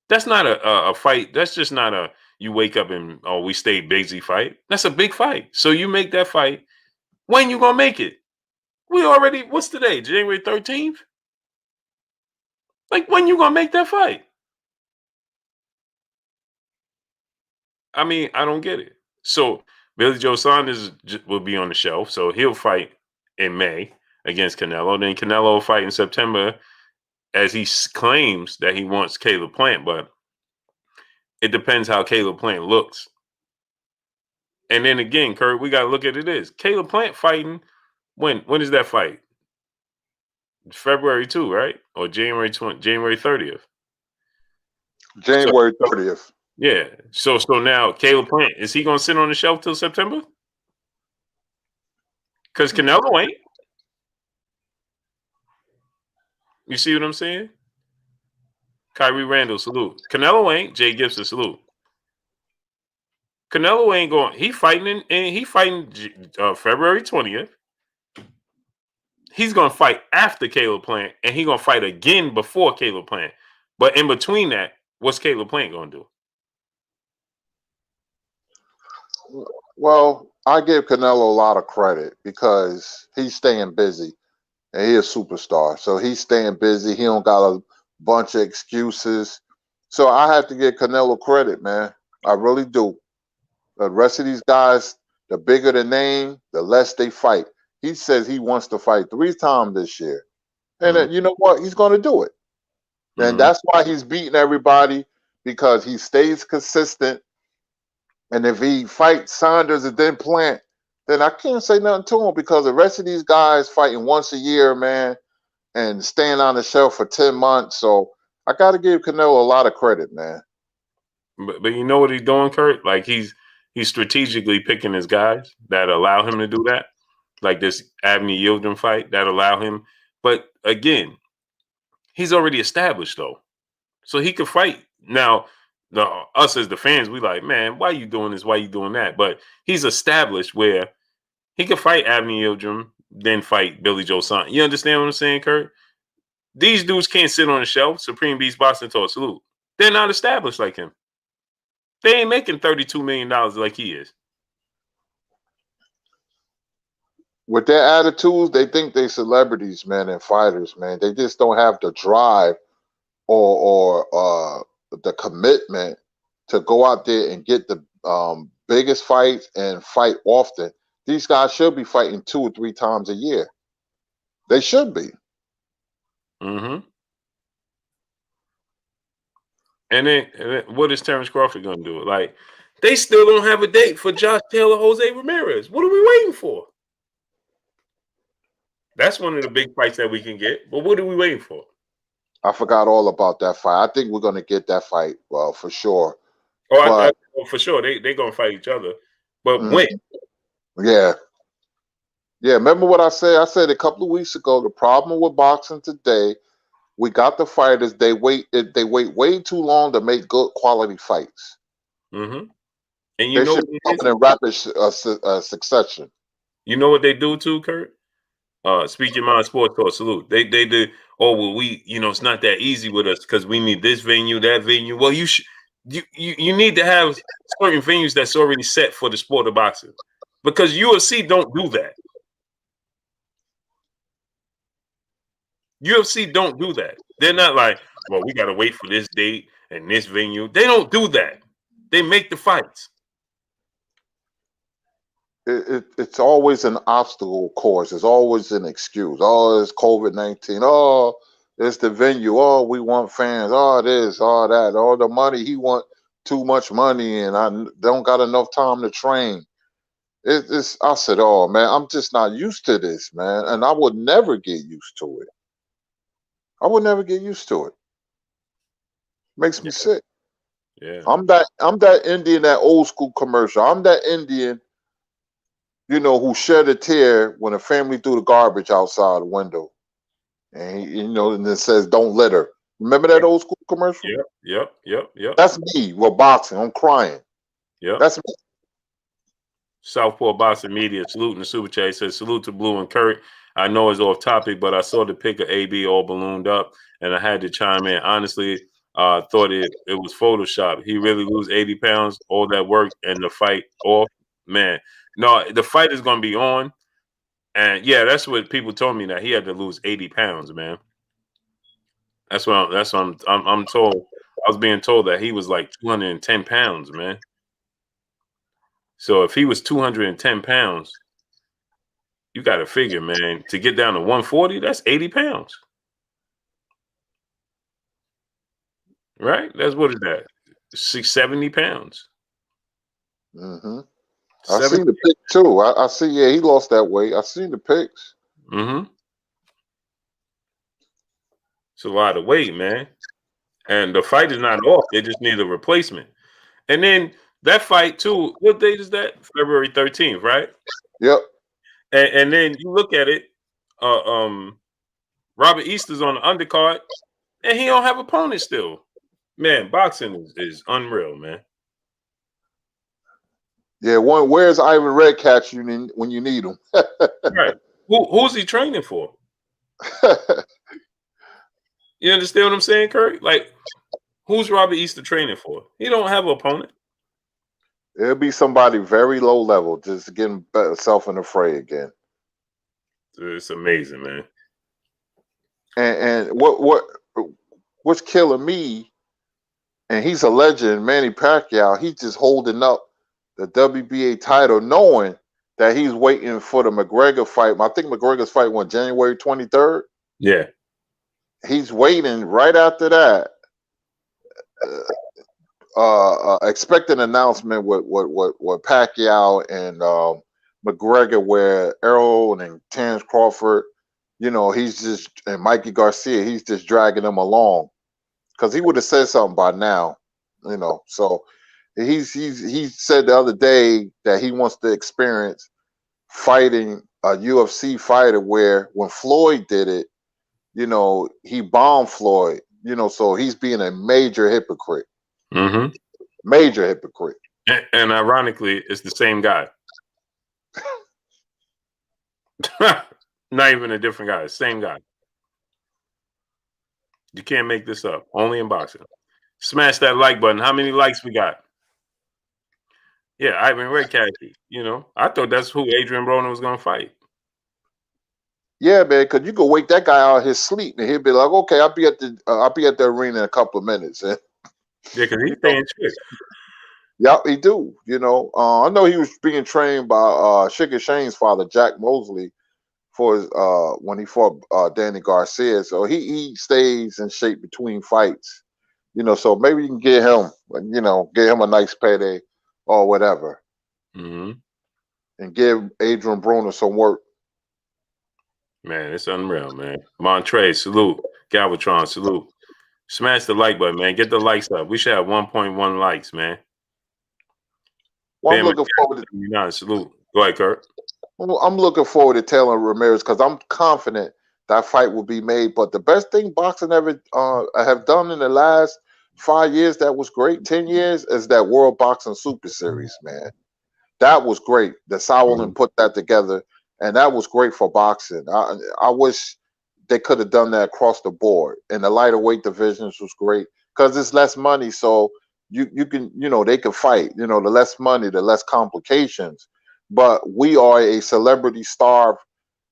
That's not a fight. That's just not a you wake up and we stay busy fight. That's a big fight. So you make that fight. When you gonna make it? We already, what's today? January 13th? Like, when you gonna make that fight? I mean, I don't get it. So Billy Joe Saunders will be on the shelf. So he'll fight in May against Canelo. Then Canelo will fight in September as he claims that he wants Caleb Plant. But it depends how Caleb Plant looks. And then again, Kurt, we got to look at it as Caleb Plant fighting. When is that fight? February 2, right? Or January 30th? January 30th. Yeah. So now Caleb Plant, is he going to sit on the shelf till September? Because Canelo ain't. You see what I'm saying? Kyrie Randall, salute. Canelo ain't. Jay Gibson, salute. Canelo ain't going. He fighting February 20th. He's going to fight after Caleb Plant, and he's going to fight again before Caleb Plant. But in between that, what's Caleb Plant going to do? Well, I give Canelo a lot of credit because he's staying busy, and he's a superstar. So he's staying busy. He don't got a bunch of excuses. So I have to give Canelo credit, man. I really do. The rest of these guys, the bigger the name, the less they fight. He says he wants to fight 3 times this year. And you know what? He's going to do it. And that's why he's beating everybody, because he stays consistent. And if he fights Saunders and then Plant, then I can't say nothing to him, because the rest of these guys fighting once a year, man, and staying on the shelf for 10 months. So I got to give Canelo a lot of credit, man. But you know what he's doing, Kurt? Like he's strategically picking his guys that allow him to do that. Like this Abney Yildirim fight that allow him. But again, he's already established though. So he could fight. Now, us as the fans, we like, man, why you doing this? Why you doing that? But he's established where he could fight Abney Yildirim, then fight Billy Joe Saunders. You understand what I'm saying, Kurt? These dudes can't sit on the shelf. Supreme Beast Boxing Talk, salute. They're not established like him. They ain't making $32 million like he is. With their attitudes, they think they celebrities, man, and fighters, man. They just don't have the drive or the commitment to go out there and get the biggest fights and fight often. These guys should be fighting 2 or 3 times a year. They should be. Mm-hmm. And then what is Terrence Crawford going to do? Like, they still don't have a date for Josh Taylor, Jose Ramirez. What are we waiting for? That's one of the big fights that we can get. But what are we waiting for? I forgot all about that fight. I think we're going to get that fight, well, for sure. Oh, for sure. They're going to fight each other. But when? Yeah. Yeah, remember what I said? I said a couple of weeks ago, the problem with boxing today, we got the fighters, they wait way too long to make good quality fights. Mm-hmm. And they should be coming in rapid succession. You know what they do too, Kurt? Speak Your Mind Sports Talk, salute. They did. Oh well, it's not that easy with us because we need this venue, that venue. Well, you need to have certain venues that's already set for the sport of boxing, because UFC don't do that. UFC don't do that. They're not like, well, we got to wait for this date and this venue. They don't do that. They make the fights. It's always an obstacle course. It's always an excuse. Oh, it's COVID-19. Oh, it's the venue. Oh, we want fans. Oh, this, oh, that. Oh, the money. He want too much money, and I don't got enough time to train. I said, oh, man, I'm just not used to this, man. And I would never get used to it. I would never get used to it. Makes me sick. Yeah. I'm that Indian, that old school commercial. I'm that Indian, who shed a tear when a family threw the garbage outside the window. And and it says, don't litter. Remember that old school commercial? Yep. That's me with boxing. I'm crying. Yep. That's me. Southpaw Boxing Media, salute in the super chat. He says, salute to Blue and Kurt. I know it's off topic, but I saw the pic of AB all ballooned up, and I had to chime in. Honestly, thought it was Photoshop. He really lose 80 pounds, all that work, and the fight off. Man, no, the fight is going to be on. And yeah, that's what people told me, that he had to lose 80 pounds, man. That's what I'm told. I was being told that he was like 210 pounds, man. So if he was 210 pounds, you got to figure, man, to get down to 140, that's 80 pounds. Right? That's what is that? 670 pounds. Mm-hmm. I seen the pic too. I see, yeah, he lost that weight. I seen the pics. Mm-hmm. It's a lot of weight, man. And the fight is not off. They just need a replacement. And then that fight too, what date is that? February 13th, right? Yep. And then you look at it, Robert Easter's on the undercard, and he don't have opponents still. Man, boxing is unreal, man. Yeah, where's Ivan Redcatch when you need him? Right. Who's he training for? You understand what I'm saying, Kurt? Like, who's Robert Easter training for? He don't have an opponent. It'll be somebody very low level, just getting himself in the fray again. It's amazing, man. And what's killing me, and he's a legend, Manny Pacquiao, he's just holding up the WBA title, knowing that he's waiting for the McGregor fight. I think McGregor's fight went January 23rd. Yeah. he's waiting right after that. Expect an announcement with Pacquiao and McGregor, where Errol and Terence Crawford, he's just and Mikey Garcia, he's just dragging them along because he would have said something by now, So he said the other day that he wants to experience fighting a UFC fighter where when Floyd did it, he bombed Floyd, so he's being a major hypocrite. Mm-hmm. Major hypocrite. And ironically, it's the same guy. Not even a different guy, same guy. You can't make this up. Only in boxing. Smash that like button. How many likes we got? Yeah, Ivan Redkachy. I thought that's who Adrian Broner was going to fight. Yeah, man, because you could wake that guy out of his sleep and he'll be like, "Okay, I'll be at the arena in a couple of minutes." Yeah, because he's staying shit. Yep, he do. I know he was being trained by Sugar Shane's father, Jack Mosley, for his, when he fought Danny Garcia. So he stays in shape between fights. So maybe you can get him, get him a nice payday or whatever, Mm-hmm. and give Adrian Broner some work. Man, it's unreal, man. Montre, salute. Galvatron, salute. Smash the like button, man. Get the likes up. We should have 1.1 likes, man. Well, I'm looking forward to salute. Go ahead, Kurt. I'm looking forward to Taylor Ramirez because I'm confident that fight will be made. But the best thing boxing ever have done in the last 5 years that was great, 10 years, is that World Boxing Super Series, man. That was great. The Sauerland put that together, and that was great for boxing. I wish they could have done that across the board. And the lighter weight divisions was great because it's less money, so you can they can fight. The less money, the less complications. But we are a celebrity starved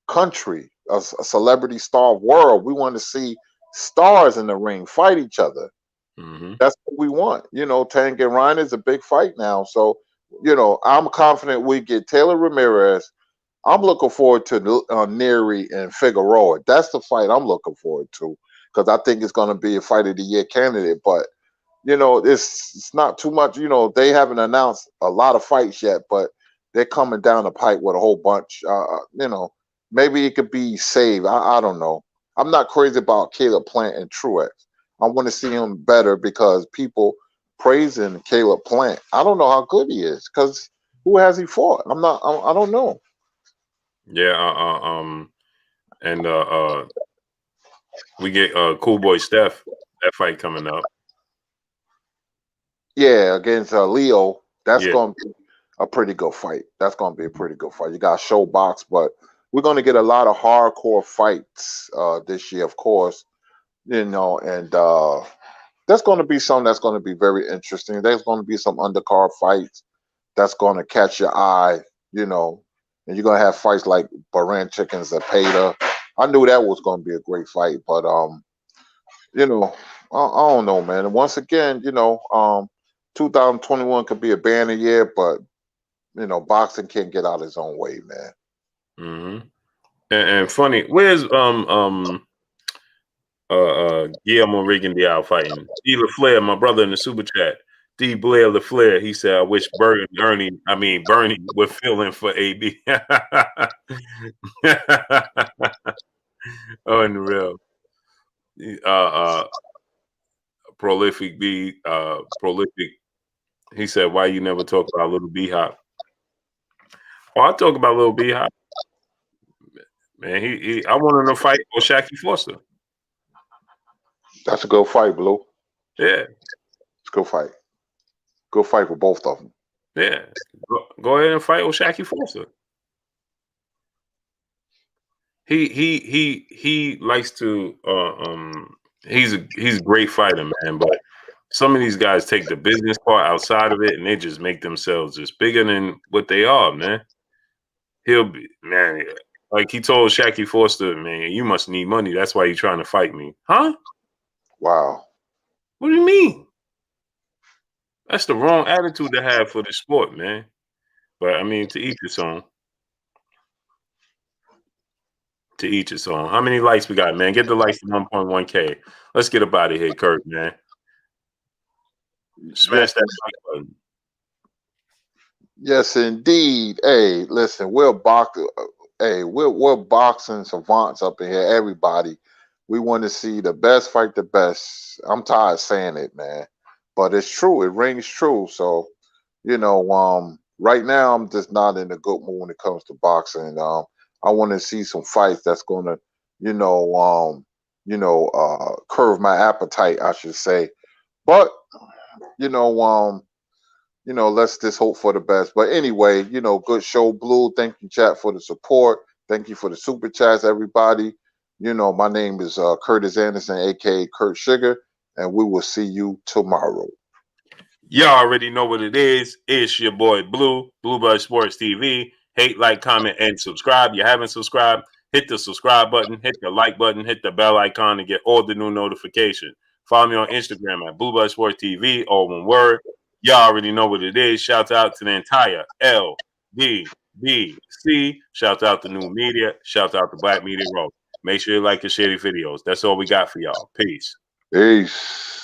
country, a celebrity starved world. We want to see stars in the ring fight each other. Mm-hmm. That's what we want. Tank and Ryan is a big fight now. So, I'm confident we get Taylor Ramirez. I'm looking forward to Neri and Figueroa. That's the fight I'm looking forward to because I think it's going to be a fight of the year candidate. But, it's not too much. They haven't announced a lot of fights yet, but they're coming down the pipe with a whole bunch. Maybe it could be saved. I don't know. I'm not crazy about Caleb Plant and Truex. I want to see him better because people praising Caleb Plant. I don't know how good he is because who has he fought? I don't know. Yeah. And we get Cool Boy Steph. That fight coming up. Yeah, against Leo. That's Yeah. going to be a pretty good fight. That's going to be a pretty good fight. You got Showbox, but we're going to get a lot of hardcore fights this year, of course. And that's going to be something that's going to be very interesting. There's going to be some undercard fights that's going to catch your eye, and you're going to have fights like Baran Chickens and Zepeda. I knew that was going to be a great fight, but I don't know, man. And once again, 2021 could be a banner year, but boxing can't get out its own way, man. Mm-hmm. And funny, where's Guillermo Regan Diao fighting? D. LaFleur, my brother in the super chat. D. Blair LaFleur, he said, I wish Bernie would fill in for AB. Oh, in the real. Prolific B, prolific. He said, why you never talk about Little B-Hop? Oh, I talk about Little B-Hop. Man, I want him to fight for Shaqy Foster. That's a good fight, Blue. Yeah. It's a good fight. Good fight for both of them. Yeah. Go ahead and fight with Shaqy Foster. He likes to he's a great fighter, man, but some of these guys take the business part outside of it and they just make themselves just bigger than what they are, man. He'll be, man, like he told Shaqy Foster, man, you must need money. That's why you're trying to fight me. Huh? Wow. What do you mean? That's the wrong attitude to have for the sport, man. But I mean, to each his own. To each its own. How many likes we got, man? Get the likes to 1.1K. Let's get up out of here, Kurt, man. Smash Yes, that like button. yes, indeed. Hey, listen, we're boxing savants up in here. Everybody, we want to see the best fight the best. I'm tired of saying it, man, but it's true. It rings true. So, right now I'm just not in a good mood when it comes to boxing. I want to see some fights that's gonna, you know, curve my appetite, I should say. But you know, um, let's just hope for the best. But anyway, good show, Blue. Thank you, chat, for the support. Thank you for the super chats, everybody. My name is Curtis Anderson, aka Kurt Sugar, and we will see you tomorrow. Y'all already know what it is. It's your boy Blue, Bluebird Sports TV. Hate, like, comment, and subscribe. You haven't subscribed, hit the subscribe button, hit the like button, hit the bell icon to get all the new notifications. Follow me on Instagram at Bluebird Sports TV, all one word. Y'all already know what it is. Shout out to the entire LBBC. Shout out to New Media. Shout out to Black Media Row. Make sure you like and share the videos. That's all we got for y'all. Peace. Peace.